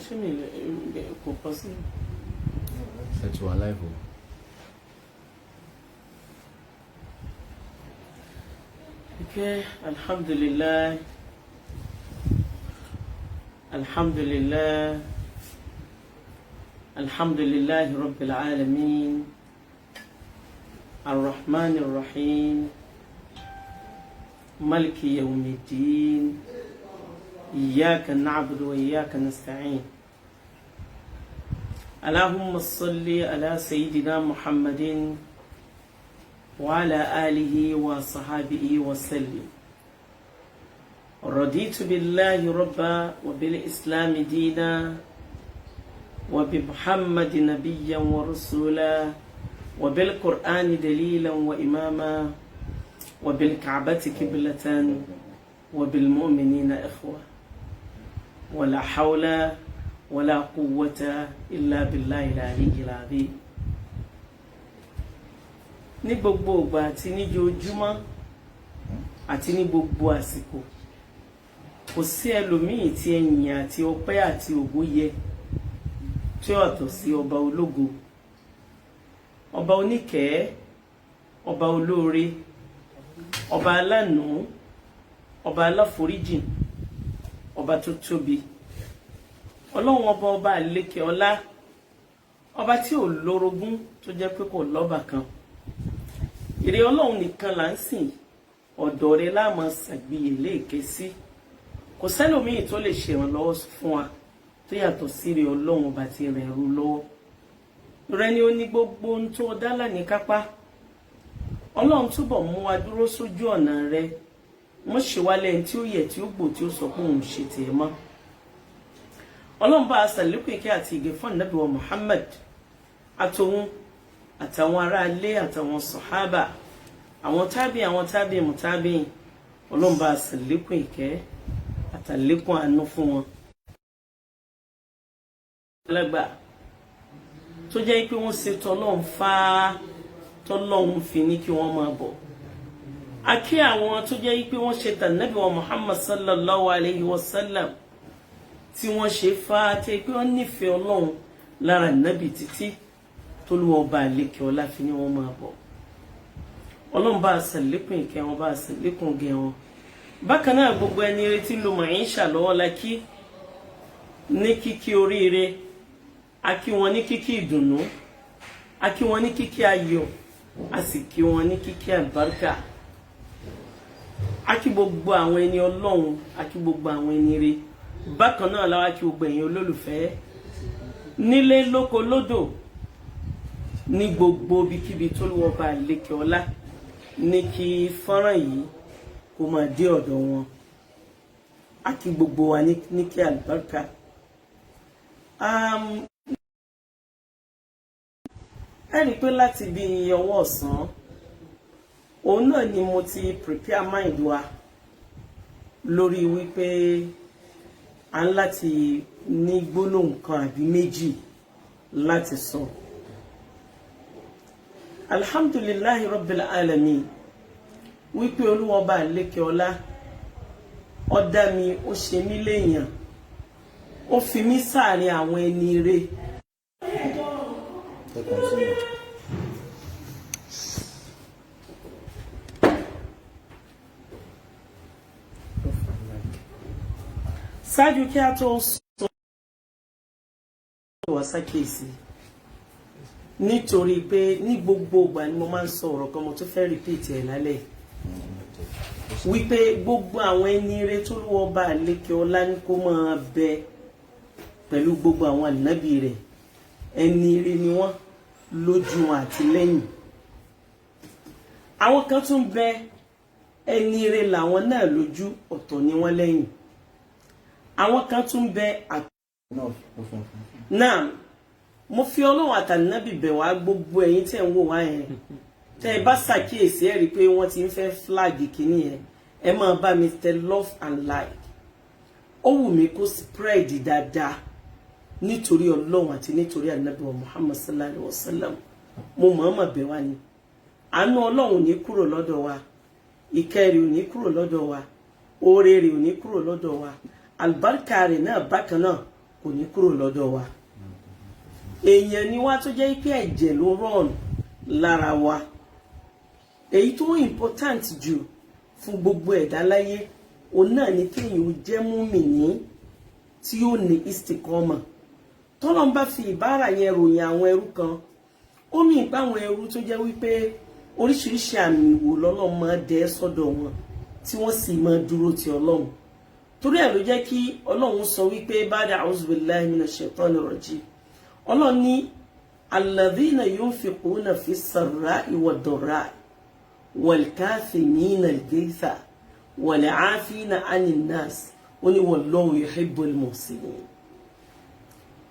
kò possible. Set you alive. Okay, alhamdulillah. Alhamdulillah. Alhamdulillah Rabbil Alameen. Ar-Rahman Ar-Rahim. Maliki Yawmiddin. إياك نعبد وإياك نستعين. اللهم صل على سيدنا محمد وعلى آله وصحابه وسلم. رضيت بالله ربا وبالإسلام دينا وبمحمد نبيا ورسولا وبالقرآن دليلا وإماما وبالكعبة قبلة وبالمؤمنين إخوة ولا حول ولا قوة إلا بالله العلي العظيم. ní gbogbo ìgbà àti ní ojoojúmọ́ àti ní gbogbo àsìkò kò sí ẹlòmíì tí ẹ̀yìn àti ọpẹ́ àti ògo yẹ tí ó yàtọ̀ sí ọba ológo, ọba oníkẹ́, ọba olóore, ọba aláàánú, ọba aláforíjìn, ọba tó tóbi, ọlọ́run ọba àlékè ọlá, ọba tí ò lórogún tó jẹ́ pé kò lọ́ba kan. Ìrẹ ọlọ́run nìkan là ń sìn, ọ̀dọ̀ rẹ̀ la máa ṣàgbéyèlé èké sí. Kò sẹ́lòmíì tó lè ṣèrànlọ́wọ́ fún wa tó yàtọ̀ sí ìrẹ ọlọ́run ọba tí rẹ̀ rú lọ́wọ́. Rẹ̀ ni ó ní gbogbo ohun tó dá láni kápá. Ọlọ́run túbọ̀ mú wa dúró sójú ọ̀nà rẹ̀. Wọ́n ṣe wá lẹ́yìn tí ó yẹ tí ó gbò tí ó sọ pé òun ṣe tiẹ̀ mọ́. Ọlọ́run bá a ṣàlékún ìkẹ́ àti ìgẹ̀ fún Ànábì wa Muhammad àtòun àtàwọn ará ilé àtàwọn sàhábà, àwọn tábì mùtábì. Ọlọ́run bá a ṣàlékún ìkẹ́ àtàlékún àánú fún wọn. Alágbà tó jẹ́ pé wọ́n ṣe tọ́lọ́run fáá tọ́lọ́run fi ní kí wọ́n máa bọ̀. Akí àwọn tó jẹ́ pé wọ́n ṣe tànàbí wa Muhammad sallallahu alayhi wa sallam tí wọ́n ṣe fáá tí pé wọ́n nífẹ̀ẹ́ Ọlọ́run lára nàbì títí tó lù wọ́n bá lékè ọlá fi ní wọ́n máa bọ̀. Ọlọ́run bá ṣàlékún ìkẹ́ wọn, bá ṣàlékún gẹ̀ wọn. Bákan náà gbogbo ẹni retí lo màáyíṣà lọ́wọ́ la kí ní kíkí oríire, a kí wọn ní kíkí ìdùnnú, a kí wọn ní kíkí ayọ̀, a sì kí wọn ní kíkí àlùbáríkà. A kí gbogbo àwọn ẹni Ọlọ́run, a kí gbogbo àwọn ẹni rere. Bákan náà la wá kí gbogbo ẹ̀yin olólùfẹ́ nílé lóko lódò ní gbogbo ibikíbi tó lù wọ́n bá lékè ọlá ní kí fọ́nrán yìí kó máa dé ọ̀dọ̀ wọn. A kí gbogbo wa ní kí àlùbáríkà. Ẹ rí pé láti bí ọwọ́ ọ̀sán òun náà ni mo ti prepare mind wa lórí wípé a ń láti ní gbólóhùn kan àbí méjì láti sọ. Alhamdulillahi Rabbil Alamin wípé Olúwa Ọba àlékè ọlá ó dá mi, ó ṣe mí léèyàn, ó fi mí sáàrin àwọn ẹni ire. Ṣáájú kí a tó sọ wá sákèsí nítorí pé ní gbogbo ìgbà ni mo máa ń sọ ọ̀rọ̀ kan, mo tún fẹ́ repeat ẹ̀ lálẹ́ wípé gbogbo àwọn ẹni ire tó lù Ọba àlékè ọlá ní kó máa bẹ pẹ̀lú gbogbo àwọn ànábì rẹ̀. Ẹni ire ni wọ́n lójú àti lẹ́yìn. Àwọn kan tún bẹ ẹni ire làwọn náà lójú, ọ̀tọ̀ ni wọ́n lẹ́yìn. Àwọn kan tún bẹ náà mo fi Ọlọ́run àtànábì bẹ̀ wá gbogbo ẹ̀yin tẹ́ ń wò wá yẹn. Tẹ́ ẹ bá ṣàkíyèsí ẹ rí pé wọ́n ti ń fẹ́ flag kìíní yẹn, ẹ máa bá mi tẹ love and like. Ó wù mí kó spread dáadáa nítorí Ọlọ́run àti nítorí ànábì wa Muhammad sallallahu alaihi wasallam. Mo mọ̀ọ́mọ̀ bẹ̀ wá ni. Àánú Ọlọ́run ní kúrò lọ́dọ̀ wa, ìkẹ́ rẹ̀ ò ní kúrò lọ́dọ̀ wa, oore rẹ̀ ò ní kúrò lọ́dọ̀ wa, àlùbáríkà rẹ̀ náà bákan náà kò ní kúrò lọ́dọ̀ wa. Èèyàn ni wá tó jẹ́ pé ẹ̀jẹ̀ ló rọ̀n lára wa. Èyí tó important jù fún gbogbo ẹ̀dá láyé òun náà ni kéèyàn ó jẹ́ mùmínì tí ó ní istikọ́mà. Tọ́lọ́run bá fi ìbára yẹn ròyìn àwọn ẹrú kan, ó mì pa àwọn ẹrú tó jẹ́ wípé oríṣiríṣi àmì ìwò lọ́lọ́run máa dẹ sọ́dọ̀ wọn tí wọ́n sì máa dúró ti Ọlọ́run. Torí ẹ̀ ló jẹ́ kí Ọlọ́run sọ wípé ba'da a'udhu billahi minash shaitani rajim. Ọlọ́run ní alladhina yunfiquna fis sarra'i wad dharra'i wal kathimina al-ghaytha wal 'afina 'anil nas ó ní wallahu yuhibbul muhsinin.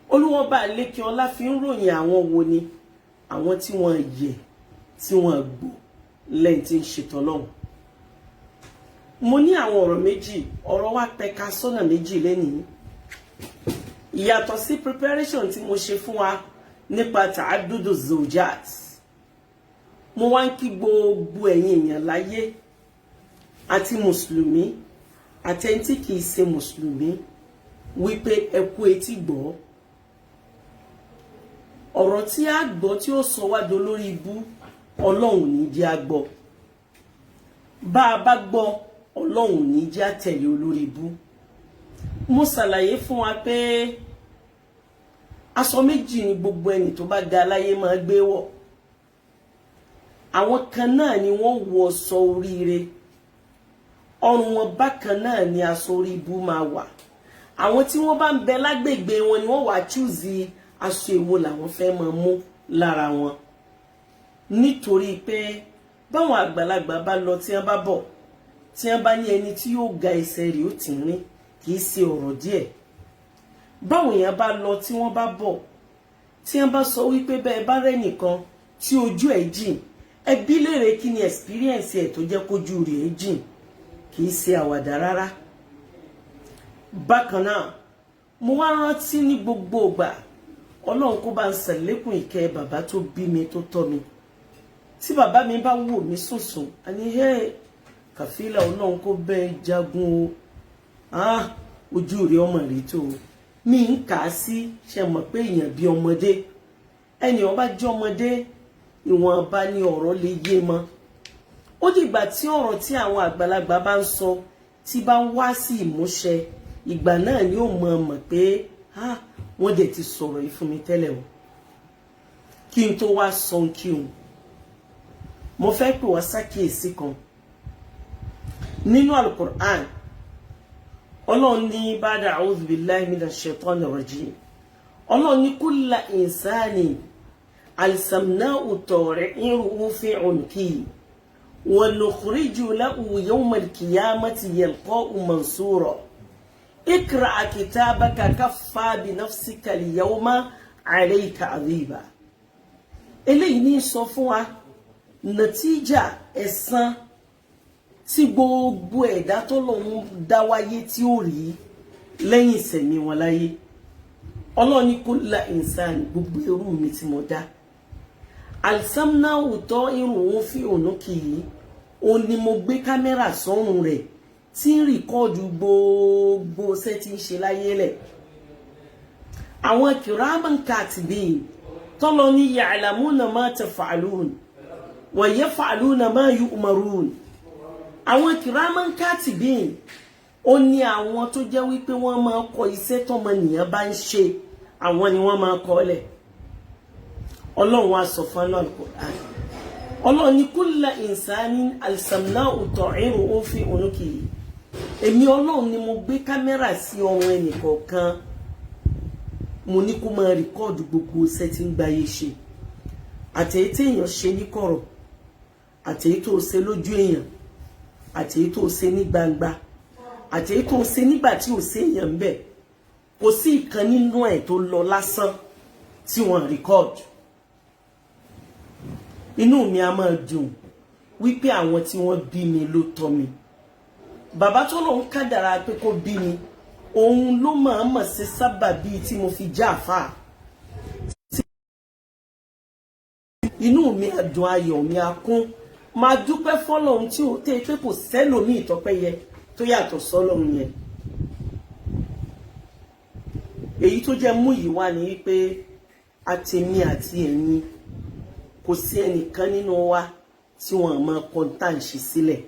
Olúwa bá lékè ọlá fi ń ròyìn àwọn wo ni àwọn tí wọ́n yẹ tí wọ́n gbọ́ lẹ́yìn tí ń ṣètò Ọlọ́run. Mo ní àwọn ọ̀rọ̀ méjì, ọ̀rọ̀ wa pẹ̀ka sọ́nà méjì lẹ́nìí. Ìyàtọ̀ sí preparation tí mo ṣe fún wa nípa ta'addudu zawjat. Mo wá ń kí gbogbo ẹ̀yin èèyàn láyé àti mùsùlùmí àti ẹni tí kìí ṣe mùsùlùmí wípé ẹ kú etí gbọ́. Ọ̀rọ̀ tí a gbọ́ tí ó sọ wá dolórí ibú Ọlọ́run ní jẹ́ a gbọ́. Bá a bá gbọ́ Ọlọ́run ní jẹ́ a tẹ̀lé olórí ibú. Mo ṣàlàyé fún wa pé aṣọ méjì ni gbogbo ẹni tó bá ga láyé máa gbé wọ̀. Àwọn kan náà ni wọ́n wọ aṣọ oríire. Ọrùn wọn bákan náà ni aṣọ orí ibú máa wà. Àwọn tí wọ́n bá ń bẹ lágbègbè wọn ni wọ́n wá choose aṣọ èwo làwọn fẹ́ máa mú lára wọn. Nítorí pé báwọn àgbàlagbà bá lọ tí wọ́n bá bọ̀, tí wọ́n bá ní ẹni tí yóò ga ẹsẹ̀ rẹ̀ ó tì rín, kì í ṣe ọ̀rọ̀ díẹ̀. Báwọn èèyàn bá lọ tí wọ́n bá bọ̀, tí wọ́n bá sọ wípé bẹ́ẹ̀ bá rẹ́ nìkan tí ojú ẹ̀ jìn, ẹ bi léèrè kí ni experience ẹ̀ tó jẹ́ kójú rẹ̀ jìn, kì í ṣe àwàdà rárá. Bákan náà, mo wá rántí ní gbogbo ìgbà Ọlọ́run kó bá ń ṣàlékún ìkẹ́ bàbá tó bí mi tó tọ́ mi. Tí bàbá mi bá wò mí sùnsùn, a ní Kàfílà Ọlọ́run kó bẹ́ẹ̀ jagun o. Ojú rẹ̀ ọmọ rí tó. Mi ń kà á sí ṣe mọ̀ pé èèyàn bí ọmọdé. Ẹni ó bá jẹ́ ọmọdé, ìwọ̀nba ni ọ̀rọ̀ lè yé mọ́. Ó dìgbà tí ọ̀rọ̀ tí àwọn àgbàlagbà bá ń sọ tí bá ń wá sí ìmúṣẹ, ìgbà náà ni ó mọ̀ pé wọ́n dẹ̀ ti sọ̀rọ̀ yìí fún mi tẹ́lẹ̀ o. Kí n tó wá sọ kí n. Mo fẹ́ pè wá sákìyèsí kan. Nínú Al-Qur'an, Ọlọ́run ní ba'da a'udhu billahi minash shaitani rajim. Ọlọ́run ní kulla insani alsamna'u ta'iruhu fi 'unqihi wa nukhriju lahu yawma al-qiyamati yalqahu mansura. Iqra' kitabaka kaffa bi nafsika al-yawma 'alayka 'adhiba. Eléyìí ní sọ fún wa nàtíjà ẹ̀san tí gbogbo ẹ̀dá tó lọ́hun dá wáyé tí ó rí lẹ́yìn ìṣẹ̀mí wọn láyé. Ọlọ́run ní kulla insani gbogbo ẹrú mi tí mo dá. Alsamna'u ta'iruhu fi 'unuqihi, ó ní mo gbé kámẹ́rà sọ́rùn rẹ̀ tí ń rìkọ́ọ̀dù gbogbo ṣẹ́ tí ń ṣe láyé lẹ̀. Àwọn kiraman katibin tọ́lọ ní ya'lamuna ma taf'alun wa yaf'aluna ma yu'marun. Àwọn kiraman katibin ó ní àwọn tó jẹ́ wípé wọ́n máa kọ iṣẹ́ tọ́mọnìyàn bá ń ṣe, àwọn ni wọ́n máa kọ lẹ̀. Ọlọ́run wá sọ fún Al-Qur'an. Ọlọ́run ní kulla insani alsamna'u ta'iruhu fi 'unuqihi. Èmi Ọlọ́run ni mo gbé kámẹ́rà sí ọrùn ẹnì kọ̀ọ̀kan. Mo ní kó máa rìkọ́ọ̀dù gbogbo iṣẹ́ tí ń gbáyé ṣe. Àtèyí tí èèyàn ṣe ní kọ̀rọ̀, àtèyí tó ṣe lójú èèyàn, àtèyí tó ṣe ní gbangba, àtèyí tó ṣe nígbà tí ò ṣe èèyàn ń bẹ̀. Kò sí ìkan nínú ẹ̀ tó lọ lásán tí wọ́n rìkọ́ọ̀dù. Inú mi a máa dùn wípé àwọn tí wọ́n bí mi ló tọ́ mi. Bàbá tó lọ́n kádàrá pé kó bí mi, òun ló máa mọ̀ sí sábàbí tí mo fi já àfáà. Inú mi á dùn, ayọ̀ mi á kún. Máa dúpẹ́ fọ́lọ́run tí ó tẹ́ pé kò sẹ́lòmíì tọ́pẹ́ yẹ tó yàtọ̀ sọ́lọ́run yẹn. èyí tó jẹ́ mú yìí wá ní pé àtèmi àti ẹ̀yin kò sí ẹnìkan nínú wa tí wọ́n máa kọ́ńtàǹṣì sílẹ̀.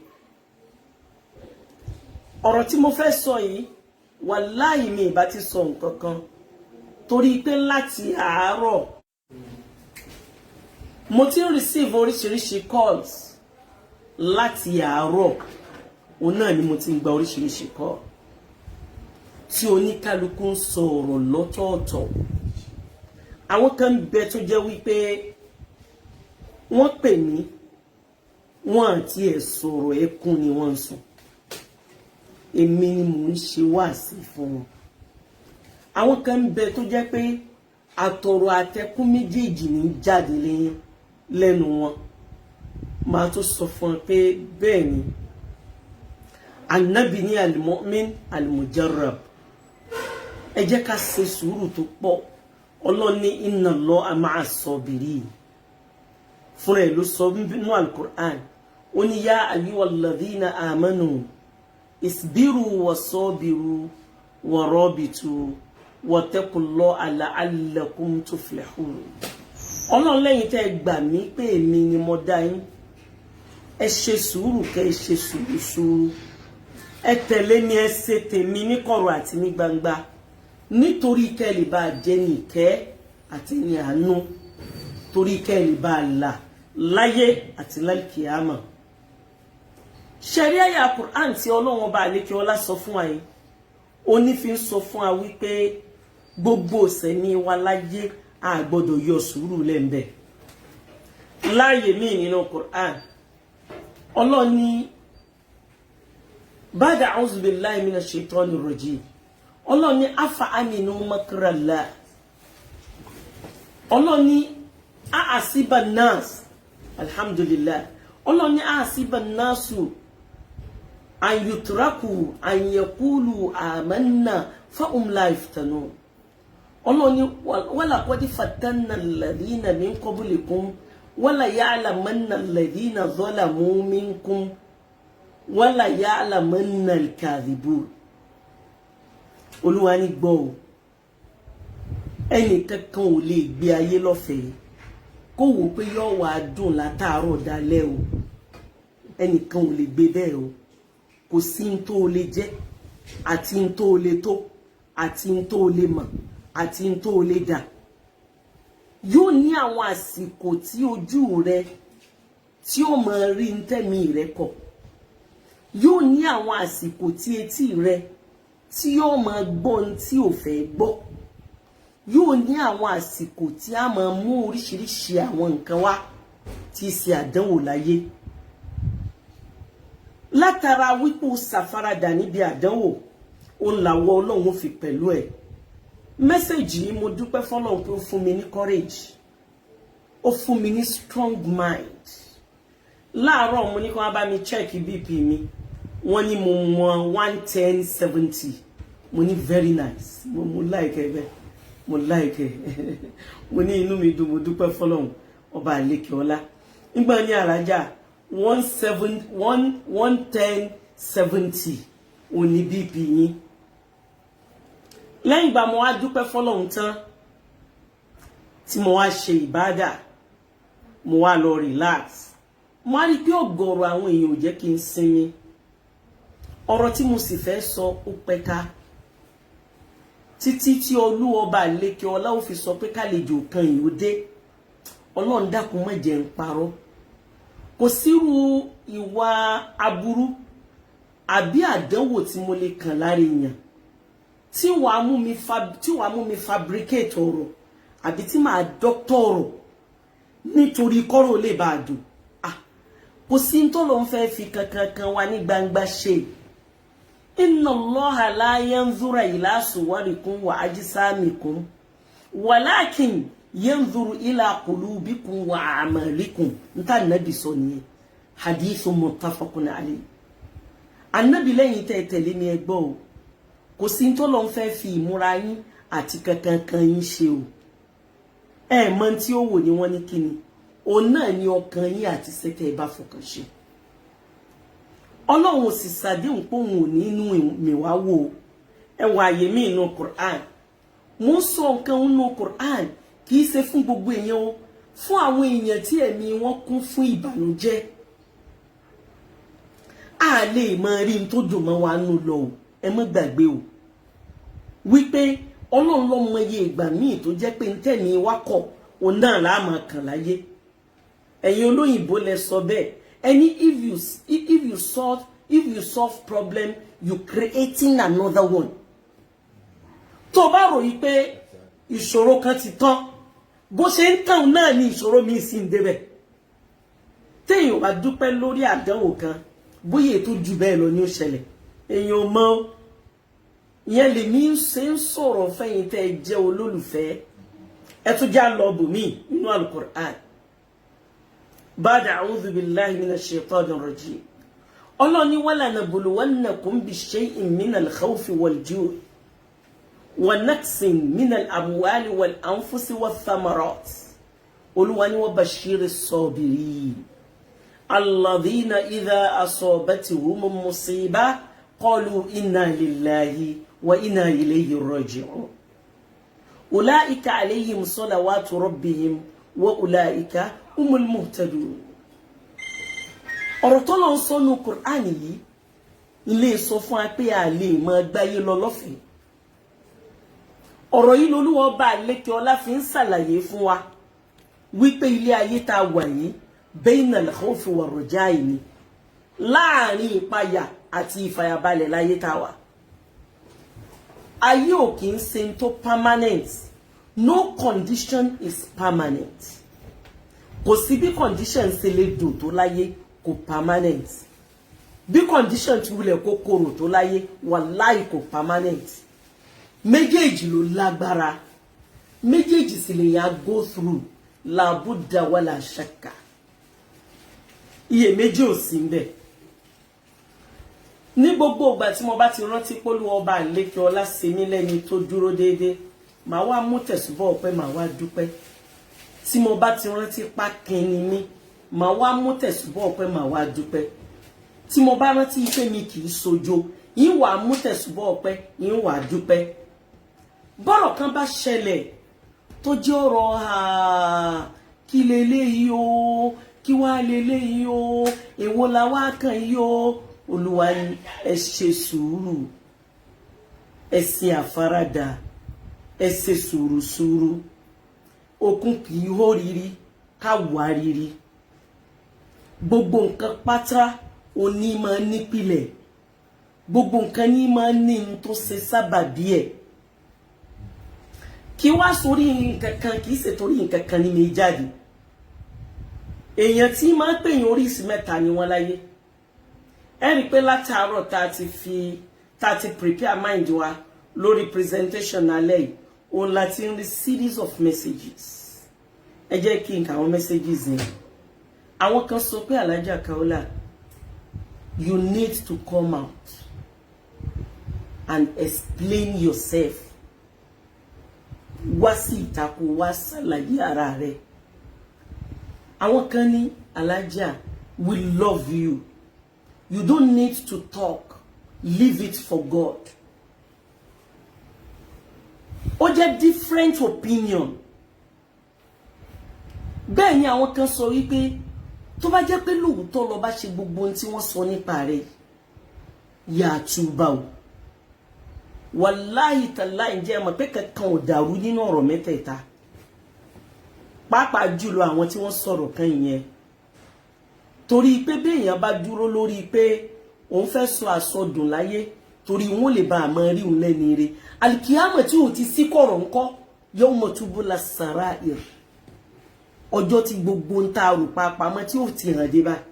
ọ̀rọ̀ tí mo fẹ́ sọ yìí wàláhì mi ìbá ti sọ nǹkan kan torí pé láti àárọ̀ mo ti ń receive oríṣiríṣi calls láti àárọ̀ òun náà ni mo ti ń gba oríṣiríṣi call tí oníkálukú ń sọ ọ̀rọ̀ lọ́tọ̀ọ̀tọ̀. àwọn kan bẹ tó jẹ́ wípé wọ́n pè mí wọ́n àti ẹ̀ sọ̀rọ̀ ẹkún ni wọ́n ń sùn èmi ni mò ń ṣe wáàsí fún wọn. àwọn kan bẹ tó jẹ́ pé àtọ̀rọ̀ àtẹkún méjèèjì ní jáde lẹ́nu wọn. màá tó sọ fún wọn pé bẹ́ẹ̀ ni Ànábì ní al-mu'min al-mujarrab. ẹ jẹ́ ká ṣe sùúrù tó pọ̀. Ọlọ́run ní inna Allaha ma'a as-sabirin. fúnra ẹ̀ ló sọ nínú al-Qur'an ó ní yá ayyuhal ladhina amanu isbiru wa sabiru wa rabitu wa taqullaha la'allakum tuflihun. Ọlọ́run lẹ́yìn tẹ́ gbà mí pé èmi ni mo dá yín ẹ ṣe sùúrù kẹ́ ẹ ṣe sùúrù ẹ tẹ̀lé mi ẹ ṣe tèmi ní kọ̀rọ̀ àti ní gbangba nítorí kẹ́ lè bá jẹ́ ní ìkẹ́ àti ní àánú torí kẹ́ lè bá là láyé àti lálkìyámà. ṣẹ̀rí àyà Qur'an tí Ọlọ́run Ọba àlékè ọlá sọ fún wa yìí ó ní fi ń sọ fún wa wípé gbogbo ìṣẹ̀mí wa láyé a gbọ́dọ̀ yọ sùúrù lẹ́ńbẹ̀. láàyè míì nínú Qur'an Ọlọ́run ní ba'da a'udhu billahi minash shaitanir rajim. Ọlọ́run ní afa aminu makrallah. Ọlọ́run ní asiba nas alhamdulillah. Ọlọ́run ní asiba nasu an yutraku an yaqulu amanna fa la yuftanun. Ọlọ́run ní wala qad fatanna alladhina min qablikum wala ya'lamanna alladhina zalamu minkum wala ya'lamanna al-kadhibun. Olúwa ní gbọ́ o ẹnì kankan ò lè gbé ayé lọ́fẹ̀ẹ́ kó wò pé yóò wá dùn látàárọ̀ dalẹ́ o ẹnìkan ò lè gbé bẹ́ẹ̀ o kò sí n tó lè jẹ́ àti n tó lè tó àti n tó lè mọ̀ àti n tó lè dà. yóò ní àwọn àsìkò tí ojú rẹ tí ó máa rí ń tẹ̀mí rẹ kọ̀ yóò ní àwọn àsìkò tí etí rẹ tí yóò máa gbọ́ ohun tí ò fẹ́ gbọ́ yóò ní àwọn àsìkò tí a máa mú oríṣiríṣi àwọn nǹkan wá tí í ṣe àdánwò láyé látara wípé ó ṣàfaradà níbi àdánwò ó làwọ Ọlọ́run fi pẹ̀lú ẹ̀. mẹ́sẹ̀jì yìí mo dúpẹ́ fọ́lọ́run pé ó fún mi ní courage ó fún mi ní strong mind. láàárọ̀ mo ní kí wọ́n bá mi check BP mi wọ́n ní mo mọ 110/70 mo ní very nice mo like ẹ mo like ẹ mo ní inú mi dùn mo dúpẹ́ fọ́lọ́run ọba àlékè ọlá nígbà ní àràjà 110/70 ó ní BP yín. lẹ́yìn ìgbà mo wá dúpẹ́ fọ́lọ́run tán tí mo wá ṣe ìbádà mo wá lọ relax mo wá rí pé ọ̀gọ̀rọ̀ àwọn èèyàn ò jẹ́ kí n sinmi. ọ̀rọ̀ tí mo sì fẹ́ sọ ó pẹ́ka títí tí Olúọba àlékè ọlá ó fi sọ pé kálejò kan yìí ó dé. Ọlọ́run dákun má jẹ́ n parọ́ kò sírú ìwà aburú àbí àdánwò tí mo lè kàn lára èèyàn tí wàá mú mi fabricate ọ̀rọ̀ àbí tí màá doctor ọ̀rọ̀ nítorí kọ́rọ̀ lè bá a dùn. kò sí n tó ló ń fẹ́ fi kankan wá ní gbangba ṣe. inna Allaha la yanzura ila suwarikum wa ajsamikum walakin yanzuru ila qulubikum wa a'malikum. nta nabi sọ nìyẹn hadithun muttafaqun alayhi. Ànábì lẹ́yìn tẹ̀lé mi ẹ gbọ́ o kò sí n tó ló ń fẹ́ fi ìmúra yín àti kankan yín ṣe o. ẹ mọ̀ tí ó wò ní wọ́n ní kíni òun náà ni ọkàn yín àti sẹ́tẹ̀ bá fọkàn ṣe. Ọlọ́run sì ṣàdéhùn pé òun ò ní inú mi wá wò ẹ wọ àyè mí inú Qur'an mo sọ nǹkan nínú Quran kì í ṣe fún gbogbo èèyàn o, fún àwọn èèyàn tí ẹ̀mí wọn kún fún ìbànújẹ́. A lè máa rí n tó dùn mọ́ wa nù lọ o, ẹ má gbàgbé o wípé Ọlọ́run ló mọ iye ìgbà míì tó jẹ́ pé ntẹ̀mí wa kọ̀ òun náà la máa kàn láyé. Ẹ̀yin olóyìnbó lẹ sọ bẹ́ẹ̀ ẹni if you solve problem you creating another one. Tó bá rò yí pé ìṣòro kan ti tán bó ṣe ń tàn náà ni ìṣòro mi sì ń débẹ̀. Téèyàn bá dúpẹ́ lórí àdánwò kan bóyá tó jù bẹ́ẹ̀ lọ ni ó ṣẹlẹ̀ èèyàn mọ̀ ìyẹn lè mi ṣe ń sọ̀rọ̀ fẹ́yìn tẹ́ ẹ jẹ́ olólùfẹ́ ẹ tún já lọ bòmí nínú Al-Qur'an. Ba'da a'udhu billahi minash shaitanir rajim. Ọlọ́ni wala nabluwannakum bishay'in minal khawfi wal ju'i wa naqsin minal amwali wal anfusi wath thamarat. Olúwa ní wa bashiris sabirin alladhina idha asabatuhum musibah qalu inna lillahi wa inna ilayhi raji'un. Ulaika alayhim salawatu rabbihim wa ulaika humul muhtadun. Ọ̀rọ̀ t'Ọlọ́run sọ nínú Qur'an yìí ilé sọ fún wa pé a lè máa gbáyé lọ lọ́fẹ̀ẹ́. Ọ̀rọ̀ yìí l'Olúwa Ọba àlékè ọlá fi ń ṣàlàyé fún wa wípé ilé ayé tá wà yìí bainal khawfi war raja'i ni, láàrin ìpayà àti ìfàyàbalẹ̀ láyé tá wà. Ayé ò kì í ṣe tó permanent. No condition is permanent. Kò sí bí condition ṣe lè dùn tó láyé kò permanent. Bí condition tí wulẹ̀ kó korò tó láyé wàláhì kò permanent. Méjèèjì ló lágbára. Méjèèjì sì lè yà go through la budda wala shakka. Iye méjì ò sí ńbẹ̀. Ní gbogbo ìgbà tí mo bá ti rántí pé Olúwa Ọba àlékè ọlá ṣe mí lẹ́ni tó dúró déédéé, màá wá mú tẹ̀sùbọ̀ ọpẹ́, màá wá dúpẹ́. Tí mo bá ti rántí pákin ni mí, màá wá mú tẹ̀sùbọ̀ ọpẹ́, màá wá dúpẹ́. Tí mo bá rántí pé mi kì í sojo, yín wá mú tẹ̀sùbọ̀ ọpẹ́, yín wá dúpẹ́. Bọ́rọ̀ kan bá ṣẹlẹ̀ tó jẹ́ ọ̀rọ̀ kí leléyìí o, kí wá leléyìí o, èwo la wá kàn yìí o, Olúwa ní ẹ ṣe sùúrù, ẹ ṣe àfaradà, ẹ ṣe sùúrù. Okun kì í hó riri ká wá riri. Gbogbo nǹkan pátá òní máa nípìlẹ̀. Gbogbo nǹkan ní máa ní n tó ṣe sábàbí ẹ̀. Kí wá sórí nǹkan kan kì í ṣe torí nǹkan kan ní mi jáde. Èèyàn tí máa pè yín oríṣi mẹ́ta ni wọ́n láyé. Ẹ rí pé látàárọ̀ tá ti prepare mind wa lórí presentation alẹ́ yìí òun láti ń rí series of messages. Ẹ jẹ́ kí n ka àwọn messages yẹn. Àwọn kan sọ pé Alhaja Kaola, you need to come out and explain yourself. Wá sí ìtàkùn wá ṣàlàyé ara rẹ̀. Àwọn kan ní Alhaja, we love you. You don't need to talk. Leave it for God. Ó jẹ́ different opinion. Bẹ́ẹ̀ ni àwọn kan sọ wípé tó bá jẹ́ pé lóòótọ́ ló bá ṣe gbogbo ohun tí wọ́n sọ nípa rẹ̀, yà túbà o. Wàláhì tàláhì jẹ́ mọ̀ pé kankan ò dàrú nínú ọ̀rọ̀ mẹ́tẹ̀ẹ̀ta. Pàápàá jùlọ àwọn tí wọ́n sọ̀rọ̀ kan yẹn. Torí pé béèyàn bá dúró lórí pé òun fẹ́ sọ àsọdùn láyé torí wọ́n lè bá àmọ́ rí òun lẹ́ni ire. Alkiyama tí ò ti sí kọ̀rọ̀ ńkọ́ yawma tubula sarair. Ọjọ́ tí gbogbo ń ta rò papamọ́ tí ò ti hàn dé báyìí.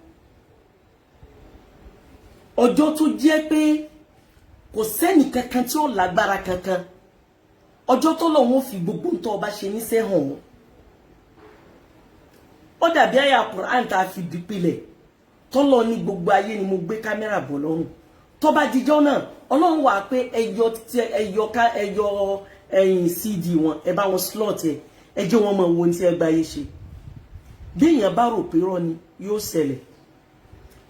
Ọjọ́ tó jẹ́ pé kò sẹ́ni kankan tí ó lágbára kankan. Ọjọ́ tó lọ́wọ́ fi gbogbo ń tọ́ ọba ṣe níṣẹ́ hàn wọ́n. Ó dàbí àyà Quran tá fi dìpìlẹ̀ tó lọ ní gbogbo ayé ni mo gbé kámẹ́rà bọ̀ lọ́rùn. Tó bá dijọ́ náà Ọlọ́run wà pé ẹyọ ẹ̀yìn CD wọn ẹ bá wọn slot ẹ jẹ́ wọn mọ̀ wo ní tí ẹ gbáyé ṣe. Bí èèyàn bá rò pé rọ́ ni yóò ṣẹlẹ̀.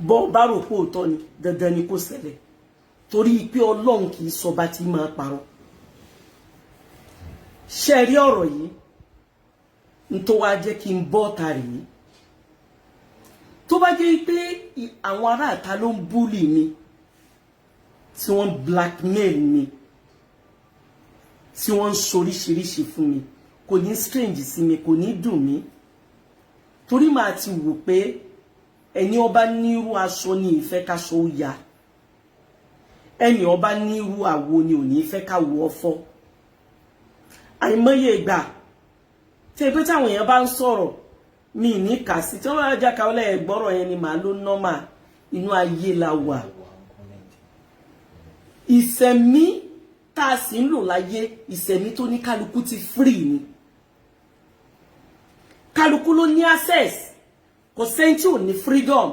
Bọ́ bá rò pé òótọ́ ni dandan ni kó ṣẹlẹ̀. Torí pé Ọlọ́run kì í sọ bá ti máa parọ́. ṣe rí ọ̀rọ̀ yìí n tó wá jẹ́ kí n bọ́ tàrí yìí tó bá jẹ́ pé àwọn ará àta ló ń búlì mi tí wọ́n blackmail mi tí wọ́n ń soríṣiríṣi fún mi kò ní strange sí mi kò ní dùn mí torí màá ti wò pé ẹni ọba nírú aṣọ ni ìfẹ́ káṣọ ó ya ẹni ọba nírú àwo ni ò ní fẹ́ káwo ọfọ́ àìmọye ìgbà tí ẹgbẹ́ táwọn èèyàn bá ń sọ̀rọ̀ mi ní kà sí tí wọ́n bá jáka ọlẹ́ ẹ̀gbọ́rọ̀ yẹn ni màá ló nọ́mà inú ayé la wà ìsẹ̀mí tá a sì ń lò láyé ìsẹ̀mí tó ní kálukú ti free ni kálukú ló ní access kò sẹ́ni tí ò ní freedom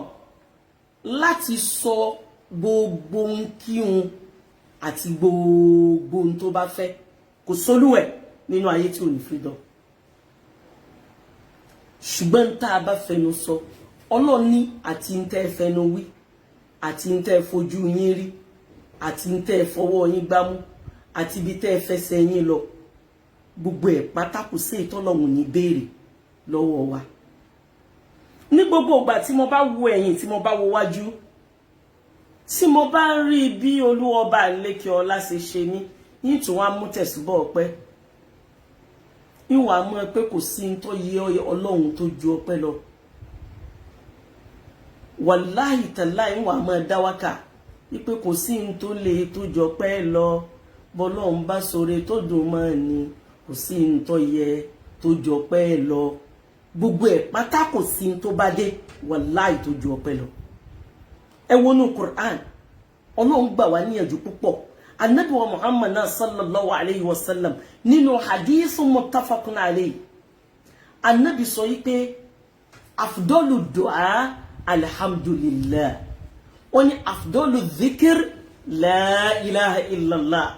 láti sọ gbogbo ohun kí ohun àti gbogbo ohun tó bá fẹ́ kò sólúwẹ̀ nínú ayé tí ò ní freedom ṣùgbọ́n tá a bá fẹnu sọ Ọlọ́run ní àti ń tẹ́ fẹnu wí àti ń tẹ́ fojú yín rí àti ń tẹ́ fọwọ́ yín gbámú àti bí tẹ́ fẹsẹ̀ yín lọ gbogbo ẹ̀ pátákó sí ìtọ́lọ́hun ní béèrè lọ́wọ́ wa ní gbogbo ìgbà tí mo bá wo ẹ̀yìn tí mo bá wo wájú tí mo bá rí bí Olúọba Àlékè Ọlá ṣe ṣe mí yín tó wá mú tẹ̀sùbọ̀ ọpẹ́ ìwà mọ̀ pé kò sí ń tó yẹ Ọlọ́run tó ju ọpẹ́ lọ wàláhì tàláhì ìwà mọ̀ dáwákà wípé kò sí ń tó lè tó ju ọpẹ́ lọ bọ́lọ́run bá sọre tó dùn mọ́ ni kò sí ń tó yẹ tó ju ọpẹ́ lọ gbogbo ẹ̀ pátá kò sí ń tó bá dé wàláhì tó ju ọpẹ́ lọ ẹ wọnú Qur'an Ọlọ́run gbà wá níyànjú púpọ̀ Ànábì wa Muhammad sallallahu alayhi wa sallam nínú hadith muttafaqun alayhi Ànábì sọ yí pé afdalu du'a alhamdulillah ó ní afdalu dhikr la ilaha illallah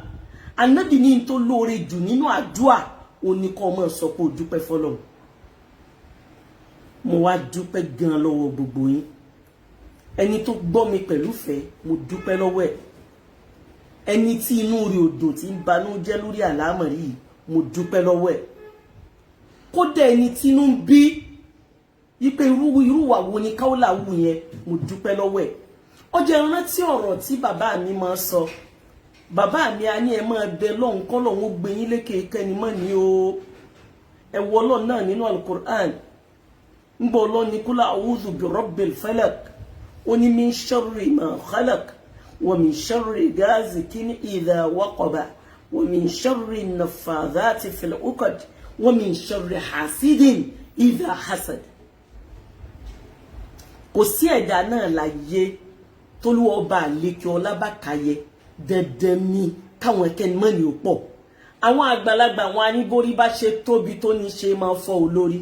Ànábì ní tó lóore jù nínú àdúà ó ní kó máa sọ pé ó dúpẹ́ fọ́lọ́run mo wá dúpẹ́ gan lọ́wọ́ gbogbo yín ẹni tó gbọ́ mi pẹ̀lú fẹ́ mo dúpẹ́ lọ́wọ́ ẹ̀ ẹni tí inú rí odò tí ń banú jẹ́ lórí àlámọ̀rí yìí mo dúpẹ́ lọ́wọ́ ẹ̀ kódà ẹni tí inú ń bí ipe irú wà wo ni káwọ́là wù yẹn mo dúpẹ́ lọ́wọ́ ẹ̀ ó jẹ́ rántí ọ̀rọ̀ tí bàbá mi máa sọ bàbá mi á ní ẹ máa bẹ lọ́hùn kọ́ lọ́hùn ó gbé yín lékè kẹ́ni mọ́ ni o ẹ wọ Ọlọ́run náà nínú Al-Qur'an ń bọ̀ Ọlọ́run ní kúlà a'udhu bi rabbil falaq ó ní min sharri ma khalaq ومن شر غاسق إذا وقب ومن شر النفاثات في العقد ومن شر حاسد إذا حسد kò sí ẹ̀dá náà láyé t'Olúọba Àlékè Ọlá bá káyé dandan ni káwọn ẹkẹni mọ́ ni ó pọ̀ àwọn àgbàlagbà wọn aníborí bá ṣe tóbi tó ní ṣe máa fọ́ olórí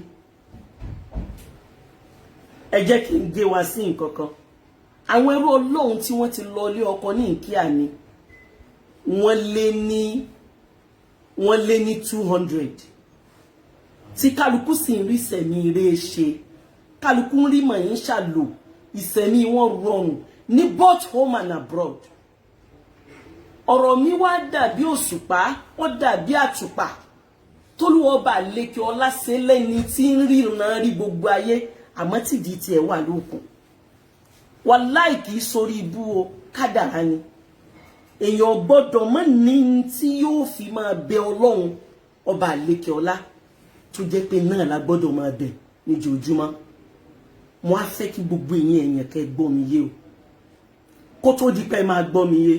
ẹ jẹ́ kí n gé wa sí nǹkan kan àwọn ẹrú Ọlọ́run tí wọ́n ti lọ ilé ọkọ ní ìkíà ni wọ́n lé ní 200 tí kálukú sì ń rí sẹ̀mí ire ṣe kálukú ń rí mọ̀yìn ṣàlò ìsẹ̀mí wọn rọrùn ní both home and abroad ọ̀rọ̀ mi wá dàbí òṣùpá ó dàbí àtùpà t'Olúọba Àlékè Ọlá ṣe lẹ́ni tí ń ríran rí gbogbo ayé àmọ́ tìdí tiẹ̀ wà lókun wàláì kìí sórí ibú o kádàrá ni èèyàn gbọ́dọ̀ mọ́ ní tí yóò fi máa bẹ Ọlọ́run Ọba Àlékè Ọlá tó jẹ́ pé náà la gbọ́dọ̀ máa bẹ níjojúmọ́ mo á fẹ́ kí gbogbo èèyàn kẹ́ gbọ́ mi yé o kó tó di pé máa gbọ́ mi yé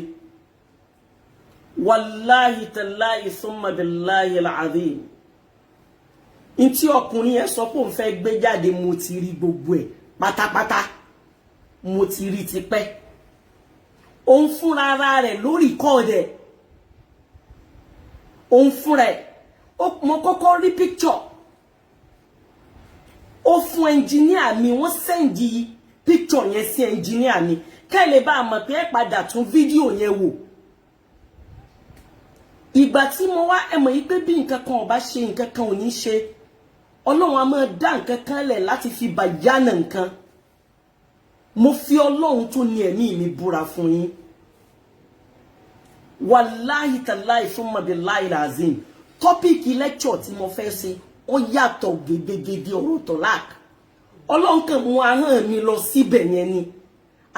wàláhì tàláhì summa billahi al-azim in tí ọkùnrin yẹn sọ pé òun fẹ́ gbé jáde mo ti rí gbogbo ẹ̀ pátápátá mo ti rí tipẹ́ òun fúnra ara rẹ̀ lórí kọ́ọ̀dẹ̀ òun fúnra ẹ̀ mo kọ́kọ́ rí picture ó fún ẹnjìníà mi wọ́n sẹ́ndì picture yẹn sí ẹnjìníà mi kẹ́ lè bá a mọ̀ pé ẹ padà tún fídíò yẹn wò ìgbà tí mo wá ẹ mọ̀ yìí pé bí nǹkan kan ò bá ṣe nǹkan kan ò ní ṣe Ọlọ́run á máa dá nǹkan kan lẹ̀ láti fi bàjánà nǹkan mo fi Ọlọ́run tó ní ẹ̀mí mi búra fún yín wàláhì tàláhì summa billahi al-azim topic lecture tí mo fẹ́ ṣe ó yàtọ̀ gedegede ọ̀rọ̀ tọ́lák Ọlọ́run kan mú ahọ́n mi lọ síbẹ̀ yẹn ni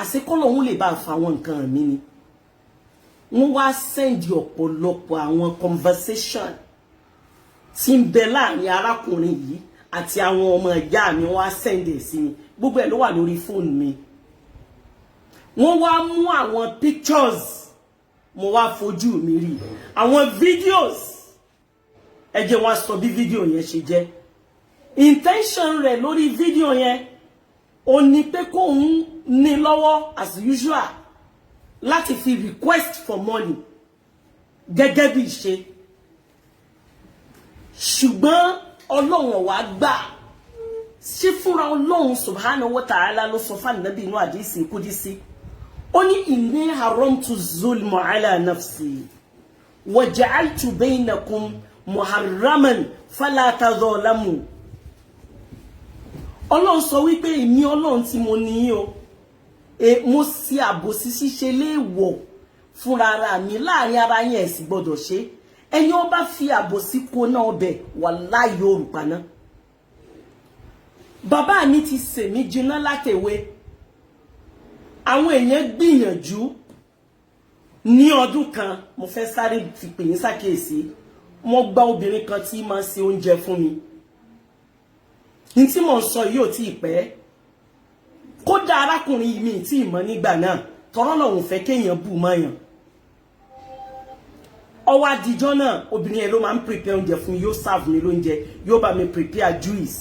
àṣekọ́lọ́hún lè bá fa àwọn nǹkan mi ni wọ́n wá send ọ̀pọ̀lọpọ̀ àwọn conversation tí ń bẹ láàrin arákùnrin yìí àti àwọn ọmọ ìyá mi wọ́n wá send ẹ̀ sí mi gbogbo ẹ̀ ló wà lórí fóònù mi wọ́n wá mú àwọn pictures mo wá fojú mi rí àwọn videos ẹ jẹ́ wá sọ bí video yẹn ṣe jẹ́ intention rẹ̀ lórí video yẹn ó ní pé kó ń ní lọ́wọ́ as usual láti fi request for money gẹ́gẹ́ bí ṣe ṣùgbọ́n Ọlọ́run wá gbà sí fúnra Ọlọ́run subhanahu wa ta'ala ló sọ fún Ànábì inú hadisi kúdísí ó ní inni haramtu zulma ala nafsi wa ja'altu bainakum muharraman fala tazalamu Ọlọ́run sọ wípé èmi Ọlọ́run tí mo ní o mo sì àbòsí ṣíṣe léèwọ̀ fúnra ara mi láàrin ara yín ẹ sì gbọ́dọ̀ ṣe ẹni ó bá fi àbòsí kó náà ọbẹ̀ wàláhì yorùbá náà bàbá mi ti sè mí jiná látẹ̀wé àwọn èèyàn gbìyànjú ní ọdún kan mo fẹ́ sáré fi pè yín ṣàkíyèsí mo gba obìnrin kan tí máa ṣe oúnjẹ fún mi ní tí mo sọ yìí ò tí ì pẹ́ kódà arákùnrin mi tí ì mọ̀ nígbà náà tọrọ lòun fẹ́ kéèyàn bù mọ́yàn ọwọ́ àdìjọ́ náà obìnrin yẹn ló máa ń prepare oúnjẹ fún mi yóò serve mi lóúnjẹ yóò bá mi prepare juice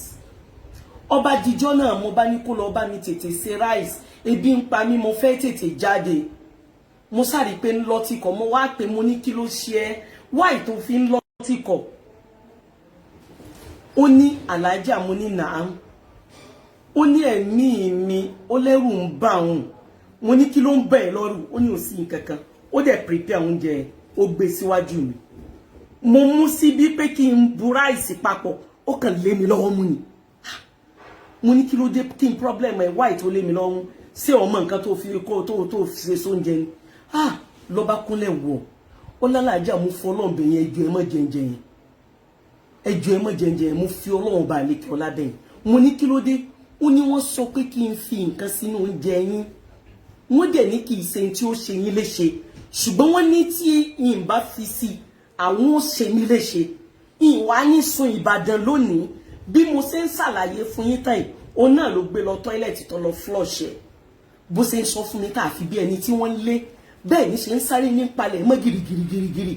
ọba àdìjọ́ náà mo bá ní kó lọ bá mi tètè ṣe rice ebi ń pa mí mo fẹ́ tètè jáde mo sáré pé ń lọ́tìkọ̀ mo wá pé mo ní kí ló ṣe ẹ́ wáì tó fi ń lọ́tìkọ̀ ó ní alájà mo ní nàám ó ní ẹ̀mí mi ó lẹ́rù ń bà òun mo ní kí ló ń bẹ̀ lọ́rù ó ní ò sí nǹkan kan ó dẹ̀ prepare oúnjẹ ó gbé síwájú mi mo mú síbí pé kí n bu ráìsì papọ̀ ó kàn lé mi lọ́wọ́ mú ni mo ní kí ló dé kí n problem ẹ̀ wáì tó lé mi lọ́wọ́ ṣé ọmọ nǹkan tó fi kó tó fi ṣe sóúnjẹ ni ló bá kúnlẹ̀ wọ̀ ó lálàájá mo fọ́ ọlọ́run bẹ̀yẹn ẹjọ́ ẹ mọ́ jẹ́njẹ́ yẹn ẹjọ́ ẹ mọ́ jẹ́njẹ́ yẹn mo fi ọlọ́run bá lékè ọlá bẹ̀yẹn mo ní kí ló dé ó ní wọ́n sọ pé kí n fi nǹkan sínú oúnjẹ yín wọ́n dẹ̀ ní kì í ṣe tí ó ṣe yín léṣe ṣùgbọ́n wọ́n ní tí yín bá fi sí àwọn ó ṣe mí léṣe ìwà yín sun Ìbàdàn lónìí bí mo ṣe ń ṣàlàyé fún yín tán yìí òun náà ló gbé lọ tọ́ílẹ̀tì tó lọ flush ẹ̀ bó ṣe ń sọ fún mi káàfi bí ẹni tí wọ́n lé bẹ́ẹ̀ ní ṣe ń sáré ní palẹ̀ mọ́ girigirigirigiri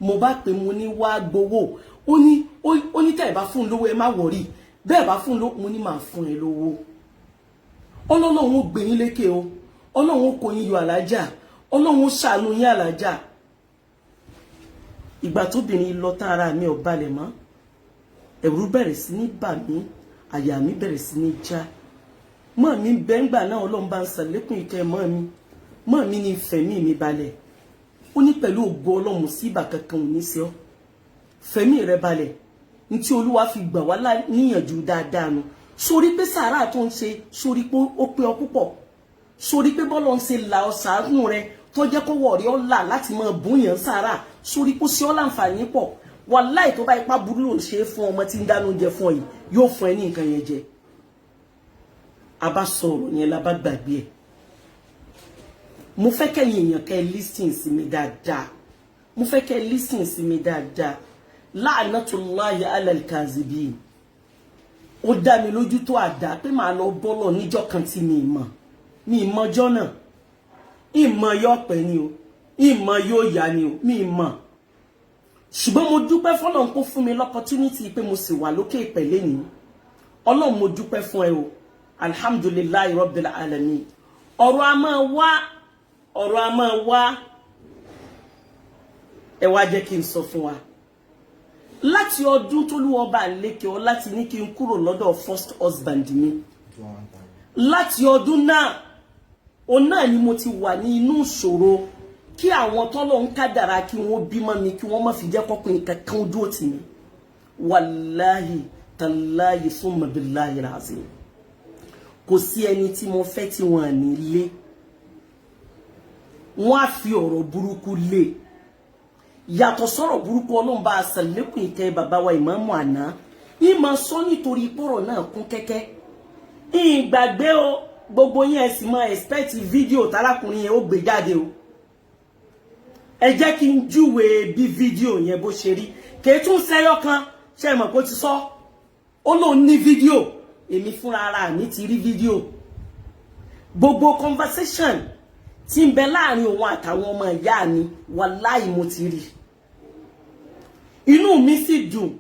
mo bá pè mo ní wá gbowó ó ní tẹ́ ẹ̀ bá fún un lówó ẹ má wọ̀rí bẹ́ẹ̀ bá fún un lówó mo ní máa fún ẹ lówó Ọlọ́run ó gbé yín lékè o Ọlọ́run ó kó yín yọ àlájà Ọlọ́run ó ṣàánú yín àlájà ìgbà tóbìnrin lọ tán ara mi ò balẹ̀ mọ́ ẹ̀rù bẹ̀rẹ̀ sí ní bà mí àyà mi bẹ̀rẹ̀ sí ní já mọ́ mi bẹ́ngbà náà Ọlọ́run bá ń ṣàlékún ìkẹ́ mọ́ mi ní fẹ̀mí mi balẹ̀ ó ní pẹ̀lú ògo Ọlọ́run sí ìbà kankan ò ní sí ọ fẹ̀mí rẹ balẹ̀ ní tí Olúwa fi gbà wá níyànjú dáadáa nu sórí pé sàárà tó ń ṣe sórí pé ó pé ọ púpọ̀ sórí pé bọ́lọ̀ ń ṣe là ọ sàánú rẹ tó jẹ́ kó wọ̀ rí ọ là láti máa bóyàn sàárà sórí pé ó ṣe ọ́ láǹfààní pọ̀ wàláì tó bá ipá burú ló ń ṣe fún ọmọ tí ń dáná oúnjẹ fún ọ yìí yóò fún ẹ ní nǹkan yẹn jẹ a bá sọ̀rọ̀ yẹn la bá gbàgbé ẹ̀ mo fẹ́ kẹ́yìn èèyàn kẹ́ listen sí mi dáadáa mo fẹ́ kẹ́ listen sí mi dáadáa la'natullahi ala al-kazibin ó dá mi lójú tó àdá pé màá lọ bọ́lọ̀ níjọ́ kan tí mi ìmọ̀jọ́ náà ìmọ̀ yóò pẹ́ ni o ìmọ̀ yóò yá ni o mi ìmọ̀ ṣùgbọ́n mo dúpẹ́ fọ́lọ́run kó fún mi l'opportunity pé mo sì wà lókè ìpẹ̀lẹ́ ni Ọlọ́run mo dúpẹ́ fún ẹ o alhamdulillahi rabbil alamin ọ̀rọ̀ a máa wá ẹ wá jẹ́ kí n sọ fún wa láti ọdún tó lúwọ́ bá lékè ọ láti ní kí n kúrò lọ́dọ̀ first husband mi láti ọdún náà o náà ni mo ti wà ní inú ìṣòro kí àwọn tọ́lọ̀ ń kádàrá kí wọ́n bímọ mi kí wọ́n má fi jẹ́ kọ́kùnrin kankan dúró tì mí wàláhì tàláhì summa billahi alazim kò sí ẹni tí mo fẹ́ tí wọ́n ní lé wọ́n á fi ọ̀rọ̀ burúkú lé yàtọ̀ sọ̀rọ̀ burúkú Ọlọ́run bá ṣàlékún ìkẹ́ bàbá wa ìmáàmù àná ìmọ̀ sọ nítorí pọ̀rọ̀ náà kún kẹ́kẹ́ ìgbàgbé o gbogbo yín ẹ sì máa expect fídíò tálákùnrin yẹn ó gbé jáde o ẹ jẹ́ kí n júwe bí fídíò yẹn bó ṣe rí kèétún sẹ́yọ́ kan ṣe mọ̀ kó ti sọ ó lóun ní fídíò èmi fúnra ara mi ti rí fídíò gbogbo conversation tí ń bẹ láàrin òun àtàwọn ọmọ ìyá mi wàláhì mo ti rí inú mi sì dùn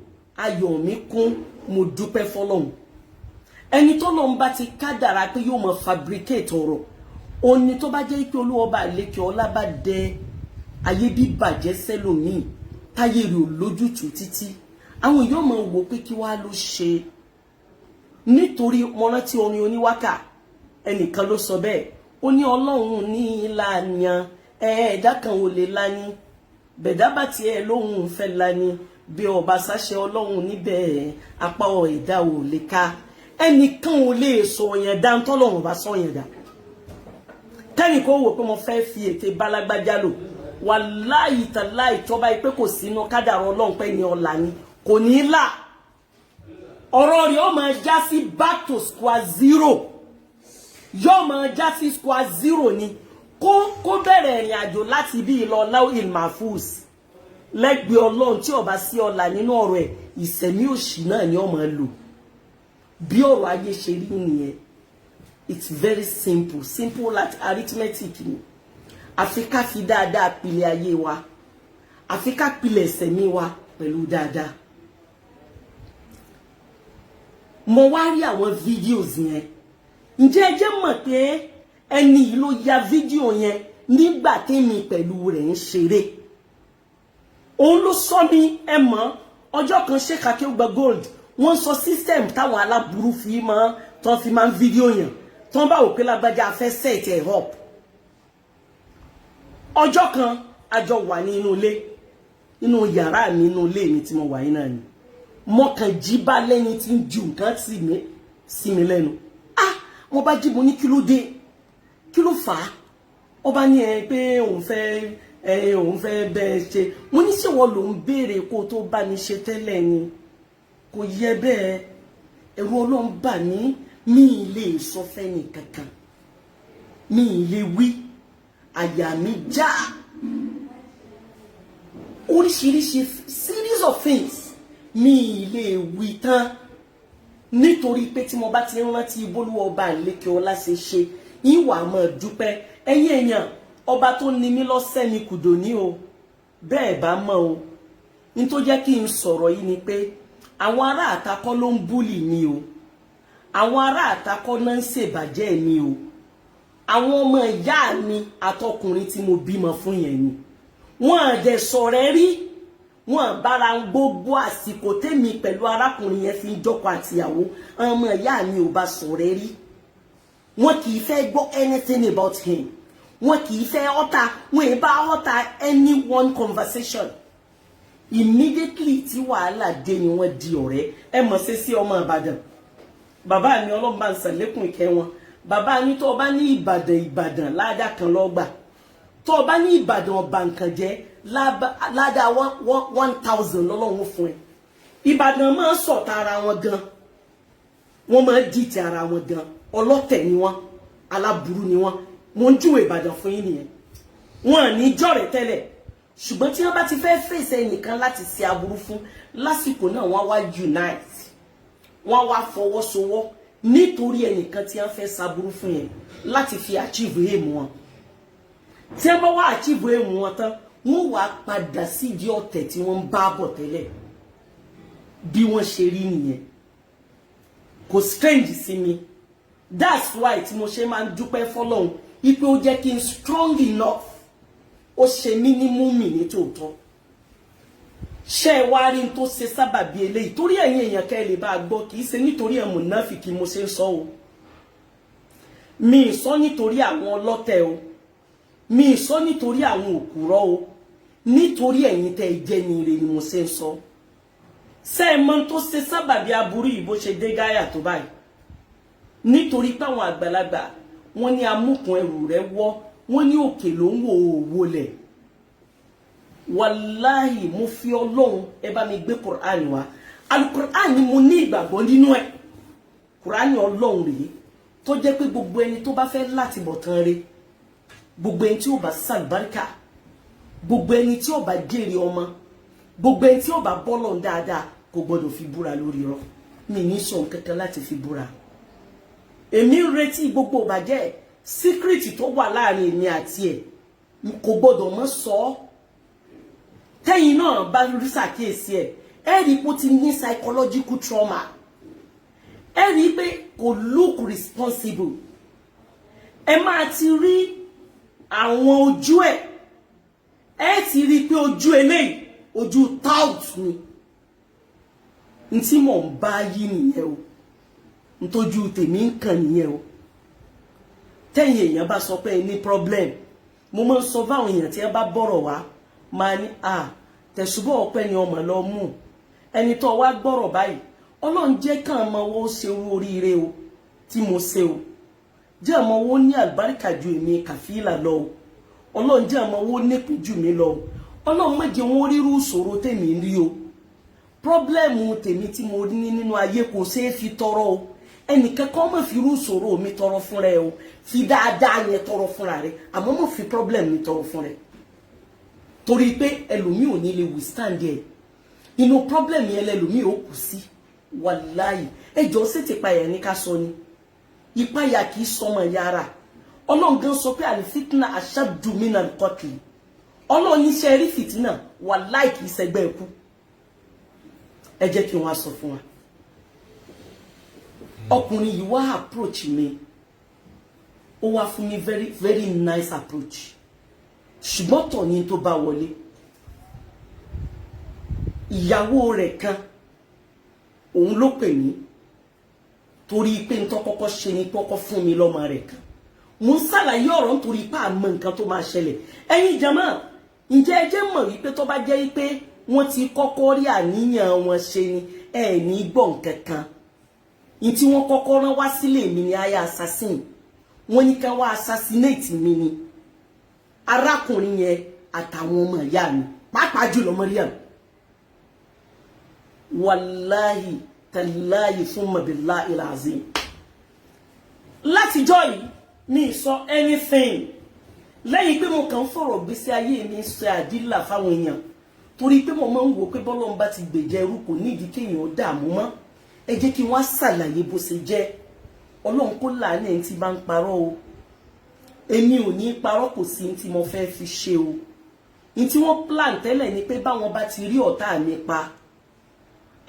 ayọ̀ mi kún mo dúpẹ́ fọ́lọ́run ẹni tó lọ́n bá ti kádàrá pé yóò mọ fabricate ọ̀rọ̀ òní tó bá jẹ́ pé olúwọba àlékè ọlá bá dẹ ayé bí bàjẹ́ sẹ́lòmíì táyé rẹ̀ ò lójútùú títí àwọn èèyàn máa wò pé kí wàá ló ṣe nítorí mo rántí orin oníwákà ẹnìkan ló sọ bẹ́ẹ̀ ó ní ọlọ́run ní ìlànà ẹ̀ẹ́dá kan ò lè lání bẹ̀dá bá tiẹ̀ lóhùn fẹ́ lání bí ọba sáṣẹ ọlọ́run níbẹ̀ apá ẹ̀dá ò lè ká ẹnìkan ò lè sọ yẹn dá ntọ́lọ́run bá sọ yẹn dá tẹ́nìkan ó wò pé mo fẹ́ fi ète bálágbájá lò wàláhì tàláhì tọ́ba yìí pé kò sínú kádàrá ọlọ́run pé ní ọ̀la ni kò ní í là ọ̀rọ̀ rẹ̀ ó máa já sí back to square zero yóò máa já sí square zero ni kó bẹ̀rẹ̀ ìrìn àjò láti bí ìlọ láwìl mahfuz lẹ́gbẹ̀ẹ́ ọlọ́run tí ó bá sí ọ̀la nínú ọ̀rọ̀ ẹ̀ ìsẹ̀mí òṣì náà ni ó máa lò bí ọ̀rọ̀ ayé ṣe rí nìyẹn it's very simple like arithmetic ni àfi ká fi dáadáa pilẹ̀ ayé wa àfi ká pilẹ̀ ìsẹ̀mí wa pẹ̀lú dáadáa mo wá rí àwọn videos yẹn ǹjẹ́ ẹ jẹ́ mọ̀ pé ẹni yìí ló ya fídíò yẹn nígbà tèmi pẹ̀lú rẹ̀ ń ṣeré òun ló sọ mí ẹ mọ̀ ọjọ́ kan Sheikh Akeugba Gold wọ́n sọ system táwọn aláburú fi máa ń fídíò yẹn tán bá wò pé lágbájá fẹ́ set ẹ̀ up ọjọ́ kan àjọ wà ní inú yàrá mi inú ilé mi tí mo wà yín náà ni mo kàn jí bá lẹ́ni tí ń ju nǹkan sí mi lẹ́nu mo bá jí mo ní kí ló dé kí ló fà á ó bá ní pé òun fẹ́ bẹ́ẹ̀ ṣe mo ní ṣé wọ́n ló ń béèrè kó tó bá mi ṣe tẹ́lẹ̀ ni kò yẹ bẹ́ẹ̀ ẹ̀rù Ọlọ́run bà mí mi ì lè sọ fẹ́ni kankan mi ì lè wí àyà mi já oríṣiríṣi series of things mi ì lè wí tán nítorí pé tí mo bá ti rántí bólúwọ ọba àlékè ọlá ṣe ìwà mọ̀ dúpẹ́ ẹ̀yin èèyàn ọba tó ní mí lọ́sẹ̀ ni kùdò ní o bẹ́ẹ̀ bá mọ̀ o ní tó jẹ́ kí n sọ̀rọ̀ yìí ni pé àwọn ará àtakọ́ ló ń búlì mi o àwọn ará àtakọ́ náà ń ṣèbàjẹ́ mi o àwọn ọmọ ìyá mi àtọkùnrin tí mo bímọ fún yẹn ni wọ́n àdẹ sọ̀rẹ́ rí wọ́n bára ń gbogbo àsìkò tèmi pẹ̀lú arákùnrin yẹn fi ń jọkọ àtìyàwó ọmọ ìyá mi ò bá sọ̀rẹ́ rí wọ́n kì í fẹ́ gbọ́ anything about him wọ́n kì í fẹ́ ọ̀tá wọ́n ì bá ọ̀tá any one conversation immediately tí wàhálà dé ni wọ́n di ọ̀rẹ́ ẹ mọ̀ sí ọmọ Ìbàdàn bàbá mi Ọlọ́run bá ń ṣàlékún ìkẹ́ wọn bàbá ní tó bá ní Ìbàdàn ládàá kan lọ́gbà tó bá ní Ìbàdàn ọba nǹkan jẹ́ ládàá 1000 lọ́lọ́run fún ẹ Ìbàdàn máa ń sọ̀tà ara wọn gan wọ́n máa ń dìtẹ̀ ara wọn gan ọlọ́tẹ̀ ni wọ́n aláburú ni wọ́n mo ń júwe Ìbàdàn fún yín nìyẹn wọn à ní jọ̀rẹ́ tẹ́lẹ̀ ṣùgbọ́n tí wọ́n bá ti fẹ́ fèsì ẹnìkan láti ṣe aburú fún lásìkò náà wọ́n wá unite wọ́n wá fọwọ́sowọ́ nítorí ẹnìkan tí wọ́n fẹ́ ṣaburú fún yẹn láti fi achieve aim wọn tí wọ́n bá wá achieve aim wọn tán wọ́n wá padà sídìí ọ̀tẹ̀ tí wọ́n ń bá bọ̀ tẹ́lẹ̀ bí wọ́n ṣe rí nìyẹn kò strange sí mi that's why tí mo ṣe máa ń dúpẹ́ fọ́lọ́run ipe ó jẹ́ kí n strong enough ó ṣe mí ní múmi ní tòótọ́ ṣé ẹ wá rí n tó ṣe sábàbí eléyìí torí ẹ̀yin èèyàn kẹ́ ẹ lè bá a gbọ́ kì í ṣe nítorí ẹ̀ mùnáfìkì mo ṣe ń sọ o mi ì sọ nítorí àwọn ọlọ́tẹ̀ o mi ì sọ nítorí àwọn òkúrọ́ o nítorí ẹ̀yin tẹ́ ẹ jẹ́ ní ire ni mo ṣe ń sọ ṣé ẹ mọ̀ tó ṣe sábàbí aburú yìí bó ṣe dé gáyà tó báyìí nítorí pé àwọn àgbàlagbà wọ́n ní amúkùn ẹrù rẹ̀ wọ́ wọ́n ní òkè ló ń wò owó lẹ̀ wàláhì mo fi Ọlọ́run ẹ bá mi gbé Quran wá alukur'an ni mo ní ìgbàgbọ́ nínú ẹ̀ Quran Ọlọ́run rèé tó jẹ́ pé gbogbo ẹni tó bá fẹ́ láti bọ̀ tán re gbogbo ẹni tí ó bá sàlùbáríkà gbogbo ẹni tí ó bá jèrè ọmọ gbogbo ẹni tí ó bá bọ́lọ̀ dáadáa kò gbọdọ̀ fi búra lórí irọ́ mi ní sọ kankan láti fi búra èmi ń retí gbogbo ìbàjẹ́ síkírìtì tó wà láàrin èmi àti ẹ̀ kò gbọdọ̀ mọ́ sọ ọ́ tẹ́yìn náà bá rí ṣàkíyèsí ẹ̀ ẹ rí pé ó ti ní psychological trauma ẹ rí pé kò look responsible ẹ máa ti rí àwọn ojú ẹ̀ ẹ ti rí pé ojú eléyìí ojú tout ni ntí mò ń bá yí nìyẹn o ntójú tèmi ń kàn nìyẹn o tẹ́yìn èèyàn bá sọ pé ẹ ní problem mo máa ń sọ fáwọn èèyàn tí ẹ bá bọ̀rọ̀ wá máa ní tẹ̀sùbọ̀ ọpẹ́ ni ọmọ lọ mú ẹni tó wá gbọ́rọ̀ báyìí Ọlọ́run jẹ́ kàn mọ́ owó ṣe oríire o tí mo ṣe o jẹ́ ọmọ owó ní àlùbáríkà ju èmi Kàfílà lọ o Ọlọ́run jẹ́ ọmọ owó nípò jù mí lọ o Ọlọ́run má jẹ́ wọn rírú ìṣòro tèmi rí o pọ́blẹ́mù tèmi tí mo ní nínú ayé kò ṣeé fi tọrọ o ẹnìkan kan má fi irú ìṣòro mi tọrọ fún rẹ o fi dáadáa yẹn tọrọ fúnra rẹ àmọ́ má fi pọ́blẹ́mù mi tọrọ fún rẹ torí pé ẹlòmíì ò ní lè withstand ẹ inú pọ́blẹ́mù yẹn lẹlòmíì ó kù sí wàláyì ẹjọ́ sì ti payà ní ká sọ ni ìpayà kì í sọmọ yàrá Ọlọ́run gan sọ pé àlìfitna ashaddu minal qatl Ọlọ́run ní ṣe rí fìtínà wàláyì kì í ṣẹgbẹ́ ẹ̀kú ẹ jẹ́ kí wọ́n á sọ fún wa ọkùnrin yìí wá approach mi ó wá fún mi very very nice approach ṣùgbọ́n tọ̀ ní tó bá wọlé ìyàwó rẹ̀ kan òun ló pè mí torí pé n tó kọ́kọ́ ṣe ni kọ́kọ́ fún mi lọ́mọ rẹ̀ kan mo ń ṣàlàyé ọ̀rọ̀ nítorí pé àmọ́ nǹkan tó máa ṣẹlẹ̀ ẹ̀yin jàmáà ǹjẹ́ ẹ jẹ́ mọ̀ wípé tó bá jẹ́ wípé wọ́n ti kọ́kọ́ rí àníyàn wọn ṣe ni ẹ ní gbọ́ nǹkan kan ní tí wọ́n kọ́kọ́ rán wá sílé mi ní aya assassin wọ́n ní ká wá assassinate mi ni arákùnrin yẹn àtàwọn ọmọ ìyá mi pàápàá jùlọ Mariam wàláhì tàláhì thumma billahi alazim látijọ́ yìí mi sọ anything lẹ́yìn pé mo kàn fọ̀rọ̀ gbésí ayé mi sọ àdílà fáwọn èèyàn torí pé mo máa ń wò pé bọ́lọ́run bá ti gbèjà ẹrú kò nídìí kéèyàn dààmú mọ́ ẹ jẹ́ kí wọ́n ṣàlàyé bó ṣe jẹ́ Ọlọ́run kó láàánú ẹni tí bá ń parọ́ o èmi ò ní parọ́ kò sí tí mo fẹ́ fi ṣe o ní tí wọ́n plan tẹ́lẹ̀ ni pé báwọn bá ti rí ọ̀tá mi pa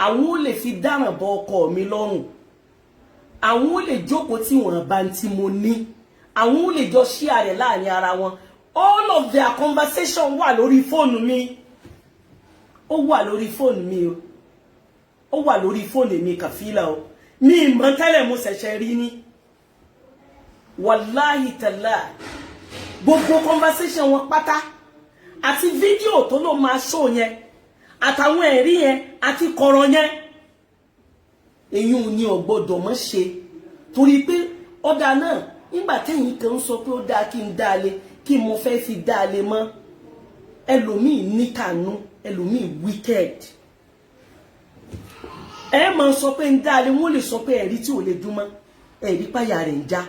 àwọn ò lè fi dáràn bọ ọkọ mi lọ́rùn àwọn ò lè jókòó tí wọ́n bá ń tí mo ní àwọn ò lè jọ share rẹ̀ láàrin ara wọn all of their conversation wà lórí fóònù mi ó wà lórí fóònù mi o ó wà lórí fóònù mi Kàfílà o mi ìmọ̀ tẹ́lẹ̀ mo ṣẹ̀ṣẹ̀ rí ní wàláhì tàlá gbogbo conversation wọn pátá àti fídíò tó ló máa show yẹn àtàwọn ẹ̀rí yẹn àti kọ̀rọ̀ yẹn èyí ò ní ọ̀gbọ́dọ̀ mọ́ ṣe torí pé ọ̀dà náà nígbà tẹ́yìn kan sọ pé ó dáa kí n dáalé kí mo fẹ́ fi dáalé mọ́ ẹlòmíì níkànú ẹlòmíì wicked ẹ máa sọ pé ń dáalé wọ́n lè sọ pé ẹ̀rí tí ò lè dún mọ́ ẹ̀rí páyà rẹ̀ ń já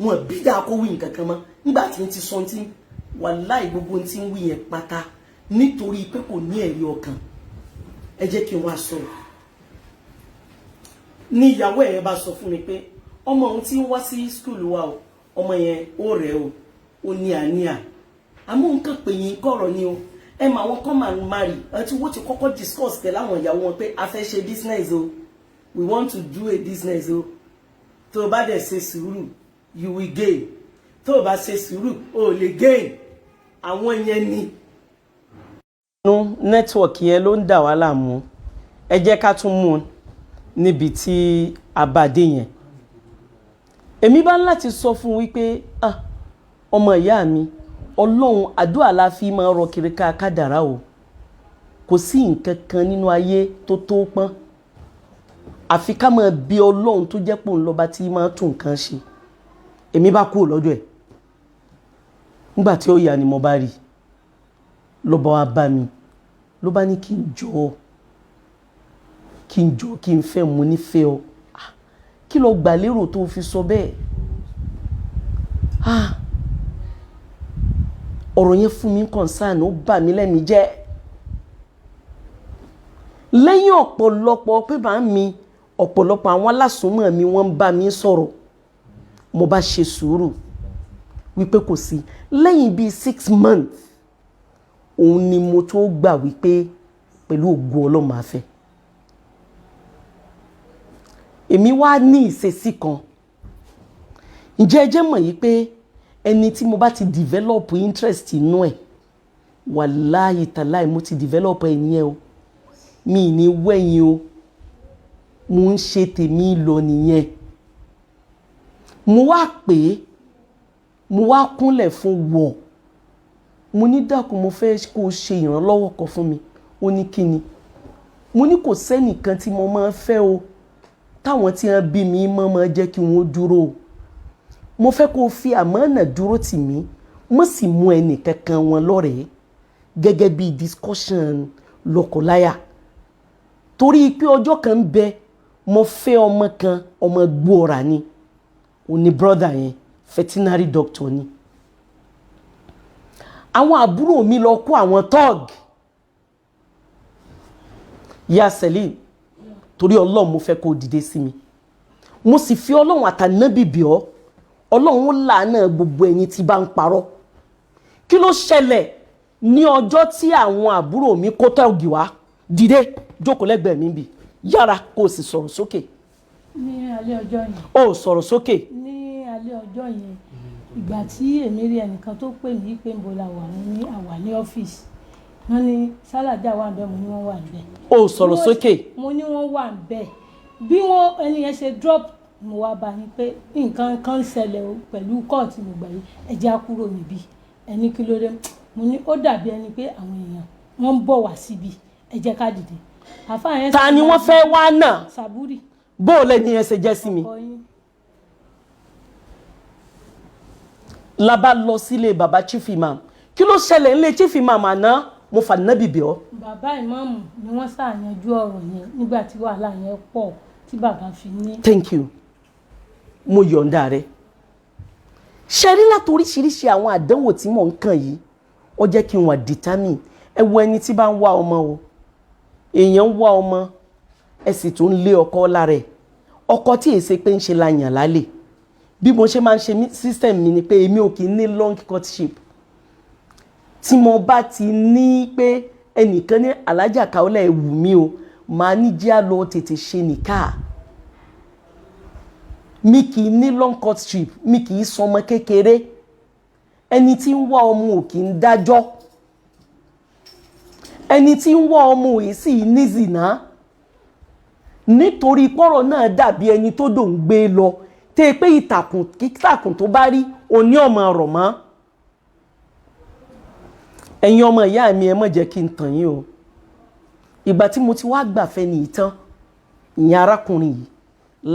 wọn bí dáa kó wí nǹkan kan mọ́ nígbà tí ń ti sọ tí wàláì gbogbo tí ń wí yẹn pátá nítorí pé kò ní ẹ̀rí ọkàn ẹ jẹ́ kí n wá sọ̀rọ̀ ní ìyàwó ẹ̀ bá sọ fún mi pé ọmọ òun tí ń wá sí skul wa o ọmọ yẹn ó rẹ̀ o ó ní àníyàn àmọ́ nǹkan pè yín kọ̀rọ̀ ni o ẹ mà wọn come and marry àti wọ́n ti kọ́kọ́ discuss pẹ̀lú àwọn ìyàwó wọn pé a fẹ́ ṣe business o we want to do a business o tó o bá dẹ̀ ṣe sùúrù you will gain tó o bá ṣe sùúrù o lè gain àwọn yẹn ni. nẹ́tíwọ̀kì yẹn ló ń dà wá láàmú ẹ jẹ́ ká tún mú un níbi tí a bá dé yẹn èmi bá láti sọ fún wípé ọmọ ìyá mi Ọlọ́run àdúrà la fi máa rọ kiri ká kádàrá o kò sí nǹkan kan nínú ayé tó tó pọ́n àfi ká máa bí Ọlọ́run tó jẹ́ pò ń lọ́ba tí máa tún nǹkan ṣe èmi bá kúrò lọ́dọ̀ ẹ̀ nígbà tí ó yà ni mo bá rí ló bá wá bá mi ló bá ní kí n jọ kí n fẹ́ mo nífẹ̀ẹ́ ọ kí ló gbà lérò tó fi sọ bẹ́ẹ̀ ọ̀rọ̀ yẹn fún mi concern ó bà mí lẹ́mìí jẹ́ lẹ́yìn ọ̀pọ̀lọpọ̀ pé bá mi ọ̀pọ̀lọpọ̀ àwọn alásùnmọ̀ mi wọ́n ń bá mi sọ̀rọ̀ mo bá ṣe sùúrù wípé kò sí lẹ́yìn bíi 6 months òun ni mo tó gbà wípé pẹ̀lú ògo Ọlọ́run máa fẹ́ èmi wá ní ìṣesí kan ǹjẹ́ ẹ jẹ́ mọ̀ yìí pé ẹni tí mo bá ti develop interest inú ẹ̀ wàláhì tàláì mo ti develop ẹni ẹ o mi ní wẹ̀yìn o mo ń ṣe tèmi lọ nìyẹn mo wá pè é mo wá kúnlẹ̀ fún wọ̀ mo ní dákun mo fẹ́ kó o ṣe ìrànlọ́wọ́ kan fún mi ó ní kí ni mo ní kò sẹ́nìkan tí mo máa ń fẹ́ o táwọn tí wọ́n bí mi máa jẹ́ kí wọ́n dúró o mo fẹ́ kó o fi àmánà dúró tì mí mo sì mú ẹnì kankan wọn lọ́rẹ̀ẹ́ gẹ́gẹ́ bí discussion lọ́kọláya torí pé ọjọ́ kan ń bẹ mo fẹ́ ọmọ kan ọmọ gbóòrà ni ó ní brother yẹn veterinary doctor ni àwọn àbúrò mi lọ kó àwọn tọ́ọ̀gì ya Selim torí Ọlọ́run mo fẹ́ kó o dìde sí mi mo sì fi Ọlọ́run àtànábì bì ọ́ Ọlọ́run ó làánà gbogbo ẹ̀yin tí bá ń parọ́ kí ló ṣẹlẹ̀ ní ọjọ́ tí àwọn àbúrò mi kó tọ́ọ̀gì wá dìde jókòó lẹ́gbẹ̀ẹ́ mi bì yára kó o sì sọ̀rọ̀ sókè. ní alẹ́ ọjọ́ yẹn. ó sọ̀rọ̀ sókè. ní alẹ́ ọjọ́ yẹn ìgbà tí èmi rí ẹnìkan tó pè mí pé ń bo la wà ní àwà ní ọ́fíìsì wọ́n ní sálàjà wà níbẹ̀ mo ní wọ́n wà níbẹ̀. ó sọ̀rọ̀ sókè. mo ní wọ́n wà níbẹ̀ bí wọ́n ẹni yẹn ṣe drop mo wá bá ní pé nǹkan kan ṣẹlẹ̀ pẹ̀lú kóòtù mo gbà yìí ẹ jẹ́ á kúrò níbí ẹni kí ló dé mo ní ó dàbí ẹni pé àwọn èèyàn wọ́n ń bọ̀ wá síbi ẹ jẹ́ ká dìde. ta ni wọ́n fẹ́ wá náà. Sàbúrì. bó o lè ní ẹsẹ̀ jẹ́ sí mi. la bá lọ sílé bàbá chief imam kí ló ṣẹlẹ̀ nílé chief imam àná mo fà nábì bẹ̀ ọ́. bàbá ìmáàmù ni wọ́n ṣàyànjú ọ̀rọ̀ yẹn nígbà tí wàhálà yẹn pọ̀ tí bàbá fi ní. thank you mo yọ̀ǹda rẹ̀ ṣe rí láti oríṣiríṣi àwọn àdánwò tí mò ń kàn yìí ó jẹ́ kí n wà determine ẹ wo ẹni tí bá ń wá ọmọ o èèyàn ń wá ọmọ ẹ sì tún lé ọkọ lára ẹ̀ ọkọ tí èsè pé ń ṣe la yàn lálẹ́ bí mo ṣe máa ń ṣe system mi ni pé èmi ò kì í ní long courtship tí mo bá ti ní pé ẹnìkan ní alájà Kaola ẹ wù mí o màá ní jẹ́ àlọ́ tètè ṣe nìka mi kì í ní long courtship mi kì í sọmọ kékeré ẹni tí ń wá ọmọ ò kì í dájọ́ ẹni tí ń wá ọmọ ò sì ní zìnà nítorí pọ́rọ̀ náà dàbí ẹni tó dò ń gbé lọ tẹ́ pé ìtàkùn tó bá rí oní ọmọ ọ̀rọ̀ mọ́ ẹ̀yin ọmọ ìyá mi ẹ má jẹ́ kí n tàn yín o ìgbà tí mo ti wá gbàfẹ́ ní ìtàn ìyẹn arákùnrin yìí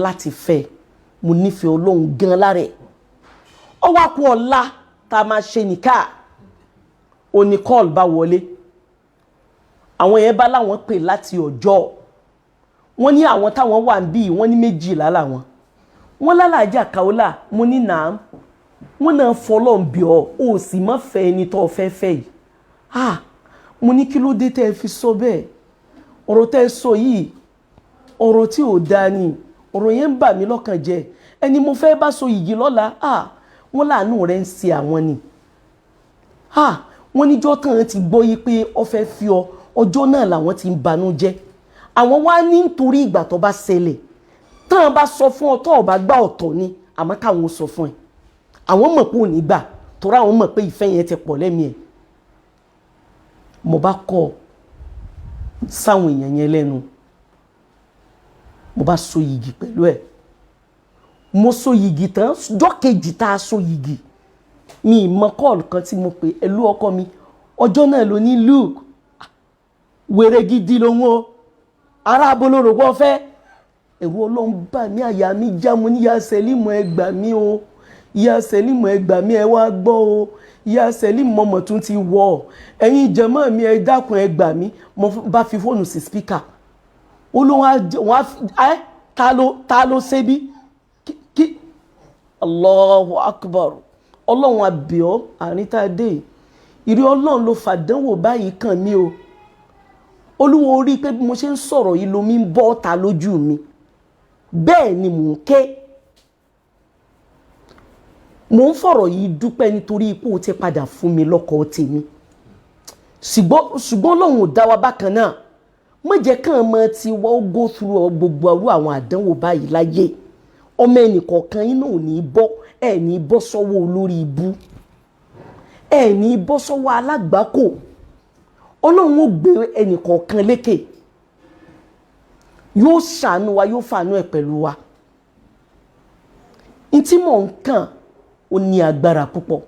láti fẹ́ mo nífẹ̀ẹ́ Ọlọ́run gan lára ẹ̀ ó wá kú ọ̀la tá a máa ṣe nìka òní kọ́ọ̀lù bá wọlé àwọn yẹn bá láwọn pè láti ọjọ́ wọ́n ní àwọn táwọn wà ń bí wọ́n ní 12 làwọn wọ́n lálàájà Kaola mo ní nàám wọ́n náà fọlọ́n bí ọ ò sì má fẹ́ ẹni tó fẹ́ fẹ́ yìí mo ní kí ló dé tẹ́ ẹ fi sọ bẹ́ẹ̀ ọ̀rọ̀ tẹ́ ẹ sọ yìí ọ̀rọ̀ tí ò dáa ni ọ̀rọ̀ yẹn ń bà mí lọ́kàn jẹ́ ẹni mo fẹ́ bá so yìí lọ́la wọ́n láàánú rẹ̀ ń ṣe àwọn ni wọ́n níjọ́ tán ti gbọ́ yí pé ọ fẹ́ fi ọ ọjọ́ náà làwọn ti ń banú jẹ́ àwọn wá ní nítorí ìgbà tó bá ṣẹlẹ̀ tán bá sọ fún ọ tó o bá gbà ọ̀tọ̀ ni àmọ́ káwọn sọ fún ẹ àwọn mọ̀ pé ò ní gbà torí àwọn mọ̀ pé ìfẹ́ yẹn ti pọ̀ lẹ́mìí ẹ̀ mo bá kọ́ sáwọn èèyàn yẹn lẹ́nu mo bá so yìgì pẹ̀lú ẹ̀ mo so yìgì tán ọjọ́ kejì tá a so yìgì mi ìmọ̀ kọ́ọ̀lù kan tí mo pè ẹlú ọkọ mi ọjọ́ náà ló ní Luke wèrè gidi lòun o ará abolóró wọ́n fẹ́ ẹ̀rù Ọlọ́run bà mí àyà mi já mo ní ya Sẹ́límù ẹ gbà mí o ìyá Sẹ́límù ẹ gbà mí ẹ wá gbọ́ o ìyá Sẹ́límù mọ̀mọ̀ tún ti wọ̀ ẹ̀yin jẹ̀mọ́ mi ẹ dákun ẹ gbà mí mo bá fi fóònù sí spíkà olóhùn ta ló ṣe bí kí Allahu Akbar ọlọ́run àbíọ́ àrítàdé ìrí ọlọ́run ló fàdánwò báyìí kàn mí o olúwo orí pé bí mo ṣe ń sọ̀rọ̀ yìí lomi ń bọ́ ta lójú mi bẹ́ẹ̀ ni mò ń ké mò ń fọ̀rọ̀ yìí dúpẹ́ nítorí ipò ti padà fún mi lọ́kọ tèmi ṣùgbọ́n ọlọ́run ò dá wa bákan náà má jẹ́ kàn mọ́ ti wọ́n go through gbogbo ọrú àwọn àdánwò báyìí láyé ọmọ ẹnìkọ̀ọ̀kan inú ò ní bọ́ ẹ̀ ní bọ́ sọ́wọ́ olórí ibú ẹ̀ ní bọ́ sọ́wọ́ alágbákò ọlọ́run ó gbé ẹnìkọ̀ọ̀kan lékè yóò ṣàánú wa yóò fàánú ẹ̀ pẹ̀lú wa n tí mò ń kàn ó ní agbára púpọ̀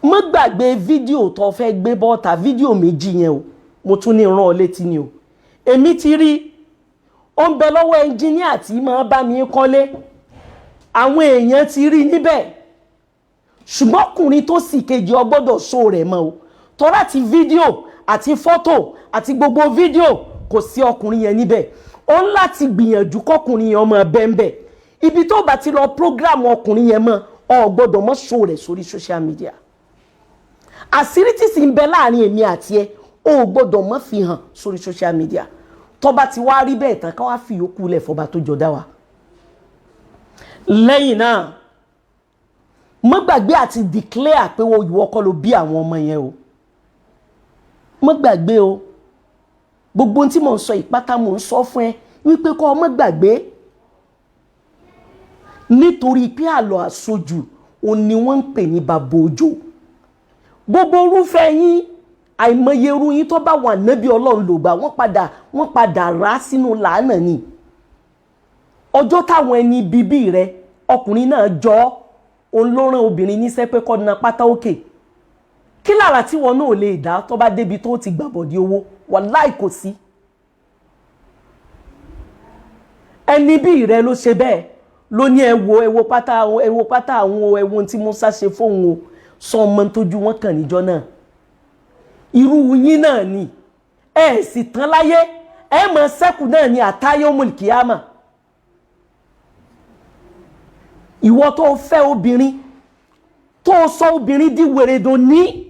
má gbàgbé fídíò tó fẹ́ gbé bọ́ta fídíò méjì yẹn o mo tún ní rán ọ létí ni o èmi ti rí ó ń bẹ lọ́wọ́ ẹnjíníà tí máa bá mi kọ́lé àwọn èèyàn ti rí níbẹ̀ ṣùgbọ́n ọkùnrin tó sì kejì ọ gbọ́dọ̀ ṣó rẹ̀ mọ́ o tọ́lá ti fídíò àti fọ́tò àti gbogbo fídíò kò sí ọkùnrin yẹn níbẹ̀ ó ń láti gbìyànjú kọkùnrin yẹn ọmọ bẹ́ẹ̀ ibi tó bá ti lọ program ọkùnrin yẹn mọ́ ọ gbọ́dọ̀ mọ́ ṣó rẹ̀ sórí social media àṣírí tí sì ń bẹ láàrin èmi àti ẹ ó gbọ́dọ̀ mọ́ fi hàn sórí social media tó bá ti wá rí bẹ́ẹ̀ tán ká wá fi yòókù lẹ̀ fọba tó jọ dá wa lẹ́yìn náà má gbàgbé àti declare pé ìwọ kọ́ ló bí àwọn ọmọ yẹn o má gbàgbé o gbogbo ohun tí mò ń sọ ìpátá mò ń sọ fún ẹ wípé kọ́ má gbàgbé nítorí pé àlọ́ àsojù òun ni wọ́n ń pè ní bàbá òjò gbogbo orúfẹ́ yín àìmọye irú yín tó bá wà nábì ọlọ́run ló gbà wọ́n padà rà sínú làánà ni ọjọ́ táwọn ẹni bíbí rẹ ọkùnrin náà jọ òun ló rán obìnrin níṣẹ́ pé kó na pátá òkè kí lára tí wọn náà lè dá tó bá débi tó ti gbàbọ̀dé owó wàláì kò sí ẹni bí rẹ ló ṣe bẹ́ẹ̀ ló ní ẹwo pátá àwọn ẹwo tí Musa ṣe fóun o sọ ọmọ tójú wọn kàn níjọ́ náà irú yín náà ni ẹ sì tán láyé ẹ mọ sẹ́kù náà ni àtayọ́mùl kíyámà ìwọ tó fẹ́ obìnrin tó sọ obìnrin di wèrèdò ní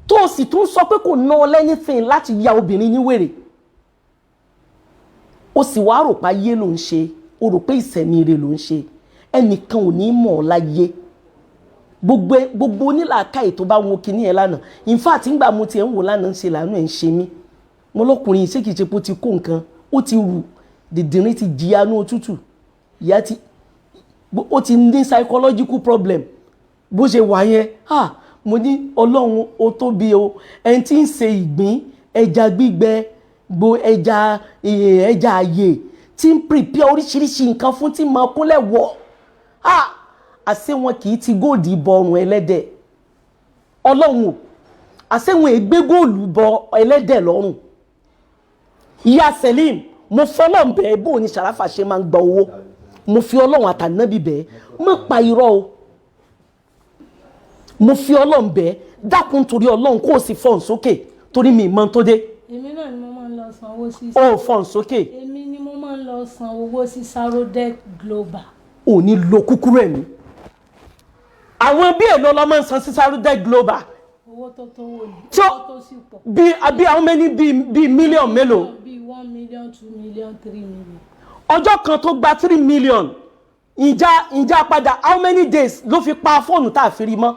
tó sì tún sọ pé kò ná ọ lẹ́nìfín láti ya obìnrin ní wèrè ó sì wá rò pé ayé ló ń ṣe ó rò pé ìsẹ̀mí rẹ̀ ló ń ṣe ẹnìkan ò ní mọ̀ ọ́ láyé gbogbo onílàákàyè tó bá wọn kíní ẹ lánàá in fact ńgbà mo tiẹ̀ ń wò lánàá ń ṣe làánú ẹ̀ ń ṣe mí mo lọ́kùnrin ṣé kìí ṣe pé ó ti kó nǹkan ó ti rù dìndìnrín ti jìyànú òtútù ìyá ti ó ti ní psychological problem bó ṣe wà yẹn mo ní ọlọ́run ó tóbi o ẹni tí ń ṣe ìgbín ẹja gbígbẹ gbo ẹja ààyè tí ń prepare oríṣiríṣi nǹkan fún tí máa kúnlẹ̀ wọ̀ àṣé wọn kì í ti góòdì bọ ọrùn ẹlẹ́dẹ̀ ọlọ́run o àṣé wọn ègbé góòlù bọ ẹlẹ́dẹ̀ lọ́rùn ìyá Selim mo fọlọ́n bẹ́ẹ̀ bó ní Sharafa ṣe máa ń gba owó mo fi ọlọ́run àtànábì bẹ́ẹ̀ má pa irọ́ o mo fi ọlọ́run bẹ́ẹ̀ dákun torí ọlọ́run kó o sì fọ́n sókè torí mi ìmọ̀ tó dé. èmi náà ni mo máa ń lọ san owó sí. ó fọ́n sókè. èmi ni mo máa ń lọ san owó sí Sarodec Global. ò ní lo kúkúrú ẹ̀mí àwọn bí èlò lọ́mọ ń san sí Sarodec Global. owó tó tó wò ní. owó tó sì pọ̀. bí àwọn mẹ́ni bíi mílíọ̀nù mélòó. bíi 1 million 2 million 3 million. ọjọ́ kan tó gba 3 million ìjà padà how many days ló fi pa fóònù tá a fi rí mọ́.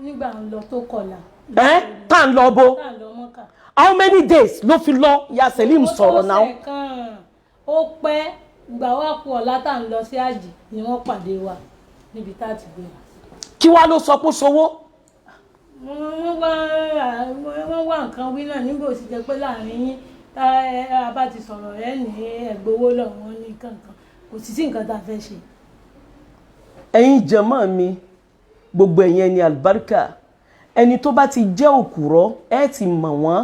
nígbà ń lọ tó kọlà. tá à ń lọ bó. tá à ń lọ Mọ́kà. how many days ló fi lọ ya Selim sọ̀rọ̀ náà. ó tó kan ó pẹ́ gbà wá kú ọ̀la tá à ń lọ sí àjì ni wọ́n pàdé wa níbi tá a ti gbé wa. kí wàá ló sọ pé sowó. wọ́n wá nǹkan wí náà níbo sì jẹ́ pé láàrin yín tá a bá ti sọ̀rọ̀ ẹ̀ ní ẹ̀gbowó lọ́wọ́ ní kankan kò sì sí nǹkan tá a fẹ́ ṣe. ẹ̀yin jàmáà mi gbogbo ẹ̀yin ẹni àlùbáríkà ẹni tó bá ti jẹ́ òkúrọ́ ẹ ti mọ̀ wọ́n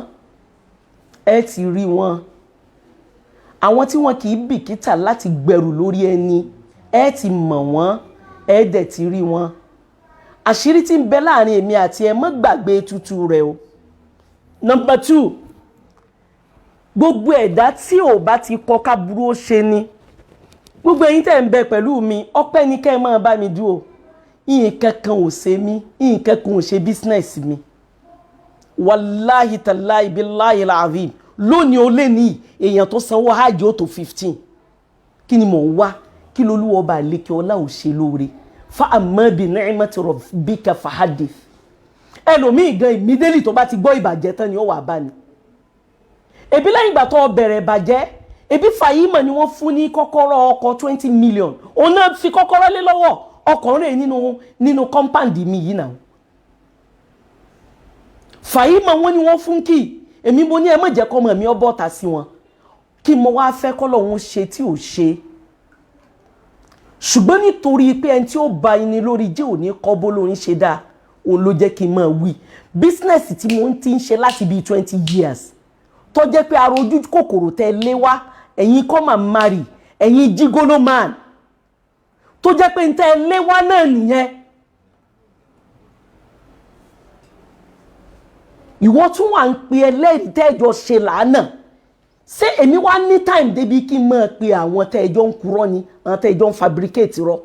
ẹ ti rí wọn àwọn tí wọn kì í bìkítà láti gbẹrù lórí ẹni ẹ ti mọ̀ wọ́n ẹ̀ẹ́dẹ̀ ti rí wọn àṣírí tí ń bẹ láàrin èmi àti ẹ má gbàgbé tútù rẹ o. Number 2, gbogbo ẹ̀dá tí ò bá ti kọ káburú ó ṣe ni. Gbogbo ẹ̀yin tẹ́ ń bẹ pẹ̀lú mi ọpẹ́ ni kẹ́ ẹ máa bá mi dú o. Nǹkan kan ò ṣe mí, nǹkan kan ò ṣe business mi. Wallahi tallahi billahi alazim lónìí ó lé ní èèyàn tó sanwó hajj ó tó 15. Kí ni mò ń wá? Kí lolúwa ọba àlékè ọlá ò ṣe lóore? Fa amma bi ni'mati rabbika fahadith. Ẹlòmíì gan immediately tó bá ti gbọ́ ìbàjẹ́ tán ni ó wà bá ni. Ebi lẹ́yìn ìgbà tó bẹ̀rẹ̀ ìbàjẹ́, ebi Fàyímọ̀ ni wọ́n fún ní kọ́kọ́rọ́ ọkọ̀ 20 million. Òun náà fi kọ́kọ́rọ́ lé lọ́wọ́ ọkọ̀ rẹ̀ nínú compound mi yìí náà. Fàyímọ̀ wọ́n ni wọ́n fún kí èmi mo ní ẹ má jẹ́ kọ́ mọ̀ mi ọ bọ́ta sí wọn. Kí mo wá fẹ́ kọ́ lọ́hún ṣe tí ò ṣe. Ṣùgbọ́n nítorí pé ẹni tí ó ba ẹni lórí jẹ́ òní kọ́ bó lórin ṣe dáa òun ló jẹ́ kí n máa wí. Business tí mo ti ń ṣe láti bíi 20 years tó jẹ́ pé ara ojú kòkòrò tẹ́ lé wá ẹ̀yin kọ́ máa marry ẹ̀yin gigolo man tó jẹ́ pé tẹ́ lé wá náà nìyẹn. Ìwọ tún wà ń pe ẹlẹ́rìí tẹ́jọ ṣe làánà. Ṣé èmi wá ní time débi kí n máa pe àwọn tẹ́jọ ń kúrọ́ ni àwọn tẹ́jọ ń fabricate rọ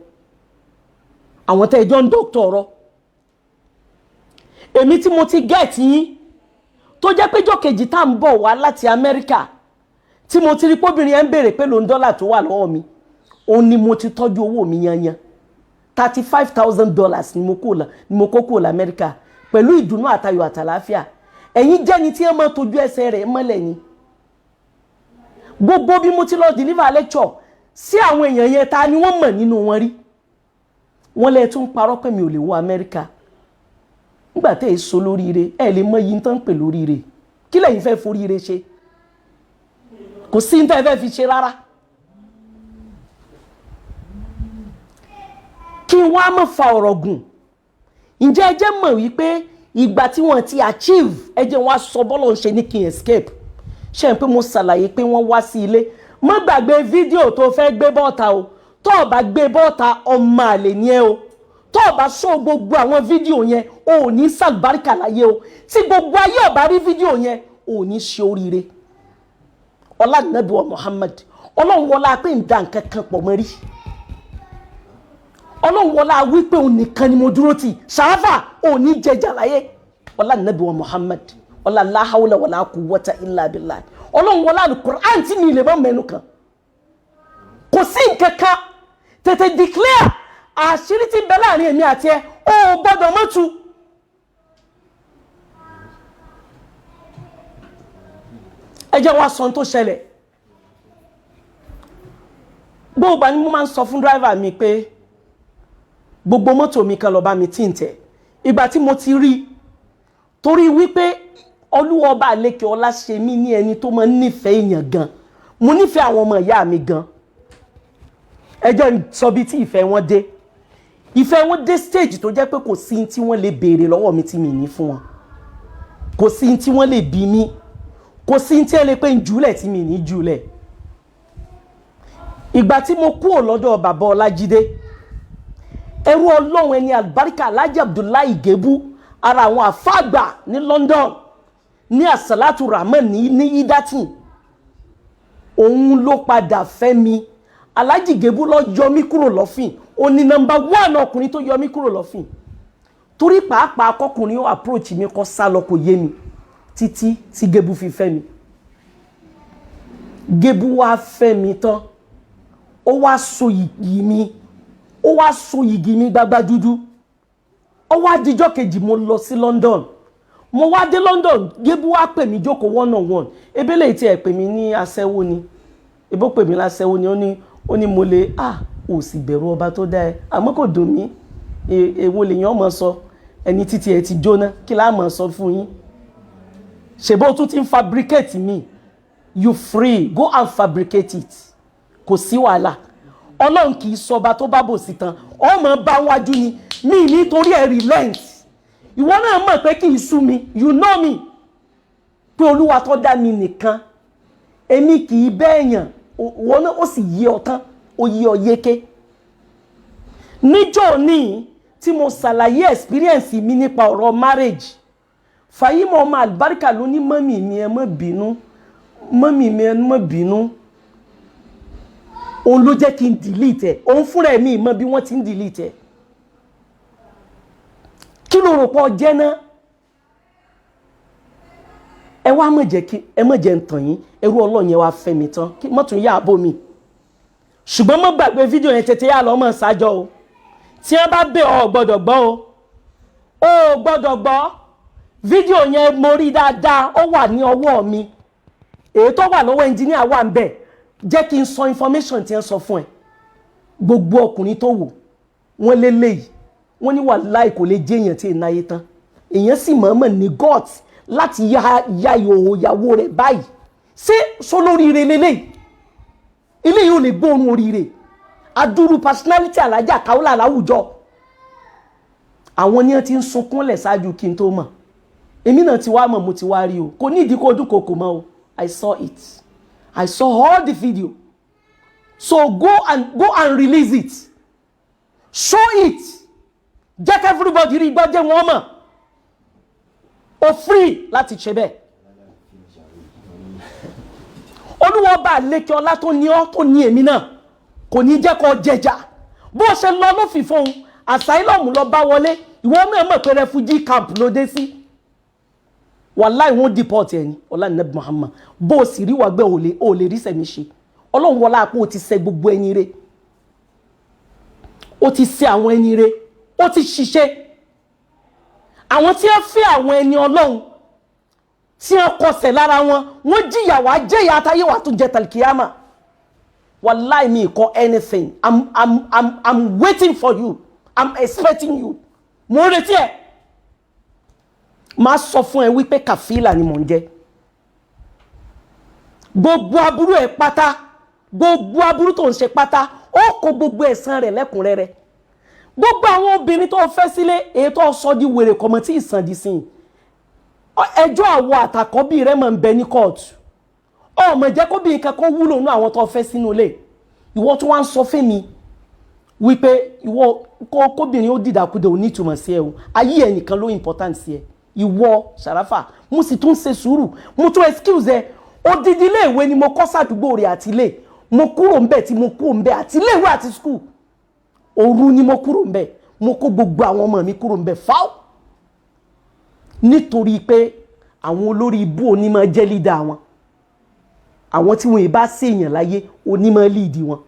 àwọn tẹ́jọ ń doctor rọ. Èmi tí mo ti get yín tó jẹ́ pé jọ́kejì tá ń bọ̀ wá láti Amẹ́ríkà tí mo ti rí póbìnrin ẹ̀ ń béèrè pé ló ń dọ́là tó wà lọ́wọ́ mi òun ni mo ti tọ́jú owó mi yanyan $35,000 ni mo kó kúrò l'Amẹ́ríkà pẹ̀lú ìdùnnú àtayọ̀ àtàláfíà. Ẹ̀yin jẹ́ni tí ẹ máa tójú ẹsẹ̀ rẹ̀ mọ́lẹ̀ ni. Gbogbo bí mo ti lọ deliver lecture sí àwọn èèyàn yẹn ta ni wọ́n mọ̀ nínú wọn rí. Wọ́n lè tún parọ́ pé mi ò lè wọ Amẹ́ríkà. Nígbà tẹ́ ẹ so lóríire ẹ lè mọ yín tán pè lóríire. Kí lẹ̀yin fẹ́ foríire ṣe? Kò sí ní tẹ́ ẹ fẹ́ fi ṣe rárá. Kí n wá má fa ọ̀rọ̀ gùn. Ǹjẹ́ ẹ jẹ́ mọ̀ wípé ìgbà tí wọ́n ti achieve ẹ jẹ́ wọ́n á sọ bọ́lọ̀ ń ṣe ní kí n escape. Ṣé ń pé mo ṣàlàyé pé wọ́n wá sí ilé. Má gbàgbé fídíò tó fẹ́ gbé bọ́ta o. Tó o bá gbé bọ́ta ọmọ àlè ni ẹ o. Tó o bá ṣó gbogbo àwọn fídíò yẹn o ò ní sàlùbáríkà láyé o. Tí gbogbo ayé ò bá rí fídíò yẹn o ò ní ṣe oríire. Ọlá Ànábì wa Muhammad Ọlọ́run wọlá pé ń da nǹkan kan pọ̀ mọ́ rí. Ọlọ́run wọlá wípé òun nìkan ni mo dúró tì ṣàáfà ò ní jẹjà láyé. Ọlá Ànábì wa Muhammad ọlá la hawla wala quwwata illa billah. Ọlọ́run wọlá Al-Qur'an tí mi lè bá mẹ́nu kan. Kò sí nǹkan kan tètè declare àṣírí tí ń bẹ láàrin èmi àti ẹ ó gbọ́dọ̀ mọ́ tú. Ẹ jẹ́ wá sọ tó ṣẹlẹ̀. Gbogbo ni mo máa ń sọ fún driver mi pé gbogbo mọ́tò mi kan lọ bá mi tí ń tẹ̀. Ìgbà tí mo ti rí torí wípé Olúwa ọba àlékè ọlá ṣe mí ní ẹni tó máa ń nífẹ̀ẹ́ èèyàn gan. Mo nífẹ̀ẹ́ àwọn ọmọ ìyá mi gan. Ẹ jẹ́ sọ bí tí ìfẹ́ wọn dé. Ìfẹ́ wọn dé stage tó jẹ́ pé kò sí tí wọ́n lè béèrè lọ́wọ́ mi tí mi ní fún wọn. Kò sí tí wọ́n lè bí mi. Kò sí tí ẹ lè pé ń jùlẹ̀ tí mi ní jùlẹ̀. Ìgbà tí mo kúrò lọ́dọ̀ bàbá Ọlájídé ẹrú Ọlọ́run ẹni àlùbáríkà Alhaji Abdullahi Gebu ara àwọn àfáàgbà ní London ní Asalatu Rahman ní Idatin òun ló padà fẹ́ mi. Alhaji Gebu ló yọ mí kúrò lọ́fìn ó ní number 1 ọkùnrin tó yọ mí kúrò lọ́fìn torí pàápàá akọkùnrin ó approach mi kó sá lọ kò yé mi títí tí Gebu fi fẹ́ mi. Gebu wá fẹ́ mi tán ó wá so yìgì mi gbagba dúdú. Ó wá dijọ́ kejì mo lọ sí London. Mo wá dé London Gebu wá pè mí jókòó 1-on-1. Ebele tí ẹ pè mí ní aṣẹ́wó ni. Ebo pè mí láṣẹ́wó ni ó ní mo lè ó sì bẹ̀rù ọba tó dá ẹ. Àmọ́ kò dùn mí. Èwo lèyàn mọ̀ sọ ẹni títí ẹ ti jóná kí la mọ̀ sọ fún yín. Ṣèbó tún ti ń fabricate me. You free go and fabricate it. Kò sí wàhálà. Ọlọ́run kì í sọba tó bá bò sí tán ọmọ bá wájú ni mi nítorí ẹ relent. Ìwọ náà mọ̀ pé kì í sú mi you know me pé Olúwa tó dá mi nìkan èmi kì í bẹ́ẹ̀yàn wọ́n náà ó sì yí ọ tán ó yí ọ yéké níjọ́ ní tí mo ṣàlàyé experience mi nípa ọ̀rọ̀ marriage Fahim ọmọ àlùbáríkà ló ní mọ́mì mi ẹ má bínú mọ́mì mi ẹ má bínú òun ló jẹ́ kí n delete ẹ̀ òun fúnra ẹ̀ mi mọ̀ bí wọ́n ti ń delete ẹ̀ kí ló rò pọ̀ jẹ́ náà ẹ wá má jẹ́ ń tàn yín ẹrú Ọlọ́run yẹn wá fẹ́ mi tán kí mọ́ tún yá àbó mi ṣùgbọ́n mọ́ gbàgbé fídíò yẹn tètè yá lọ́mọ ṣáájọ́ o tí wọ́n bá bẹ̀ ọ́ gbọ́dọ̀ gbọ́ o gbọ́dọ̀ gbọ́ fídíò yẹn mo rí dáadáa ó wà ní ọwọ́ mi èyí tó wà lọ́wọ́ ẹnjíníà wà ń bẹ̀ jẹ́ kí n sọ information tí wọ́n sọ fún ẹ gbogbo ọkùnrin tó wò wọ́n lélẹ́yìí wọ́n ní wàláhì kò lè jẹ́ èèyàn tí ì náyé tán èèyàn sì mọ̀ọ́mọ̀ ní guts láti ya ìhòòhò ìyàwó rẹ̀ báyìí ṣé sólóríire lélẹ́yìí ilé yìí ò lè gbóòórùn oríire adúrú personality alájà Kaola láwùjọ àwọn ni wọ́n ti ń sunkúnlẹ̀ ṣáájú kí n tó mọ̀ èmi náà ti wá mọ̀ mo ti wá rí o kò ní ìdí kó dúnkòkò mọ́ o I saw it I saw all the video so go and release it show it jẹ́ kí everybody rí gbọ́ jẹ́ wọ́n mọ̀ o free láti ṣe bẹ́ẹ̀ olúwa bá lékè ọlá tó ní ọ́ tó ní èmi náà kò ní jẹ́ kó jẹjà bó ṣe lọ ló fi fóun asylum lọ bá wọlé ìwọ náà mọ̀ pé refugee camp ló dé sí wàláì wọ́n deport ẹni ọlá nẹ́bí Muhammad bó sì rí wàgbẹ́ ò lè rí sẹ́mi ṣe ọlọ́run wọlá àpò ó ti ṣe gbogbo ẹni rẹ̀ ó ti ṣe àwọn ẹni rẹ̀ ó ti ṣiṣẹ́ àwọn tí wọ́n fẹ́ àwọn ẹni ọlọ́run tí wọ́n kọsẹ̀ lára wọn wọ́n jìyà wá jẹ́yà àtàyè wà tó jẹ tàlkìyàmà wàláì mi kọ́ anything I'm waiting for you I'm expecting you mo ń retí ẹ máa sọ fún ẹ wípé kàfílà ni mò ń jẹ gbogbo aburú ẹ pátá gbogbo aburú tó ń ṣe pátá ó kó gbogbo ẹ̀san rẹ̀ lẹ́kùnrẹ́rẹ́ gbogbo àwọn obìnrin tó fẹ́ sílé èyí tó sọ di wèrè kọmọ tí ìsàndì sí ẹjọ́ àwọ àtàkọ́bí rẹ̀ máa ń bẹ ní kóòtù ọmọ jẹ́ kóbìnrin kankan wúlò nínú àwọn tó fẹ́ sínú ilé ìwọ tó wá ń sọ fún mi wípé ìwọ kóbìnrin ó dìdàkudà ò ní ìtumọ̀ sí ẹ o ayé ẹ nìkan ló important sí ẹ ìwọ Sharafa mo sì tún ṣe sùúrù mo tún excuse ẹ odidi ilé ìwé ni mo kọ́ sàdúgbò rẹ̀ àti ilé mo kúrò ńbẹ̀ tí mo kúrò ńbẹ̀ àti ilé ìwé àti school òru ni mo kúrò ńbẹ̀ mo kó gbogbo àwọn ọmọ mi kúrò ńbẹ̀ fáw nítorí pé àwọn olórí ibú onímọ̀ jẹ́ leader wọn àwọn tí wọn bá ṣèyàn láyé onímọ̀ lead wọn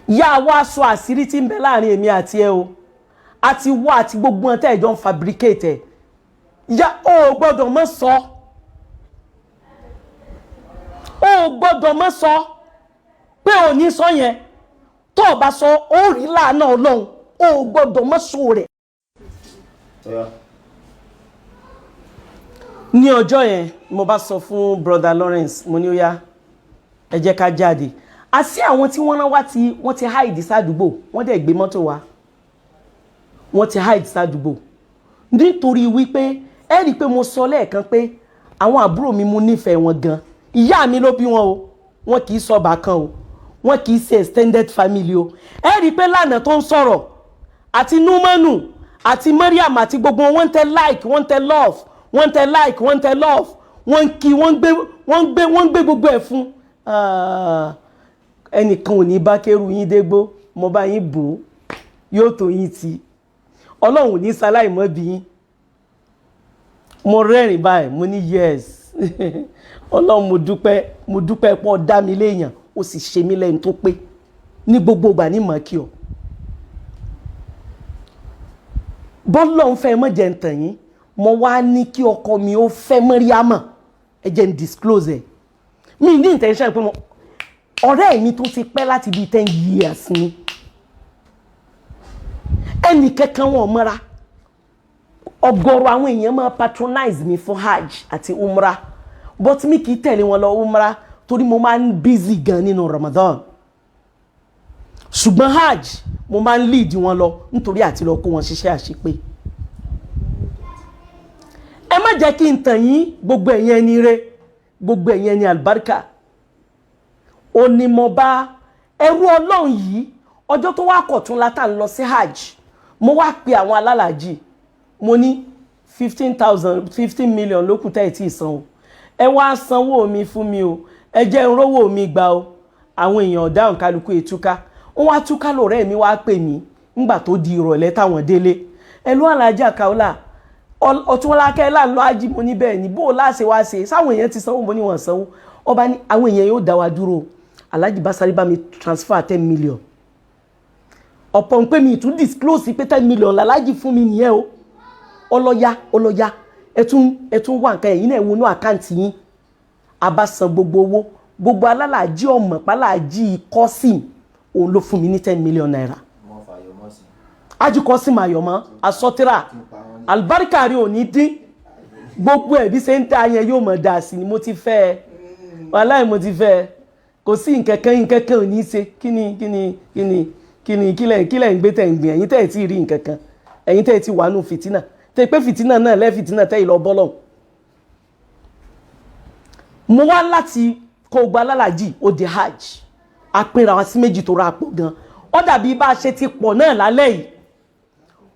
yá wá sọ àṣírí tí ń bẹ láàrin èmi àti ẹ o àti wá àti gbogbo wọn tẹ́ ẹ̀jọ́ ń fabricate ẹ̀ yá o gbọ́dọ̀ mọ́ sọ o gbọ́dọ̀ mọ́ sọ pé ò ní sọ yẹn tó o bá sọ ó rí láàánú Ọlọ́run o gbọ́dọ̀ mọ́ sọ rẹ̀. ní ọjọ́ yẹn mo bá sọ fún brother Lawrence mo ní ó yá ẹ jẹ́ ká jáde àti àwọn tí wọ́n rán wá tí wọ́n ti hide sádùúgbò wọ́n dẹ̀ gbé mọ́tò wá wọ́n ti hide sádùúgbò nítorí wípé ẹ rí i pé mo sọ lẹ́ẹ̀kan pé àwọn àbúrò mi mo nífẹ̀ẹ́ wọn gan ìyá mi ló bí wọn o wọn kì í sọ bàkan o wọn kì í ṣe extended family o ẹ rí i pé lánàá tó ń sọ̀rọ̀ àti Numanu àti Mariam àti gbogbo wọn tẹ like wọn tẹ love wọn tẹ like wọn tẹ love wọn kì wọ́n gbé gbogbo ẹ̀ fún ẹnìkan ò ní bá kẹrù yín dégbó mo bá yín bò yóò tó yín ti Ọlọ́run ní sáláì mọ́ bí yín mo rẹ́rìn báyìí mo ní yes Ọlọ́run mo dúpẹ́ pọ̀ dá mi léèyàn ó sì ṣe mí lẹ́yìn tó pé ní gbogbo ìgbà ní mọ̀ kí ọ bọ́lọ́run fẹ́ mọ́ jẹ́ ń tàn yín mo wá ní kí ọkọ mi ó fẹ́ Mariam ẹ jẹ́ ń disclose ẹ̀ mi ní intention pé ọ̀rẹ́ mi tó ti pẹ́ láti bí 10 years ni ẹnì kankan wọn mọ́ra ọ̀gọ̀rọ̀ àwọn èèyàn máa patronize mi fún hajj àti umrah but mi kì í tẹ̀lé wọn lọ umrah torí mo máa ń busy gan nínú Ramadan ṣùgbọ́n hajj mo máa ń lead wọn lọ nítorí àti lọ kó wọn ṣiṣẹ́ àṣepé ẹ má jẹ́ kí n tàn yín gbogbo ẹ̀yin ẹni rẹ gbogbo ẹ̀yin ẹni àlùbáríkà ó ní mo bá ẹrú Ọlọ́run yìí ọjọ́ tó wá kọ̀tún látà ń lọ sí hajj mo wá pe àwọn alálàájì mo ní 15 million ló kù tẹ́ ẹ̀ tí ì san o ẹ wá sanwó mi fún mi o ẹ jẹ́ n rówó mi gbà o àwọn èèyàn dáhùn kálukú ètúká wọ́n wá túká lọ́rẹ́ mi wá pè mí nígbà tó di ìrọ̀lẹ́ táwọn délé ẹ ló Alájà Kaola Ọ̀túnlákẹ́ là ń lọ ájì mo ní bẹ́ẹ̀ ni bó o láṣẹ wá ṣe sáwọn èèyàn ti sanwó mo ní wọ́n sanwó ọba ní àwọn èèyàn yóò dá wa dúró Alhaji bá sáré bá mi transfer 10 million ọ̀pọ̀ ń pè mí tún disclose pé 10 million làlájì fún mi nìyẹn o ọlọ́yà ẹ tún wà nǹkan ẹ̀yìn náà wọnú àkáǹtì yín abá san gbogbo owó gbogbo alálàájì ọmọ pàlájì Kọ́sìm òun ló fún mi ní 10 million naira Ájì Kọ́sìm Ayọ̀mọ́ asọ́tírà àlùbáríkà rí òní dín gbogbo ẹ̀bí ṣe ń dá yẹn yóò mọ̀ dá sí ni mo ti fẹ́ ẹ wàláì mo ti fẹ́ ẹ kò sí nǹkankan ò ní í ṣe kílẹ̀ ń gbé tẹ̀ ń gbìn ẹ̀yin tẹ́ ẹ̀ tí rí nǹkankan ẹ̀yin tẹ́ ẹ̀ tí wà nù fìtínà tẹ́ pé fìtínà náà lẹ́fìtínà tẹ́ ìlọ bọ́lọ̀ mo wá láti kó gba alálàájì ó di hajj apínra wa sí méjì tó ra pọ̀ gan ó dàbí bá a ṣe ti pọ̀ náà lálẹ́ yìí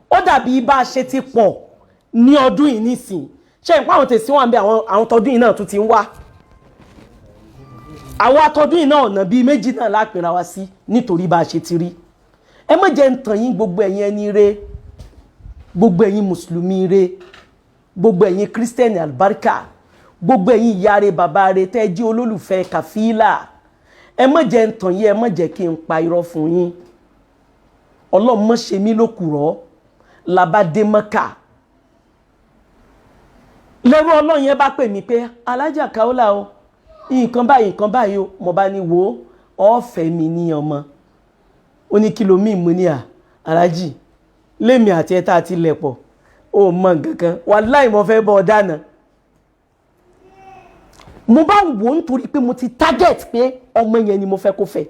ó dàbí bá a ṣe ti pọ̀ ní ọdún yìí nísìn ṣe ìpá àwọn tèsí wọn bí àwọn tọdún yìí náà tún ti ń wá àwọn atọdún yìí náà ọ̀nà bíi méjì náà lápínra wa sí nítorí bá a ṣe ti rí ẹ má jẹ́ ń tàn yín gbogbo ẹ̀yin ẹni re gbogbo ẹ̀yin mùsùlùmí re gbogbo ẹ̀yin kírísítẹ́nì àlùbáríkà gbogbo ẹ̀yin ìyá re bàbá re tẹ́ ẹ jí olólùfẹ́ kàfílà ẹ má jẹ́ ń tàn yín ẹ má jẹ́ kí n pa irọ́ fún yín Ọlọ́run má ṣe mí lókùrọ́ labade Mẹ́kà lẹ́rú Ọlọ́run yẹn bá pè mí pé Alájà Kaola o nǹkan báyìí o mo bá ní wo ọ̀fẹ́ mi ní ọmọ ó ní kìlómí mo ní Alájì lémi àti ẹ̀ta àti lẹ̀pọ̀ ó mọ nǹkankan wàláhì mo fẹ́ bọ́ ọ dáná mo bá wò nítorí pé mo ti target pé ọmọ yẹn ni mo fẹ́ kó fẹ́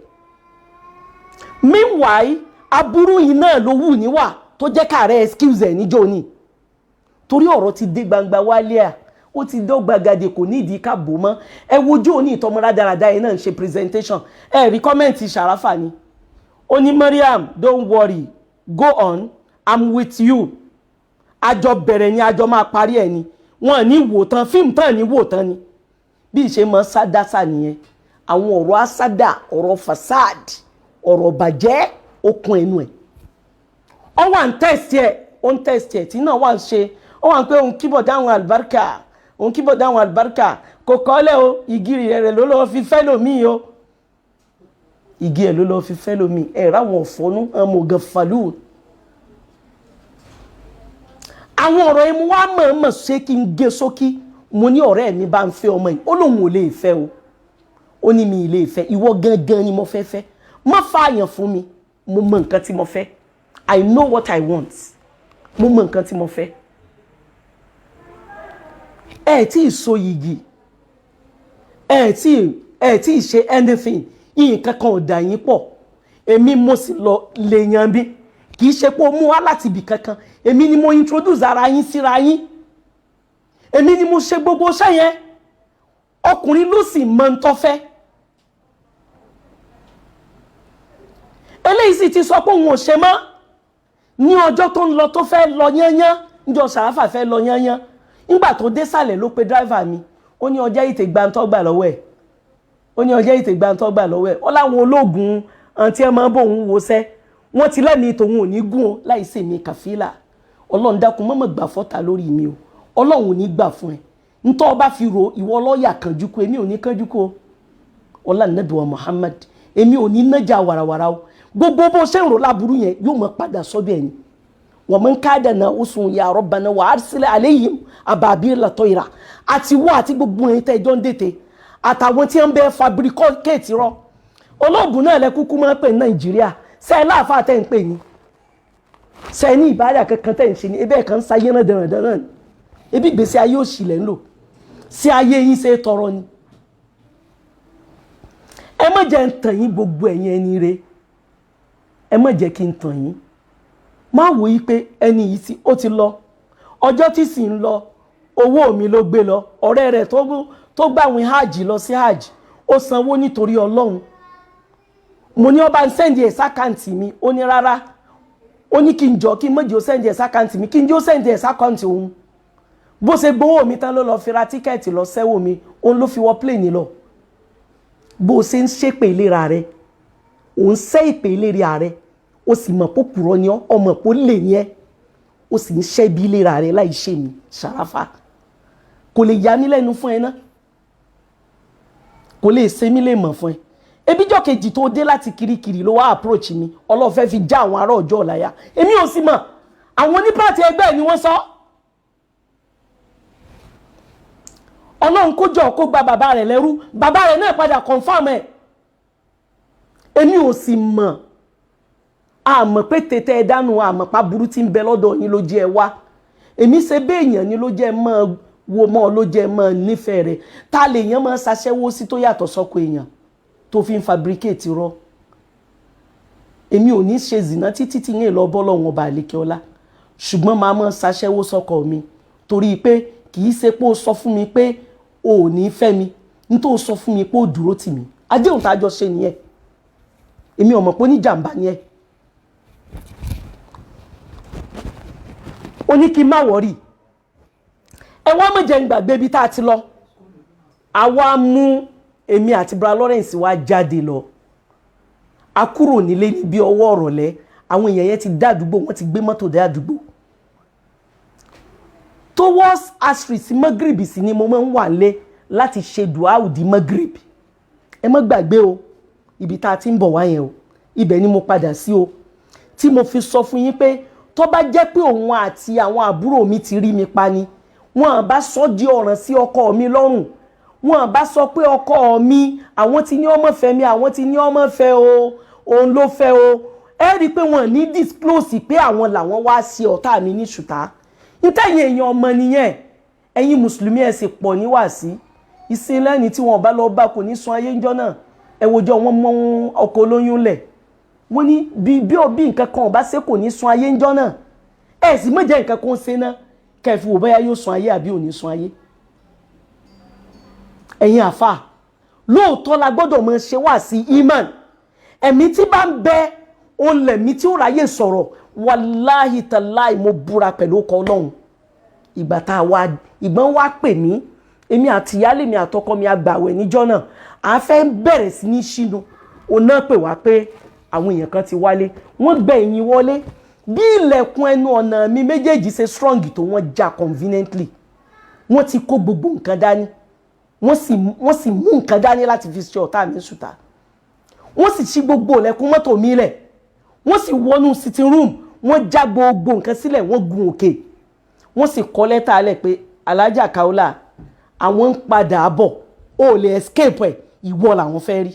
meanwhile aburú yìí náà ló wù níwà tó jẹ́ káàrẹ́ excuse ẹ̀ níjọ́ ni torí ọ̀rọ̀ ti dé gbangba wálé à ó ti dọ́gbàgàdé kò ní ìdí káàbò mọ́ ẹ wojú òní ìtọ́mọ rádaràdá yẹn náà ń ṣe presentation ẹ rí kọ́mẹ́ǹtì Ṣàráfà ni ó ní Mariam don't worry go on I'm with you àjọ bẹ̀rẹ̀ ni àjọ máa parí ẹ̀ ni wọ́n ní wò tán fíìmù tán ní wò tán ni bí ìṣe mọ́ sádásà nìyẹn àwọn ọ̀rọ̀ asádà ọ̀rọ̀ fasad ọ̀rọ̀ bàjẹ́ okun ẹnu ẹ̀ ọ wà ń tẹ̀sí ẹ̀ ó ń tẹ̀sí ẹ̀ tí náà wà ń ṣe ó wà ń pé òun kíbọ̀ dáhùn àlùbáríkà kò kọ́lẹ̀ o igi rẹ̀ ló lọ́ọ́ fi fẹ́ lómi o igi ẹ̀ ló lọ́ọ́ fi fẹ́ lómi ẹ̀ ráwọn ọ̀fọ́nú ọmọọ̀gàn fàlù àwọn ọ̀rọ̀ yẹn mo wá mọ̀ọ́mọ̀ ṣe kí n gé sókí mo ní ọ̀rẹ́ mi bá ń fẹ́ ọmọ yìí ó lóun ò lè fẹ́ o ó ní mi ì lè fẹ́ ìwọ gangan ni mo fẹ́ fẹ́ má fààyàn fún mi mo mọ nǹkan tí mo fẹ́ I know what I want mo mọ nǹkan tí mo fẹ́ ẹ tí ì so yìgì ẹ tí ì ṣe anything nǹkan kan ò dà yín pọ̀ èmi mo sì lọ lè yan bí kì í ṣe pé ó mú wá láti ibì kankan èmi ni mo introduce ara yín síra yín èmi ni mo ṣe gbogbo iṣẹ́ yẹn ọkùnrin ló sì mọ ń tọ́fẹ́ eléyìí sì ti sọ pé òun ò ṣe mọ́ ní ọjọ́ tó ń lọ tó fẹ́ lọ yányán níjọ́ Ṣàráfà fẹ́ lọ yányán nígbà tó dé sàlẹ̀ ló pe driver mi ó ní ọjọ́ ìtè gbàǹtọ́gbà lọ́wọ́ ẹ̀ ó láwọn ológun àti ẹ̀ máa bóun wọṣẹ́ wọ́n ti lẹ́mìí tòun ò ní gún o láì sí mi kàfílà Ọlọ́run dákun mọ́mọ́ gbà fọ́ta lórí mi o Ọlọ́run ò ní gbà fún ẹ ntọ́ ọba fi ro ìwọ lọ́ọ̀yà kanjú kó èmi ò ní kanjú kó ọlá nàbí wa Muhammad èmi ò ní nájà wàràwàrà o gbogbo bó ṣe ń rò láburú yẹn yóò mọ padà sọ́dọ̀ ẹni wa man kadana usun ya rabbana wa arsil alayhim ababila toira àti wọ́ àti gbogbo ẹ̀yin tẹ́ jọ ń dètè àtàwọn tí ń bẹ fabricate rọ olóògùn náà lẹ kúkú máa ń pè ní Nàìjíríà ṣe láàfáà tẹ́ ń pè ní ṣe ní ìbáradà kankan tẹ́ ń ṣe ní ebẹ́ kan sáyé náà dandan náà ebi gbèsè ayé òṣì lẹ́ ń lò sí ayé yín ṣe tọrọ ni ẹ má jẹ́ ń tàn yín gbogbo ẹ̀yin ẹni re ẹ má jẹ́ kí n tàn yín má wò yí pé ẹni yìí tí ó ti lọ ọjọ́ tí sì ń lọ owó mi ló gbé lọ ọ̀rẹ́ rẹ̀ tó gbàwìn hajj lọ sí hajj ó sanwó nítorí Ọlọ́run mo ní ó bá ń send ẹ̀ sákàǹtì mi ó ní rárá ó ní kí n jọ kí n mọ̀jì ó send ẹ̀ sákàǹtì mi kí n jọ send ẹ̀ sákàǹtì òun bó ṣe gbowó mi tán ló lọ fi ra tíkẹ́ẹ̀tì lọ sẹ́wò mi òun ló fi wọ plane lọ bó ṣe ń ṣépè ìlera rẹ òun ṣẹ́ ìpè ìlera rẹ ó sì mọ̀ pé òpùrọ̀ ni ọ́ ọmọ pé ó lè ní ẹ́ ó sì ń ṣẹ́ bí ìlera rẹ láì ṣe mi Ṣàráfà kò lè yà mí lẹ́nu fún ẹ ná kò lè ṣe mí lè mọ̀ fún ẹ ebíjọ́ kejì tó dé láti kirikiri ló wá approach mi ọlọ́fẹ́ fi já àwọn ará ọjọ́ ọ̀láyà èmi ò sì mọ̀ àwọn onípàtì ẹgbẹ́ ni wọ́n sọ ọlọ́run kó jọ kó gba bàbá rẹ̀ lẹ́rú bàbá rẹ̀ náà padà confam ẹ̀ èmi ò sì mọ̀ àmọ́ pé tètè ẹ dánú àmọ́ pa burú tí ń bẹ lọ́dọ̀ yín ló jẹ́ ẹ wá èmi ṣe béèyàn ni ló jẹ́ mọ́ wo mọ́ ló jẹ́ mọ́ nífẹ̀ẹ́ rẹ̀ ta lè yàn mọ́ ṣaṣẹ́wó sí tó yàtọ̀ sọ́kọ èèyàn tó fi ń fabricate rọ èmi ò ní ṣe zìnà títí tí yẹn lọ bọ́ lọ́wọ́n ọba àlékè ọlá ṣùgbọ́n máa mọ́ ṣaṣẹ́wó sọ́kọ mi torí pé kì í ṣe pé ó sọ fún mi pé o ò ní fẹ́ mi nítorí ó sọ fún mi pé ó dúró tì mí adéhùn tá a jọ ṣe nìyẹn èmi ò mọ̀ pé oníjàmbá ni ẹ ó ní kí n má wọ̀rí ẹ wá mọ̀ jẹ́ ń gbàgbé ibi tá a ti lọ àwa mú èmi àti bra Lawrence wá jáde lọ a kúrò nílé níbi ọwọ́ ọ̀rọ̀lẹ́ àwọn èèyàn yẹn ti dá àdúgbò wọ́n ti gbé mọ́tò dé àdúgbò towards asri sí magrib sí ni mo máa ń wà lé láti ṣe duawu di magrib ẹ má gbàgbé o ibi tá a ti ń bọ̀ wá yẹn o ibẹ̀ ni mo padà sí o tí mo fi sọ fún yín pé tó bá jẹ́ pé òun àti àwọn àbúrò mi ti rí mi pa ni wọ́n bá sọ di ọ̀ràn sí ọkọ mi lọ́rùn wọ́n bá sọ pé ọkọ mi àwọn tí ní ọmọ fẹ́ mi àwọn tí ní ọmọ fẹ́ o òun ló fẹ́ o ẹ rí i pé wọ́n ní disclose pé àwọn làwọn wá sí ọ̀tá mi ní ṣùtá nítẹ̀yìn èèyàn ọmọ nìyẹn ẹ̀yin mùsùlùmí ẹ̀ sì pọ̀ níwàásí ìsìn lẹ́ni tí wọ́n bá lọ bá kò ní sun ayé ńjọ́ náà ẹ wòjọ́ wọn mọ ọkọ̀ olóyún lẹ̀ wọ́n ní bí nǹkan kan ọba ṣe kò ní sun ayé ńjọ́ náà ẹ̀ sì mọ̀jẹ̀ nǹkan kan ṣe ná kẹfì wò báyà yóò sun ayé àbí ò ní sun ayé ẹ̀yin àfà lóòótọ́ la gbọ́dọ̀ mọ̀ ṣe wá sí iman ẹ̀mí tí bá ń bẹ òun lẹ̀mí tí ó ráyè sọ̀rọ̀ wàláhì tàláì mo búra pẹ̀lú ọkọ̀ ọlọ́run ìgbà tá a wá ìgbọ́n wá pè mí èmi àti ìyálé mi àtọkọ mi àgbàwẹ̀ níjọ́ náà à fẹ́ bẹ̀rẹ̀ sí ní ṣínú òun náà pè wá pé àwọn èèyàn kan ti wálé wọ́n gbẹ̀ ẹ̀yìn wọlé bí ilẹ̀kùn ẹnu ọ̀nà mi méjèèjì ṣe strong tó wọ́n já conveniently wọ́n ti kó gbogbo nǹkan dání wọ́n sì mú nǹkan dání láti fi ṣe ọ̀tá mi ṣùtá wọ́n sì ṣí gbogbo ilẹ̀kùn mọ́tò mi lẹ̀ wọ́n sì wọnú sitting room wọ́n já gbogbo nǹkan sílẹ̀ wọ́n gun òkè wọ́n sì kọ lẹ́tà alẹ̀ pé alájà Kaola àwọn ń padà bọ̀ ó lè escape ẹ̀ ìwọ làwọn fẹ́ rí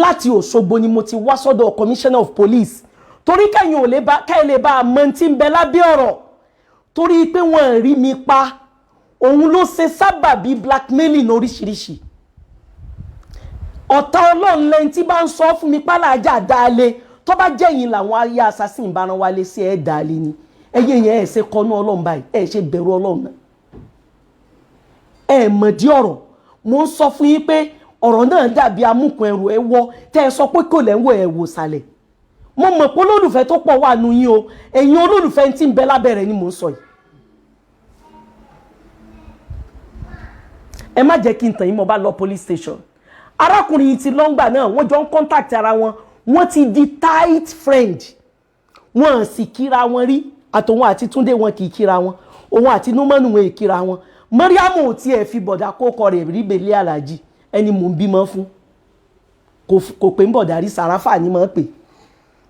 láti Òṣogbo ni mo ti wá sọ́dọ̀ commissioner of police torí kẹ́yìn ò lè bá a mọ tí ń bẹ lábẹ́ ọ̀rọ̀ torí pé wọ́n rí mi pa òun ló ṣe sábàbí blackmailing oríṣiríṣi ọ̀tá ọlọ́run lẹ́yìn tí bá ń sọ fún mi pálàjà dáálé tó bá jẹ́yìn làwọn ayé assassin ìbáran wálé sí ẹ̀ dáálé ni ẹyẹ yẹn ẹ̀ ṣe kọ́nú ọlọ́run báyìí ẹ̀ ṣe bẹ̀rù ọlọ́run náà ẹ̀ mọ̀dí ọ̀rọ̀ mo ń sọ fún yín pé ọ̀rọ̀ náà dàbí amúkun ẹrù ẹ wọ́ tẹ́ ẹ sọ pé kò lẹ́wọ̀ ẹ̀ wò sàlẹ̀ mo mọ̀ pé olólùfẹ́ tó pọ̀ wà nù yín o ẹ̀yin olólùfẹ́ tí ń bẹ lábẹ́rẹ̀ ni mò ń sọ yìí ẹ má jẹ́ kí n tàn yín mo bá lọ police station arákùnrin yìí ti lọ́ngbà náà wọ́n jọ ń contact ara wọn wọ́n ti di tight friend wọ́n sì kíra wọn rí àtòun àti Túndé wọn kì í kíra wọn òun àti Númọ́nù wọn èkì kíra wọn Mọ́ríàmù ò tiẹ̀ fi bọ̀dà kókọ rẹ̀ rí belé aláàjì ẹni mò ń bímọ fún kò pé ń bọ̀dà rí Sàráfà ni mọ̀ pé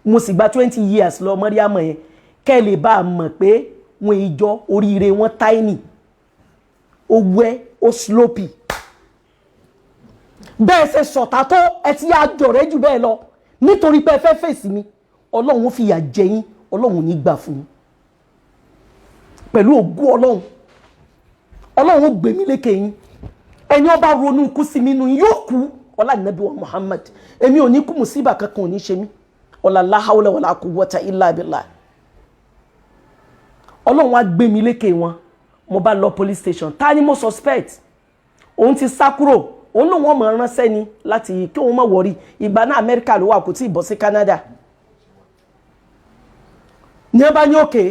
mo sì gba 20 years lọ Mọ́ríàmù yẹn kẹ́ lè bá a mọ̀ pé wọn ìjọ oríire wọn tiny owó ẹ ó sloppy bẹ́ẹ̀ ṣe sọ̀tà tó ẹ ti yá jọ̀rẹ́ jù bẹ́ẹ̀ lọ nítorí pé ẹ fẹ́ fèsì mi ọlọ́run ó fìyà jẹ yín ọlọ́run ní gbà fún yín pẹ̀lú ògùn ọlọ́run ó gbé mi lékè yín ẹni ó bá ronú kú sí mi nù yóò kú ọlá nàbí wa Muhammad èmi ò ní kú mùsíbà kankan ò ní ṣe mí ọlá la hawla wala quwwata illa billah ọlọ́run á gbé mi lékè wọn mo bá lọ police station ta ni mo suspect òun ti sá kúrò òun ló wọ́n mọ̀ ránṣẹ́ ni láti kí wọ́n mọ̀ wọ̀rí ìgbà náà Amẹ́ríkà ló wà kò tí ì bọ́ sí Canada ní ẹ bá ní òkè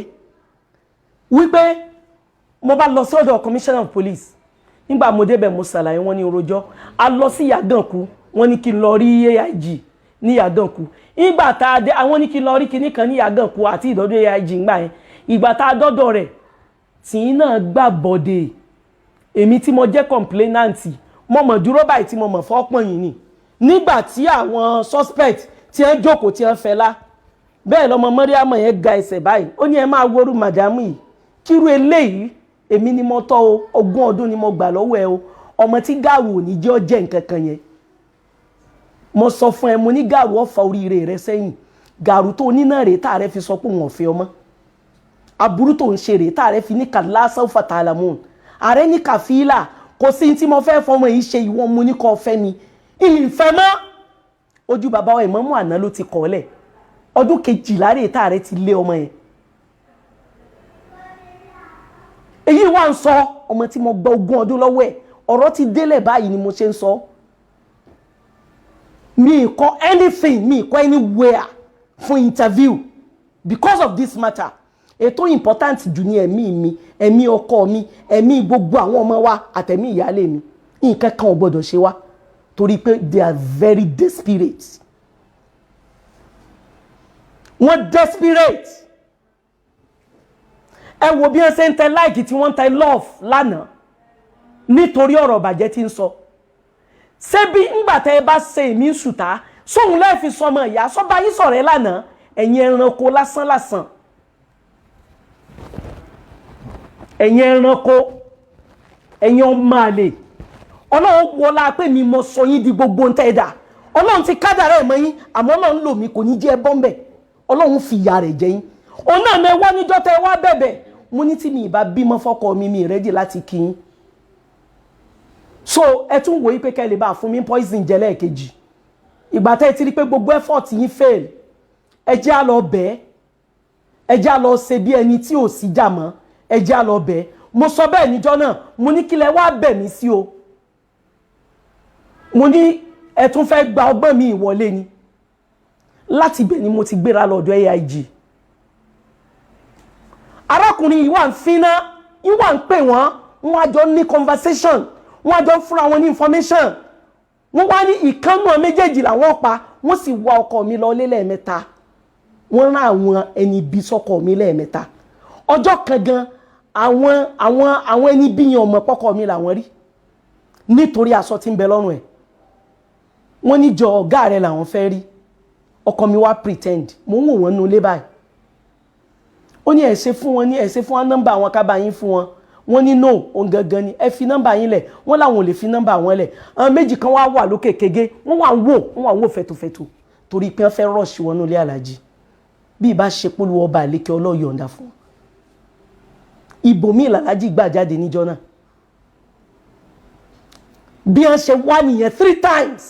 wípé mo bá lọ sọ́dọ̀ commissioner of police nígbà mo débẹ̀ mo ṣàlàyé wọn ní orojọ́ a lọ sí Yàgànkù wọ́n ní kí n lọ rí AIG ní Yàgànkù ìgbà tá a dé àwọn ní kí n lọ rí kinní kan ní Yàgànkù àti ìdọ́dọ̀ AIG ńgbà yẹn ìgbà tá a dọ́dọ̀ rẹ̀ tí náà gbà bọ̀dẹ̀ èmi tí mo jẹ́ complainant mo mọ̀ dúró báyìí tí mo mọ̀ fọ́pọ̀n yìí ni nígbà tí àwọn suspect tí wọ́n jókòó tí wọ́n fẹ́lá bẹ́ẹ̀ lọ́mọ Mariam yẹn ga ẹsẹ̀ báyìí ó ní ẹ máa woru màdàmú yìí kírú eléyìí èmi ni mo tọ́ o 20 ọdún ni mo gbà lọ́wọ́ ẹ o ọmọ tí Gàrú ò ní jẹ́ ọjẹ́ nǹkan kan yẹn mo sọ fún ẹ mo ní Gàrú ọ̀fà oríire rẹ sẹ́yìn Gàrú tó ní náà rèé tá rẹ fi sọ pé òun ọ̀fẹ́ ọmọ aburú tó ń ṣe rèé tá rẹ fi ní kàlá sawfa ta'lamun ààrẹ ní kàfílà kò sí tí mo fẹ́ fọmọ yìí ṣe ìwọ mo ní kọ́ fẹ́ mi ìfẹ́ mọ́ ojú bàbá wa Ìmámù àná ló ti kọ́ lẹ̀ ọdún 12 rèé tá rẹ ti lé ọmọ yẹn èyí wá ń sọ ọmọ tí mo gba 20 ọdún lọ́wọ́ ẹ̀ ọ̀rọ̀ ti délẹ̀ báyìí ni mo ṣe ń sọ mi kọ́ anything mi kọ́ anywhere fún interview because of this matter ètò important jù ní ẹ̀mí mi ẹ̀mí ọkọ mi ẹ̀mí gbogbo àwọn ọmọ wa àtẹ̀mí ìyálé mi nǹkan kan ò gbọdọ̀ ṣe wá torí pé they are very desperate wọ́n desperate ẹ wo bí wọ́n ṣe ń tẹ like tí wọ́n ń tẹ love lánàá nítorí ọ̀rọ̀ bàjẹ́ tí ń sọ ṣé bí ńgbà tẹ́ ẹ bá ṣe èmi ń sùtá sóhun lẹ́ẹ̀fi sọmọ ìyá sọ́ba yín sọ̀rọ̀ ẹ lánàá ẹ̀yin ẹranko lásán lásán ẹ̀yin ẹranko ẹ̀yin ọmọ àlè ọlọ́run wọlá pé mi mo sọ yín di gbogbo ń tẹ́ dà ọlọ́run ti kádàrá ẹ̀ mọ́ yín àmọ́ ọlọ́run lò mí kò ní jẹ́ bọ́m̀bẹ̀ ọlọ́run fi ìyà rẹ̀ jẹ yín òun náà mẹ́wàá níjọ́ tẹ́ wá bẹ̀bẹ̀ mo ní tí mi ìbá bímọ fọ́kọ mi rẹ́dì láti kí yín so ẹ tún wòye pé kẹ́ lè bá fún mi poison jẹ lẹ́ẹ̀kejì ìgbà tẹ́ ti rí pé gbogbo effort yín fail ẹ jẹ́ á lọ bẹ́ẹ̀ ẹ jẹ́ á lọ ṣe bí ẹni tí ò sí jà mọ́ ẹ jẹ́ á lọ bẹ́ẹ̀ mo sọ bẹ́ẹ̀ níjọ́ náà mo ní kílẹ̀ wá bẹ̀ mí sí o mo ní ẹ tún fẹ́ gba ọgbọ́n mi ìwọlé ni láti bẹ̀ ni mo ti gbéra lọ́dọ̀ AIG arákùnrin yìí wà ń finá yìí wà ń pè wọ́n á jọ ní conversation wọ́n á jọ fúnra wọn ní information wọ́n wá ní ìkànnà méjèèjì làwọn pa wọ́n sì wá ọkọ mi lọ lẹ́ẹ̀mẹ́ta wọ́n rán àwọn ẹni bí sọ́kọ mi lẹ́ẹ̀mẹ́ta ọjọ́ kan gan àwọn ẹni bí yẹn ọmọ pọ́kọ mi làwọn rí nítorí aṣọ tí ń bẹ lọ́rùn ẹ̀ wọ́n ní jọ ọ̀gá rẹ̀ làwọn fẹ́ rí ọkọ mi wá pretend mo ń wò wọ́n nú ilé báyìí ó ní ẹ ṣe fún wọn nọ́mbà àwọn kábàáyín fún wọn wọ́n ní no òun gangan ni ẹ fi nọ́mbà yín lẹ̀ wọ́n làwọn ò lè fi nọ́mbà wọn lẹ̀ àwọn méjì kan wà lókè kége wọ́n wà wò fẹ̀tòfẹ̀tò torí pé wọ́n fẹ́ rọ́ọ̀ṣì wọn nílé alájí bí ìbá ṣe polówó ọba àlékè ọlọ́yọ̀ǹda fún wọn ibòmí ìlàlájì gbà jáde níjọ́ náà bí wọ́n ṣe wá nìyẹn 3 times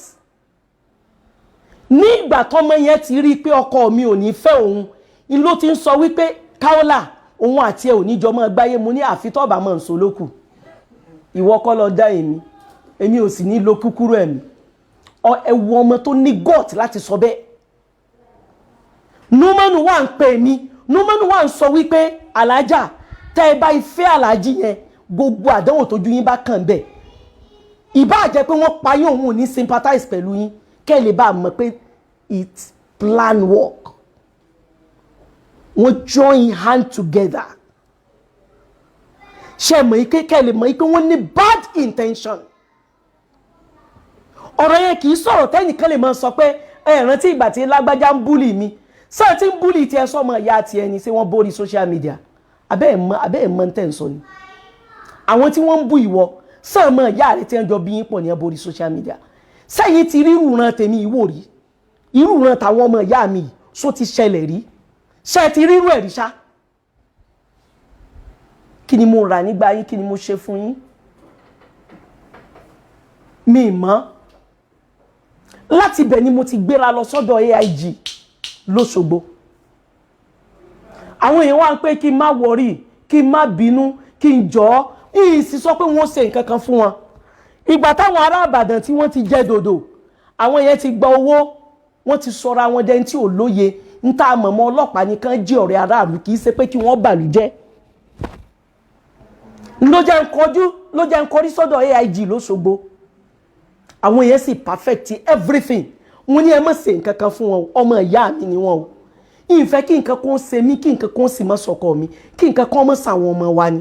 ní ìgbà tọ́mọ yẹn ti rí pé ọkọ mi ò ní fẹ́ òun in ló ti ń sọ wípé Káólà òun àti ẹ̀ ò ní jọ mọ́ gbáyé mo ní àfitọ́bà mọ́ ǹso lókù ìwọ kọ́ lọ dá èmi ò sì ní lo kúkúrú ẹ̀mí ẹ̀wù ọmọ tó ní gut láti sọ bẹ́ẹ̀ Númánù wà ń pè mí Númánù wà ń sọ wípé alájà tẹ́ ẹ bá ìfẹ́ alájí yẹn gbogbo àdánwò tójú yín bá kàn bẹ́ẹ̀ ìbá jẹ́ pé wọ́n pa yín òun ò ní sympathize pẹ̀lú yín kẹ́ ẹ lè bá mọ̀ pé it's plan work wọ́n join hand together ṣe mọ̀ ike kẹ́ ẹ lè mọ̀ ike wọ́n ní bad intention ọ̀rọ̀ yẹn kì í sọ̀rọ̀ tẹ́nìkan lè máa sọ pé ẹ rántí ìgbà tí lágbájá ń búlì mi sẹ́ẹ̀ tí ń búlì tiẹ̀ sọ́mọ ìyá tiẹ̀ ni ṣé wọ́n borí social media abẹ́ ẹ̀ mọ́ tẹ́ ń sọ ni àwọn tí wọ́n ń bú ìwọ sọ́mọ ìyá rẹ̀ tí wọ́n jọ bí yín pọ̀ ní ẹ borí social media sẹ́yìn ti rí ìrùràn tèmi ìwò rí ìrùràn tàwọn ọmọ ìyá mi só ti ṣẹlẹ̀ rí ṣe ti rírú ẹ̀rí ṣá kí ni mo rà nígbà yín kí ni mo ṣe fún yín mi mọ́ láti bẹ̀ ni mo ti gbéra lọ sọ́dọ̀ AIG lóṣogbo àwọn èèyàn wá ń pé kí n má wọrí kí n má bínú kí n jọ́ ìsì sọ pé wọ́n ṣe nǹkan kan fún wọn ìgbà táwọn ará Ìbàdàn tí wọ́n ti jẹ́ dòdò àwọn yẹn ti gba owó wọ́n ti sọra wọn dẹni tí ò lóye ń ta àmọ̀mọ́ ọlọ́pàá nìkan jẹ́ ọ̀rẹ́ aráàlú kì í ṣe pé kí wọ́n bàlú jẹ́ ló jẹ́ ń kọrí sọ́dọ̀ AIG lóṣogbo àwọn yẹn sì perfect everything wọ́n ní ẹ má ṣe nǹkan kan fún wọn ọmọ ìyá mi ni wọn o ìfẹ́ kí nǹkan kan ṣe mí kí nǹkan kan sì má sọkọ mi kí nǹkan kan má ṣàwọn ọmọ wa ni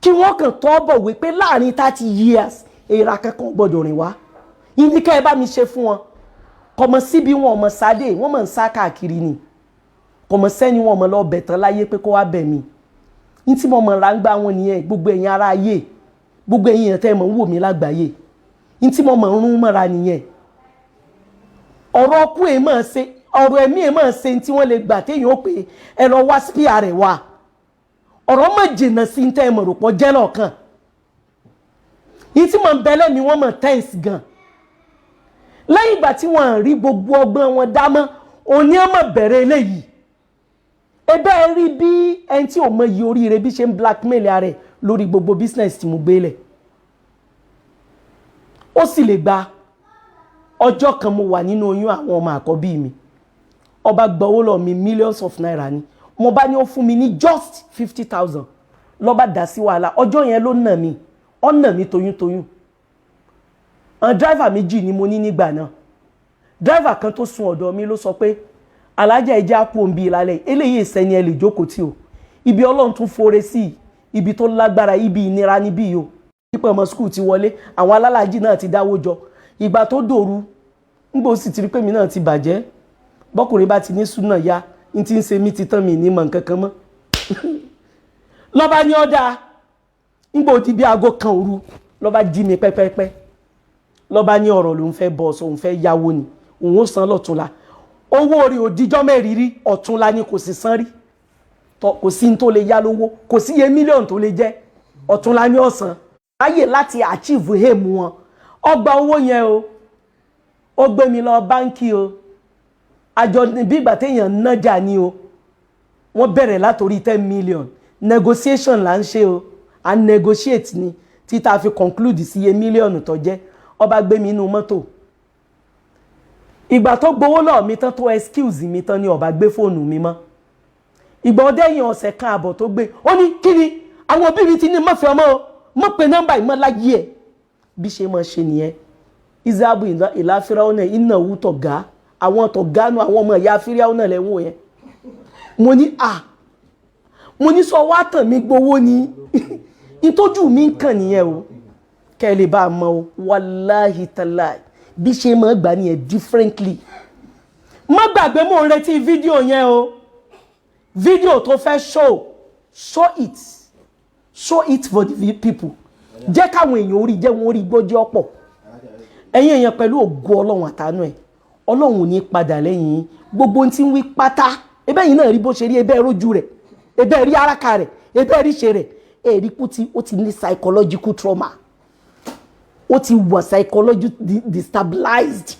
kí wọ́n kàn tọ́ bọ̀ wí pé láàrin 30 years èèrà kankan gbọ́dọ̀ rìn wá ìní ká ẹ bá mi ṣe fún wọn kọmọ síbi wọn ọmọ sáde wọn mọ̀ ń sá káàkiri ni kọmọ sẹ́ni wọn ọmọ lọ bẹ̀ tán láyé pé kó wá bẹ̀ mí ní tí mo mọ̀ ra ń gbá wọn nìyẹn gbogbo ẹ̀yin ará ayé gbogbo ẹ̀yin yẹn tẹ́ ẹ mọ̀ ń wò mí lágbàáyé ní tí mo mọ̀ ń rún mọ́ra nìyẹn ọ̀rọ̀ ọkú ẹ̀ máa ṣe ọ̀rọ̀ ẹ̀mí ẹ̀ máa ṣe tí wọ́n lè gbà téèyàn ó pé ẹ lọ wá spíà rẹ̀ wá ọ̀rọ̀ mọ̀ jìnnà sí tẹ́ ẹ mọ̀ rò pọ̀ jẹ́ lọ́ọ̀kan yìí tí mo ń bẹ́lẹ̀ mi wọ́n mọ̀ tẹ́ǹsì gan lẹ́yìn ìgbà tí wọ́n rí gbogbo ọgbọ́n wọn dámọ́ òní ọmọ bẹ̀rẹ̀ eléyìí ebe rí bí ẹni tí ò mọ iye oríire bí ṣe ń blackmail ara rẹ̀ lórí gbogbo business tí mo gbé lẹ̀ ó sì lè gba ọjọ́ kan mo wà nínú oyún àwọn ọmọ àkọ́bí mi ọba gba owó lọ mi millions of naira ni mo bá ní ó fún mi ní just 50,000 lọ́ba dá sí wàhálà ọjọ́ yẹn ló nà mí ó nà mí toyúntoyún àwọn driver méjì ni mo ní nígbà náà driver kan tó sún ọ̀dọ̀ mi ló sọ pé alájà ẹja kú òǹbí ìlàlẹ̀ eléyìí ìsẹ́ni ẹ lè jókòó tí o ibi ọlọ́run tún fore sí ibi tó lágbára ibi ìnira níbí o pípẹ́ ọmọ skul ti wọlé àwọn alálàájì náà ti dáwó jọ ìgbà tó dòru ńgbò sì ti rí pé mi náà ti bàjẹ́ bọ́kùnrin bá ti ní súnà ya n ti ń ṣe mí ti tán mi ní mọ̀ nǹkan kan mọ́ lọ́ba ní ọ̀dà ńgbò ti bí aago kan òru lọ́ba jí mi pẹ́pẹ́pẹ́ lọ́ba ní ọ̀rọ̀ ló ń fẹ́ bọ̀ ọ̀sọ̀ òun fẹ́ yáwó ni òun ó san lọ́túnla owó orí òdìjọ́ mẹ́rin rí ọ̀túnla ni kò sì san rí kò sí ní tó lè yá lówó kò sí iye mílíọ̀nù tó lè jẹ́ ọ̀túnla ní ọ̀sán ráyè láti achieve aim wọn ọgbà owó yẹn o ó gbé mi lọ báńkì o àjọ bí ìgbà téèyàn nájà ni o wọ́n bẹ̀rẹ̀ látòrí 10 million negotiation là ń ṣe o à ń negotiate ni títà fi conclude sí iye mílíọ̀nù tó jẹ́ ọba gbé mi inú mọ́tò ìgbà tó gbowó lọ́ọ̀ mi tán tó excuse mi tán ni ọba gbé fóònù mi mọ́ ìgbà ọdẹ́yìn ọ̀sẹ̀ kan àbọ̀ tó gbé ó ní kí ni àwọn òbí mi ti ní mọ́fẹ́ ọmọ o mọ́ pé nọ́mbà ìmọ̀ láyé ẹ̀ bí ṣe mọ́ ṣe nìyẹn isabu ìlà fíráúnà iná wú tọ̀gá àwọn tọ̀gánú àwọn ọmọ ìyá fíráúnà lẹ́wọ̀n yẹn mo ní sọ wá tàn mí gbowó ni ìtọ́jú mi ń kàn nìyẹn o kẹ́ ẹ lè bá a mọ o wàláhì tàláì bí ṣe máa gbà nìyẹn differently má gbàgbé mò ń retí fídíò yẹn o fídíò tó fẹ́ show it for the people jẹ́ káwọn èèyàn orí jẹ́ wọn orí gbọ́jọ́ ọ̀pọ̀ ẹ̀yin èèyàn pẹ̀lú ògo ọlọ́run àtàánú ẹ̀ ọlọ́run ò ní padà lẹ́yìn gbogbo ohun tí ń wí pátá ebe yìí náà rí bó ṣe rí ebe rójú rẹ̀ ebe rí araka rẹ̀ ebe rí ṣe rẹ̀ èrí kú tí ó ti ní psychological trauma ó ti wà psychology destabilized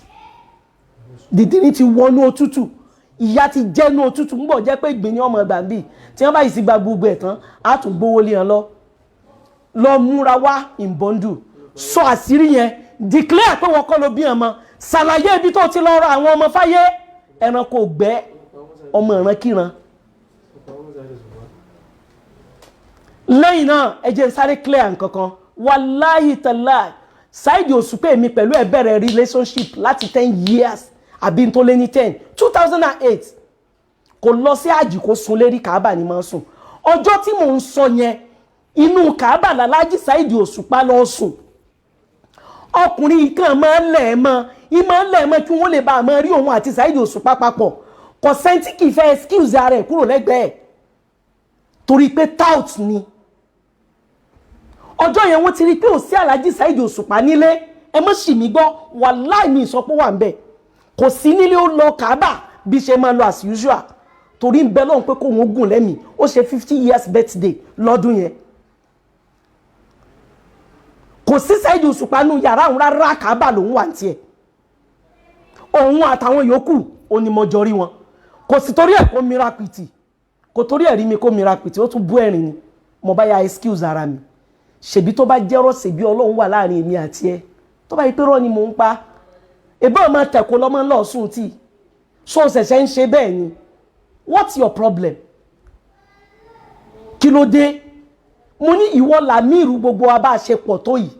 dìdíní ti wọnú òtútù ìyá ti jẹ́nu òtútù ń bọ̀ jẹ́ pé ìgbìn ní ọmọ ìgbà bíi tí wọ́n bá yìí sí gba gbogbo ẹ̀ tán á tún gbówó lé wọn lọ múra wá ìbọ̀ndù sọ àṣírí yẹn declare pé wọ́n kọ́ ló bí ọmọ ṣàlàyé ibi tó ti lọ rọ àwọn ọmọ fáyé ẹranko gbẹ́ ọmọ ìrankíran. lẹ́yìn náà ẹ jẹ́ sáré clear nǹkankan wàláhì tàláì Saheed Òṣùpá mi pẹ̀lú ẹ̀ bẹ̀rẹ̀ relationship láti 10 years àbí tó lé ní 2008 kò lọ sí àjì kó sun lérí Kaaba ni máa sùn ọjọ́ tí mò ń sọ yẹn inú Kaaba làlájì Saheed Òṣùpá lọ sùn ọkùnrin kan máa ń lẹ̀ mọ́ kí wọ́n lè bá a máa rí òun àti Saheed Òṣùpá papọ̀ kò sẹ́ńtì kì í fẹ́ excuse ara ẹ̀ kúrò lẹ́gbẹ̀ẹ́ torí pé tout ni ọjọ́ yẹn wọ́n ti rí pé ò sí Alhaji Saheed Òṣùpá nílé ẹ mọ́ sì mí gbọ́ wàláì mi ìsọpọ̀ wà ń bẹ̀ kò sí nílé ó lọ Kaaba bí ṣe máa lọ as usual torí ń bẹ lọ́hùn pé kó wọn gùn lẹ́mìí ó ṣe 50 years birthday lọ́dún yẹn kò sí Saheed Òṣùpá nù yàrá òun rárá Kaaba lòun wà ní tiẹ̀ òun àtàwọn yòókù onímọ̀jọ rí wọn kò sì torí ẹ̀ kó miracle tì kò torí ẹ̀ rí mi kó miracle tì ó tún bú ẹ̀rín ni mo bá ya excuse ara mi ṣebí tó bá jẹ́rọ̀ ṣebí Ọlọ́run wà láàrin èmi àti ẹ tó bá yí pé rọ́ ni mò ń pa ẹbí ọmọ tẹ̀kọ́ lọ́mọ lọ́ọ̀sùn tí so ṣẹ̀ṣẹ̀ ń ṣe bẹ́ẹ̀ ni what's your problem kí ló dé mo ní ìwọ làmírù gbogbo wa bá ṣe pọ̀ tó yìí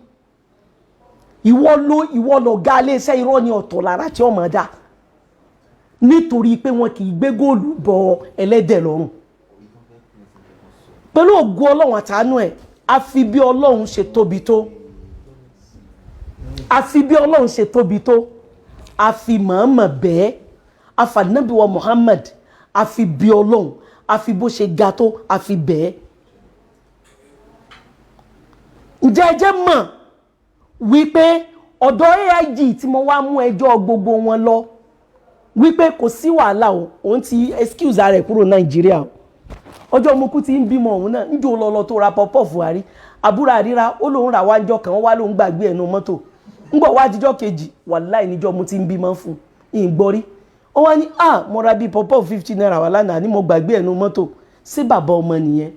ìwọ lọ ga iléeṣẹ́ irọ́ ni ọ̀tọ̀ lára tí ọmọ dá nítorí pé wọn kì í gbé góòlù bọ ẹlẹ́dẹ̀ lọ́rùn pẹ̀lú ògo Ọlọ́run àtàánú ẹ̀ àfi bí Ọlọ́run ṣe tóbi tó àfi bí Ọlọ́run ṣe tóbi tó àfi mọ̀ọ́mọ̀ bẹ́ẹ̀ àfànábì wa Muhammad àfi bí Ọlọ́run àfi bó ṣe ga tó àfi bẹ́ẹ̀. ǹjẹ́ ẹ jẹ́ mọ̀ wípé ọ̀dọ̀ AIG tí mo wá mú ẹjọ́ gbogbo wọn lọ wípé kò sí wàhálà o òun ti excuse rẹ̀ kúrò Nàìjíríà ọjọ́ mokú ti ń bímọ òun náà níjó lọ́lọ́ tó ra pọ́pọ́ Buhari àbúrò àríra ó lóun rà wájọ́ kan wá lóun gbàgbé ẹnu mọ́tò ńgbọ̀ wá jíjọ́ kejì wàláì níjọ́ mo ti ń bímọ fún ìgbọ́rí ó wá ní mo ra bíi pọ́pọ́ 50 naira wà lánàá ní mo gbàgbé ẹnu mọ́tò sí bàbá ọmọ nìyẹn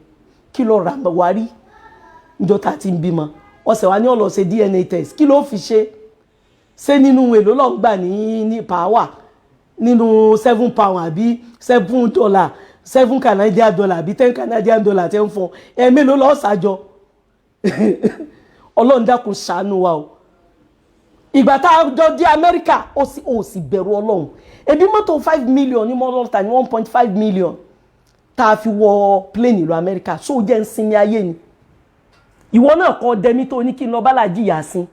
kí ló ra wá rí níjọ́ tá ti ń bímọ wọ́n sì wá ní ọ̀lọ́ ṣe DNA test kí ló fi ṣe nínú èlò lọ́ọ́ gbà ní pàáwà nínú £7 àbí $7 $7 Canadian àbí $10 Canadian tẹ́ ń fún mélòó lọ́ọ́ ṣàjọ Ọlọ́run dákun ṣàánú wa o ìgbà tá a jọ dé Amẹ́ríkà ó sì bẹ̀rù Ọlọ́run ebi mọ́tò 5 million ní mọ́lọ́ta ní 1.5 million tá a fi wọ plane ìlú Amẹ́ríkà so jẹ́ ń sinmi ayé ni ìwọ náà kọ́ dẹni tó ní kí n lọ bálájì yà sí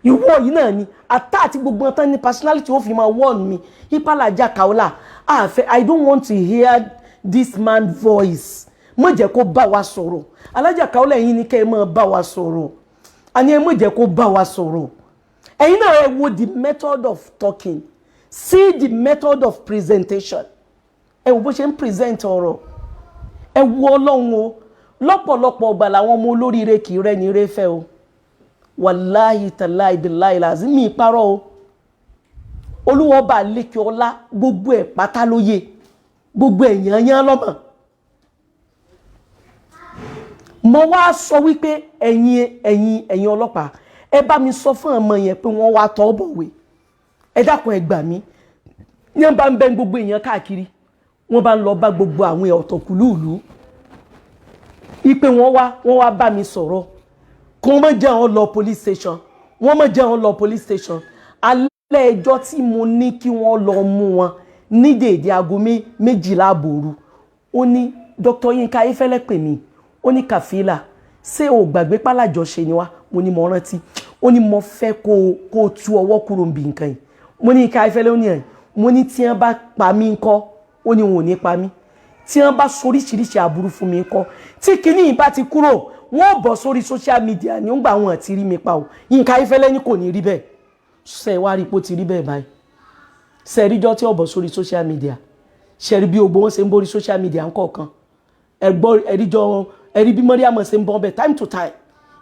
ìwọ yìí náà ni ata àti gbogbo ọ̀tán ní personality ó fi máa warn mi ìpàlàjà Kaola I don't want to hear this man voice má jẹ́ kó bá wa sọ̀rọ̀ Alájà Kaola yìí ni kẹ́ ẹ máa bá wa sọ̀rọ̀ àní ẹ má jẹ́ kó bá wa sọ̀rọ̀ ẹ̀yin náà ẹ wo the method of talking see the method of presentation ẹ wo bó ṣe ń present ọ̀rọ̀ ẹ wo Ọlọ́run o lọ́pọ̀lọpọ̀ ọgbà làwọn ọmọ olóríire kì í rẹ́ni rẹ́ fẹ́ o wàláhì tàláhì bíláhì làzímì ìparọ́ o Olúwa bá lékè ọlá gbogbo ẹ̀ pátá lóye gbogbo èèyàn yán lọ́mọ mo wá sọ wípé ẹ̀yin ọlọ́pàá ẹ bá mi sọ fún ọmọ yẹn pé wọ́n wá tọ́ bọ̀wé ẹ dákun ẹ gbà mí ní wọ́n bá ń bẹ gbogbo èèyàn káàkiri wọ́n bá ń lọ bá gbogbo àwọn ọ̀tọ̀kùlú ìlú ipe wọ́n wá bá mi sọ̀rọ̀ kó má jẹ́ wọn lọ police station wọ́n má jẹ́ wọn lọ police station alẹ́ ẹjọ́ tí mo ní kí wọ́n lọ mú wọn ní déédé aago 12 àbòrú ó ní Dr. Yinka Ayéfẹ́lẹ́ pè mí ó ní Kàfílà ṣé o gbàgbé pálàjọ ṣe ni wá mo ní mo rántí ó ní mo fẹ́ kó tú ọwọ́ kúrò níbi nǹkan yìí mo ní Yinka Ayéfẹ́lẹ́ ó ní ẹ̀ mo ní tí wọ́n bá pa mí ńkọ́ ó ní wọn ò ní pa mí tí wọ́n bá soríṣiríṣi aburú fún mi ńkọ́ tí kinní yìí bá ti kúrò wọ́n bọ̀ sórí social media ní ngbà wọn ti rí mi pa o Yinka Ayéfẹ́lẹ́ ní kò ní rí bẹ́ẹ̀ ṣe wá rí pó ti rí bẹ́ẹ̀ báyìí ṣe ríjọ́ tí ó bọ̀ sórí social media ṣe rí bí ogbó wọn ṣe ń borí social media ńkọ̀ọ̀kan ẹ̀rí bí Mariam ṣe ń bọ́ bẹ́ẹ̀ time to time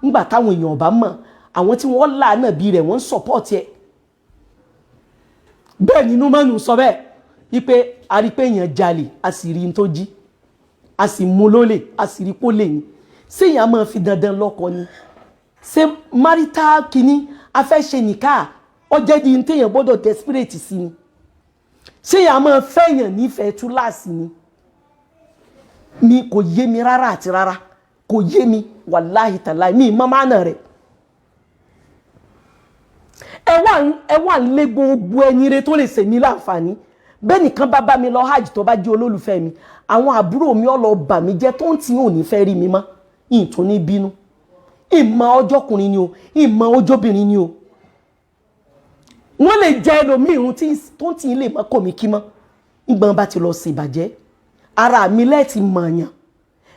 ngbà táwọn èèyàn ọba mọ̀ àwọn tí wọ́n láàánà bí rẹ̀ wọ́n ń support ẹ̀ bẹ́ẹ̀ nínú mọ́nù sọ bẹ́ẹ̀ wípé a rí pé èèyàn jalè a sì rí n tó jí a sì mú lólè a sì rí pólè ní séèyàn máa fi dandan lọ́kọ ni ṣé marital kìíní afẹ́ ṣe nìka ọjẹ́ di ní téèyàn gbọ́dọ̀ desperate sí ni séèyàn máa fẹ́yàn nífẹ̀ẹ́ túláàsì ni mi kò yé mi rárá àti rárá kò yé mi wàláhì tàláhì mi ìmọ̀ máa nà rẹ̀ ẹ wà ń lé gbogbo ẹni rẹ tó lè ṣe mí láǹfààní bẹ́ẹ̀ nìkan bá mi lọ hajj tó bá jẹ́ olólùfẹ́ mi àwọn àbúrò mi ọ̀lọ́ bà mí jẹ́ tó ń tí ò ní fẹ́ rí mi mọ́ ìtún ní bínú ìmọ̀ ọjọ́kùnrin ni o ìmọ̀ ọjọ́bìnrin ni o wọ́n lè jẹ́ ẹlòmíràn tó ń tí lè mọ́ kò mí kí mọ́ ìgbọ̀n bá ti lọ sí ìbàjẹ́ ara mi lẹ́ẹ̀tì mọ̀ọ̀yàn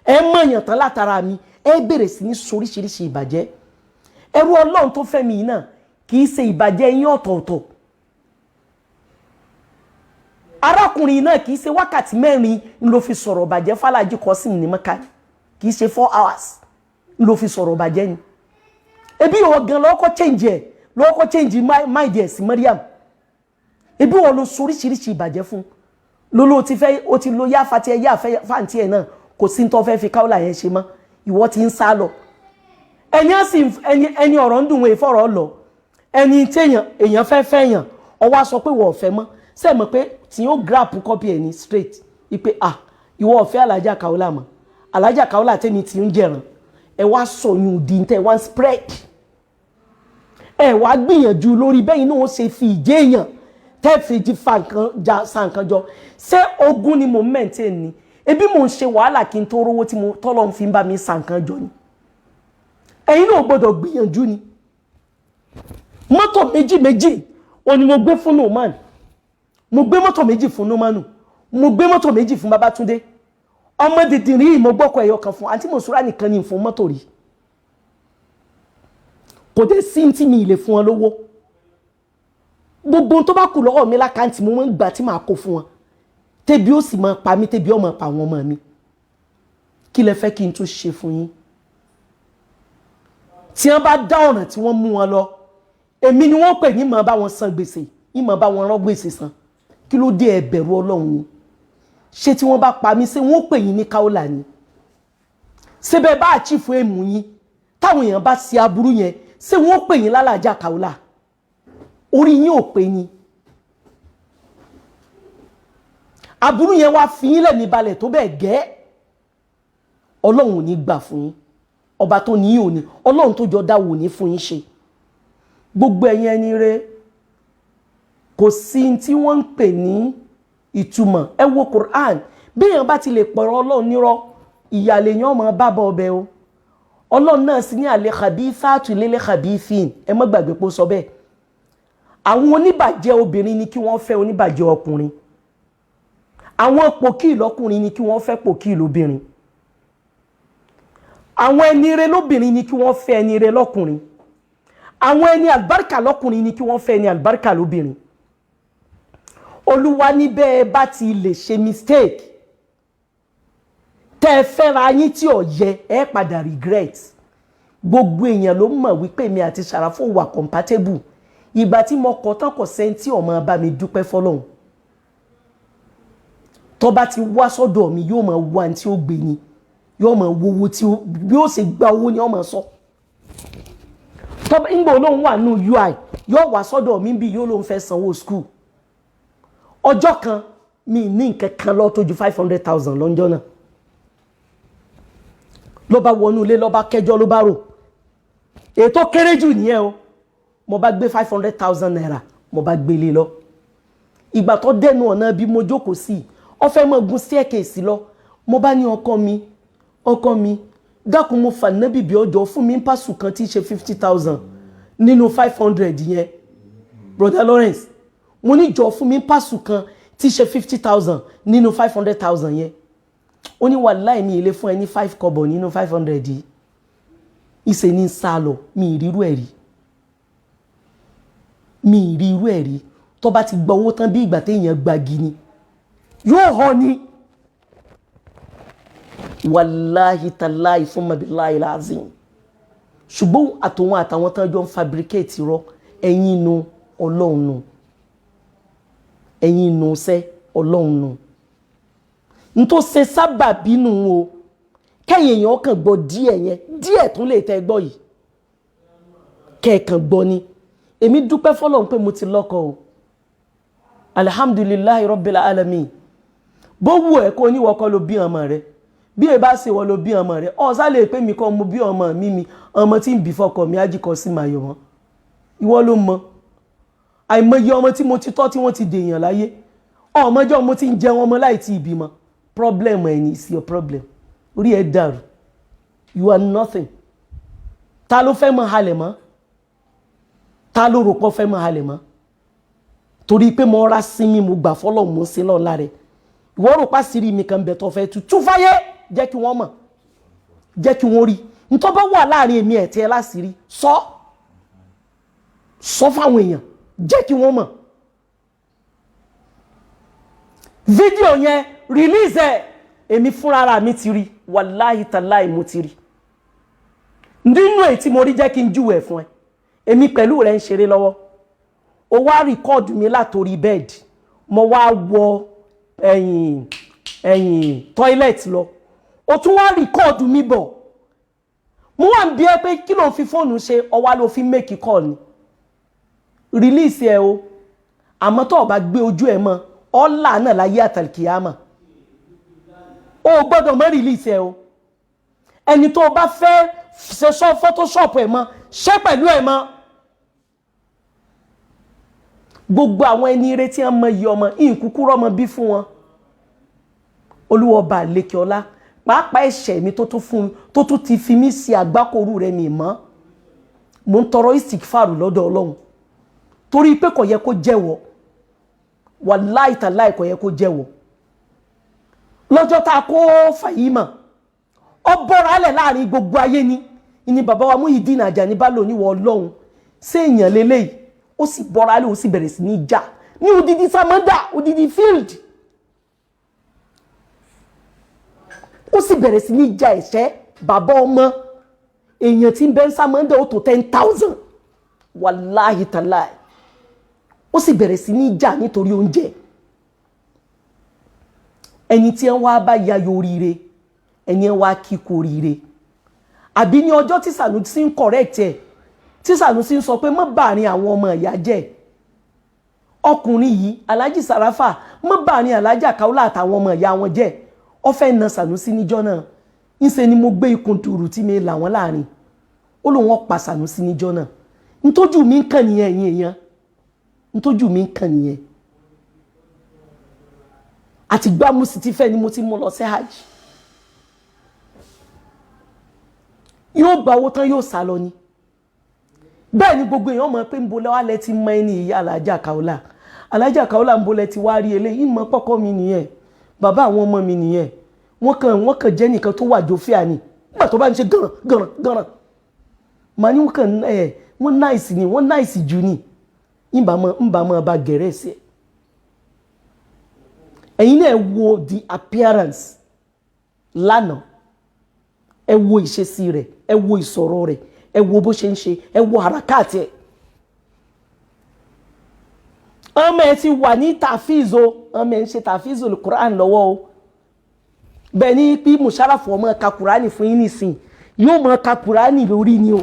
ẹ mọ̀ọ̀yàn tán látara mi ẹ bẹ̀rẹ̀ sí ní soríṣiríṣi ìbàjẹ́ ẹrú Ọlọ́run tó fẹ́ mi yìí náà kì í ṣe ìbàjẹ́ yín ọ̀tọ̀ọ̀tọ̀ arákùnrin náà kì í ṣe wákàtí 4 ló fi sọ̀rọ̀ bàjẹ́ fàlàjì Kọ́sìm ní Mẹ́kà kì í ṣe 4 hours ló fi sọ̀rọ̀ bàjẹ́ ni ebi ìwọ gan lọ́kọ́ change mind ẹ̀ sí Mariam ebi ìwọ ló soríṣiríṣi ìbàjẹ́ fún lolo ti fẹ́ o ti lo yá fati ẹ̀ yá fàǹtí ẹ̀ náà kò sí tó fẹ́ fi Kaola yẹn ṣe mọ́ ìwọ ti ń sá lọ ẹni ọ̀rọ̀ ń dùn wọn ìfọ̀rọ̀ lọ ẹni tí èèyàn fẹ́ yàn ọwọ́ á sọ pé wọ́n ọ̀fẹ́ mọ́ ṣe mọ̀ pé tí yóò grab copy ẹ̀ ní straight ipe ìwọ ọ̀fẹ́ Alhaja Kaola mọ́ Alhaja Kaola tẹ́mi tí ń jẹ̀ràn ẹ wá sọ̀yún di tẹ́ wá spread ẹ wá gbìyànjú lórí bẹ́yìn náà ó ṣe fi ìjẹ́ èèyàn tẹ́ fi jí sa nǹkan jọ ṣé ogún ni mo maintain ni ebi mo ń ṣe wàhálà kí n tó rówó tí mo tọ́lọ́ ń fi bá mi sa nǹkan jọ ni ẹ̀yin náà gbọ́dọ̀ gbìyànjú ni mọ́tò méjì ó ní mo gbé fún Norman mo gbé mọ́tò méjì fún Nomanu mo gbé mọ́tò méjì fún Babátúndé ọmọ dìdìrín yìí mo gbọ́kọ̀ ẹ̀yọ kan fún àǹtí Mọ̀súrà nìkan ní fún mọ́tò rí kò dé sí tí mi lè fún wọn lówó gbogbo tó bá kù lọ́wọ́ mi lákàntì mo máa ń gbà tí màá kó fún wọn tẹ́bi ó sì máa pa mí tẹ́bi ó máa pa àwọn ọmọ mi kí lẹ fẹ́ kí n tún ṣe fún yín tí wọ́n bá dá ọ̀ràn tí wọ́n mú wọn lọ èmi ni wọ́n pè ní màá bá wọn san gbèsè ní màá bá wọn rán gbèsè san kí ló dé ẹ bẹ̀rù Ọlọ́run ni ṣé tí wọ́n bá pa mí ṣé wọ́n pè yín ní Kaola ni ṣé bẹ́ẹ̀ bá àchífù èmù yín táwọn èèyàn bá ṣe aburú yẹn ṣé wọ́n pè yín lálàájá Kaola orí yín ò pé ni aburú yẹn wá fi yín lẹ́mìí balẹ̀ tó bẹ́ẹ̀ gẹ́ Ọlọ́run ò ní gbà fún yín ọba tó ní yín ò ní Ọlọ́run tó jọ dáwò ní fún yín ṣe gbogbo ẹ̀yin ẹni rẹ kò sí tí wọ́n ń pè ní ìtumọ̀ ẹ wo Quran bí èèyàn bá ti lè pọ̀rọ̀ Ọlọ́run nírọ́ ìyàlẹ̀ yẹn ọmọ bábọ̀ ọbẹ̀ o Ọlọ́run náà sì ní àlẹ́ khabithatu lil khabithin ẹ má gbàgbé pé ó sọ bẹ́ẹ̀ àwọn oníbàjẹ́ obìnrin ni kí wọ́n fẹ́ oníbàjẹ́ ọkùnrin àwọn pòkì lọ́kùnrin ni kí wọ́n fẹ́ pòkì lóbìnrin àwọn ẹni rẹ lóbìnrin ni kí wọ́n fẹ́ ẹni rẹ lọ́kùnrin àwọn ẹni àlùbáríkà lọ́kùnrin ni kí wọ́n fẹ́ ẹni àlùbáríkà lóbìnrin Olúwa ní bẹ́ẹ̀ bá ti lè ṣe mistake tẹ́ ẹ fẹ́ra yín tí ò yẹ ẹ padà regret gbogbo èèyàn ló mọ̀ wípé mi àti Sàràfò wà compatible ìgbà tí mo kọ̀ tán kò sẹ́ńtì ọmọ bá mi dúpẹ́ fọlọ́hun tó bá ti wá sọ́dọ̀ mi yóò máa wá ní tí ó gbé ni yóò máa wo owó tí bí ó ṣe gba owó ni ó máa sọ tó bá ń gbọ́ lóun wà nù UI yóò wá sọ́dọ̀ mi bí yóò lóun fẹ́ sanwó school ọjọ́ kan mi ní nǹkan kan lọ tó ju 500,000 lọ́jọ́ náà ló bá wọnú ilé ló bá kẹjọ́ ló bá rò ètò kéré jù nìyẹn o mo bá gbé 500,000 naira mo bá gbélé lọ ìgbà tó dẹnu ọ̀nà bí mo jókòó sí ó fẹ́ mọ́ gun staircase lọ mo bá ní ọkọ mi dákun mo fà nábì bí ọjọ́ fún mi ń pàṣù kan tí í ṣe 50,000 nínú 500 yẹn brother Lawrence mo ní jọ fún mi ń pàṣù kan tí í ṣe 50,000 nínú 500,000 yẹn ó ní wàláì mi ilé fún ẹ ní 5 kọ́bọ̀ nínú 500 yìí ìṣe ní sálọ mi ìrírú ẹ̀ rí tó bá ti gba owó tán bí ìgbà téèyàn gbagi ni yóò họ ni wàláhì tàláhì fún mabiláhì lázìm ṣùgbọ́n àtàwọn tán jọ ń fabricate rọ ẹ̀yin nu Ọlọ́run nu ẹ̀yin nu sẹ́ Ọlọ́run nu n tó ṣe sábà bínú o kẹ́yìn èèyàn kàn gbọ́ díẹ̀ yẹn díẹ̀ tún lè tẹ́ gbọ́ yìí kẹ́ẹ̀kan gbọ́ ni èmi dúpẹ́ fọ́lọ́run pé mo ti lọ́kọ o alhamdulillahi rabbil alamin bó wù ẹ́ kó níwọ̀kọ́ ló bí ọmọ rẹ bí ẹ bá ṣe wọ́n ló bí ọmọ rẹ ọ̀sá lè pé mi kọ́ mo bí ọmọ mi ọmọ tí ń bí fọkọ mi ájíkọ sí màá yọ wọn ìwọ ló mọ àìmọye ọmọ tí mo ti tọ́ tí wọ́n ti dèèyàn láyé ọmọjọ́ mo ti ń jẹun ọmọ láì tí ìbímọ problem ẹ̀ ní is your problem orí ẹ̀ dàrú you are nothing ta ló fẹ́ mọ halẹ̀ mọ́ ta ló rò pọ̀ fẹ́ mọ halẹ̀ mọ́ torí pé mo ra sinmi mo gbà fọ́lọ́ mo sin lọ́la rẹ̀ ìwọ rò pa sírí mi kan bẹ̀ tó fẹ́ tú fáyé jẹ́ kí wọ́n mọ̀ jẹ́ kí wọ́n rí nítorí bá wà láàrin èmi ẹ̀ tí ẹ láṣìírí sọ fáwọn èèyàn jẹ́ kí wọ́n mọ̀ fídíò yẹn release ẹ̀ èmi fúnra mi ti rí wàláhì tàláhì mo ti rí nínú èyí tí mo rí jẹ́ kí n júwèé fún ẹ èmi pẹ̀lú rẹ̀ ń ṣeré lọ́wọ́ ó wá rìkọ́ọ̀dù mi látòrí bẹ́ẹ̀dì mo wá wọ ẹ̀yìn tọ́ílẹ̀tì lọ ó tún wá rìkọ́ọ̀dù mi bọ̀ mo wà ń bi ẹ́ pé kí ló fi fóònù ṣe ọwá ló fi make call ni release ẹ o àmọ́ tó bá gbé ojú ẹ mọ́ ọ̀la náà láyé àtàlìkìyàmà o gbọ́dọ̀ mọ́ release ẹ o ẹni tó bá fẹ́ ṣe sọ photoshop ẹ mọ́ ṣe pẹ̀lú ẹ mọ́ gbogbo àwọn ẹni ire tí wọ́n mọ iye ọmọ ìkúkúrọ́ ọmọ bí fún wọn olúwọba àlékè ọlá pàápàá ẹ̀ṣẹ̀ mi tó tún ti fi mí sí àgbákòrú rẹ̀ mi mọ́ mo ń tọrọ istikfaru lọ́dọ̀ Ọlọ́run torí pé kò yẹ kó jẹ́wọ́ wàláì tàláì kò yẹ kó jẹ́wọ́ lọ́jọ́ tá a kó Fàyímà ọ bọ́ra alẹ̀ láàrin gbogbo ayé ni bàbá wa Muyideen Ajani bá lò níwọ̀ Ọlọ́run sí èèyàn lélẹ́yìí ó sì bọ́ra alẹ̀ ó sì bẹ̀rẹ̀ sí ní jà ní odidi samanda odidi field ó sì bẹ̀rẹ̀ sí ní jà ẹ̀ṣẹ́ bàbá ọmọ èèyàn tí ń bẹ́ ń samanda ó tó 10,000 wàláhì tàláì ó sì bẹ̀rẹ̀ sí ní jà nítorí oúnjẹ ẹni tí wọ́n wá bá yayọ oríire ẹni wọ́n wá kíkó oríire àbí ní ọjọ́ tí Sanusi ń correct ẹ̀ tí Sanusi ń sọ pé mọ́ bàárín àwọn ọmọ ìyá jẹ́ ọkùnrin yìí Alhaji Sarafa mọ́ bàárín Alhaja Kaola àtàwọn ọmọ ìyá wọn jẹ́ ó fẹ́ na Sanusi níjọ́ náà ńṣe ni mo gbé ikùn tùrù tí mi là wọ́n láàrin ó lóun ó pa Sanusi níjọ́ náà ntójú mi ń kàn nìyẹn ẹ̀yìn èèyàn ntójú mi ń kàn nìyẹn àti gbámú sí ti fẹ́ ni mo ti mú lọ sí hajj yóò gba owó tán yóò sá lọ ni bẹ́ẹ̀ ni gbogbo èèyàn mọ̀ pé ń bolẹ́ wálẹ̀ ti mọ ẹni ìyá Alhaja Kaola Alhaja Kaola ń bolẹ́ ti wá rí eléyìí mọ̀ pọ́kọ́ mi nìyẹn bàbá àwọn ọmọ mi nìyẹn wọ́n kàn jẹ́ nìkan tó wà jófíà ni nígbà tó bá ń ṣe gànràn màá ní wọ́n náìsì ni wọ́n náìsì jù ni ìbámu bá gẹ̀rẹ́ sí ẹ̀ ẹ̀yin náà wo the appearance lánàá ẹ wo ìṣesí rẹ̀ ẹ wo ìsọ̀rọ̀ rẹ̀ ẹ wo bó ṣe ń ṣe ẹ wo àràkàtì ẹ̀ ọmọ ẹ ti wà ní tàfíìz o ọmọ ẹ ń ṣe tàfíìz olùkùránì lọ́wọ́ o bẹ́ẹ̀ ni pé Musharafu ọmọ ka kùránì fún yín nìsín yóò mọ ka kùránì lórí ni o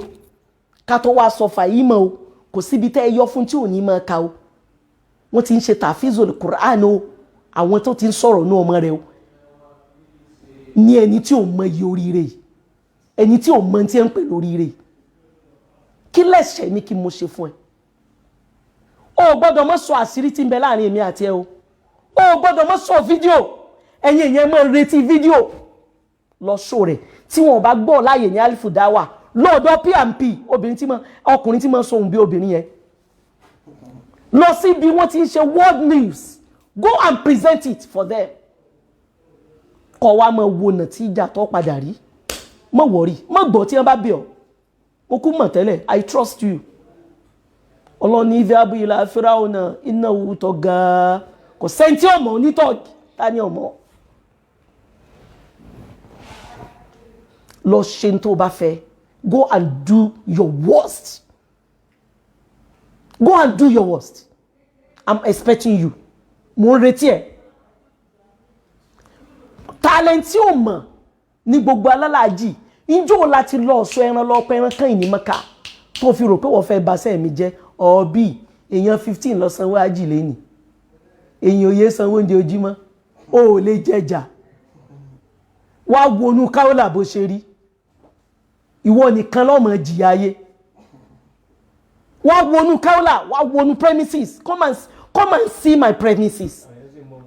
ká tó wá sọ Fàyímà o kò síbi tẹ́ ẹ yọ fún tí ò ní mọ ka o wọ́n ti ń ṣe tàfíìz olùkùránì o àwọn tó ti ń sọ̀rọ̀ ní ọmọ rẹ o ní ẹni tí ò mọ iye oríire yìí ẹni tí ò mọ tí ẹ ń pè lóríire yìí kí lẹ́sẹ̀ ní kí mo ṣe fún ẹ o gbọ́dọ̀ mọ́ sọ àṣírí tí ń bẹ láàrin èmi àti ẹ o gbọ́dọ̀ mọ́ sọ fídíò ẹ̀yin èèyàn mọ́ retí fídíò lọ ṣó rẹ̀ tí wọn bá gbọ́ láàyè ní Alifudawa lọ́ọ̀dọ̀ PMP ọkùnrin tí mọ́ sọ òun bí obìnrin yẹn lọ sí bí wọ́n ti ń ṣe world news go and present it for them kọ́ wa mọ̀ wo nà tí ìjà tó padà rí mọ̀ wọ̀rí mọ̀ gbọ́ tí wọ́n bá bẹ̀ ọ́ mo kú mọ̀ tẹ́lẹ̀ I trust you ọlọ́ni ìfẹ́ abúlé Fíráúnà iná òwútọ́ ga kò sẹ́ńtì ọmọ onítọ̀ ta ni ọmọ lọ ṣe tó bá fẹ́ go and do your worst go and do your worst I'm expecting you mo ń retí ẹ talenti ò mọ̀ ní gbogbo alálàájì ìjọ láti lọ ọ̀ṣọ́ ẹran lọ́pọ̀ ẹran kan ìní Mẹ́kà tó fi rò pé wọ́n fẹ́ baṣẹ́ mi jẹ́ ọ̀bí èèyàn 15 lọ sanwó ájì lẹ́nì èèyàn òye sanwó oúnjẹ ojúmọ́ ó lè jẹjà wá wọnú Kaola bó ṣe rí ìwọ nìkan lọ́mọ jìyà ayé wá wọnú Kaola wá wọnú premises come and see my premises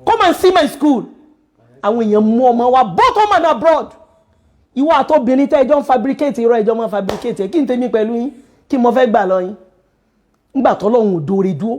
come and see my school àwọn èèyàn mú ọmọ wa both home and abroad ìwọ àtobìnrin tẹ́ ẹjọ́ ń fabricate irọ́ ẹjọ́ mọ́ fabricate kí n tẹ́mi pẹ̀lú yín kí mo fẹ́ gbà lọ yín nígbà tọ́lọ́hun ò dóore dúró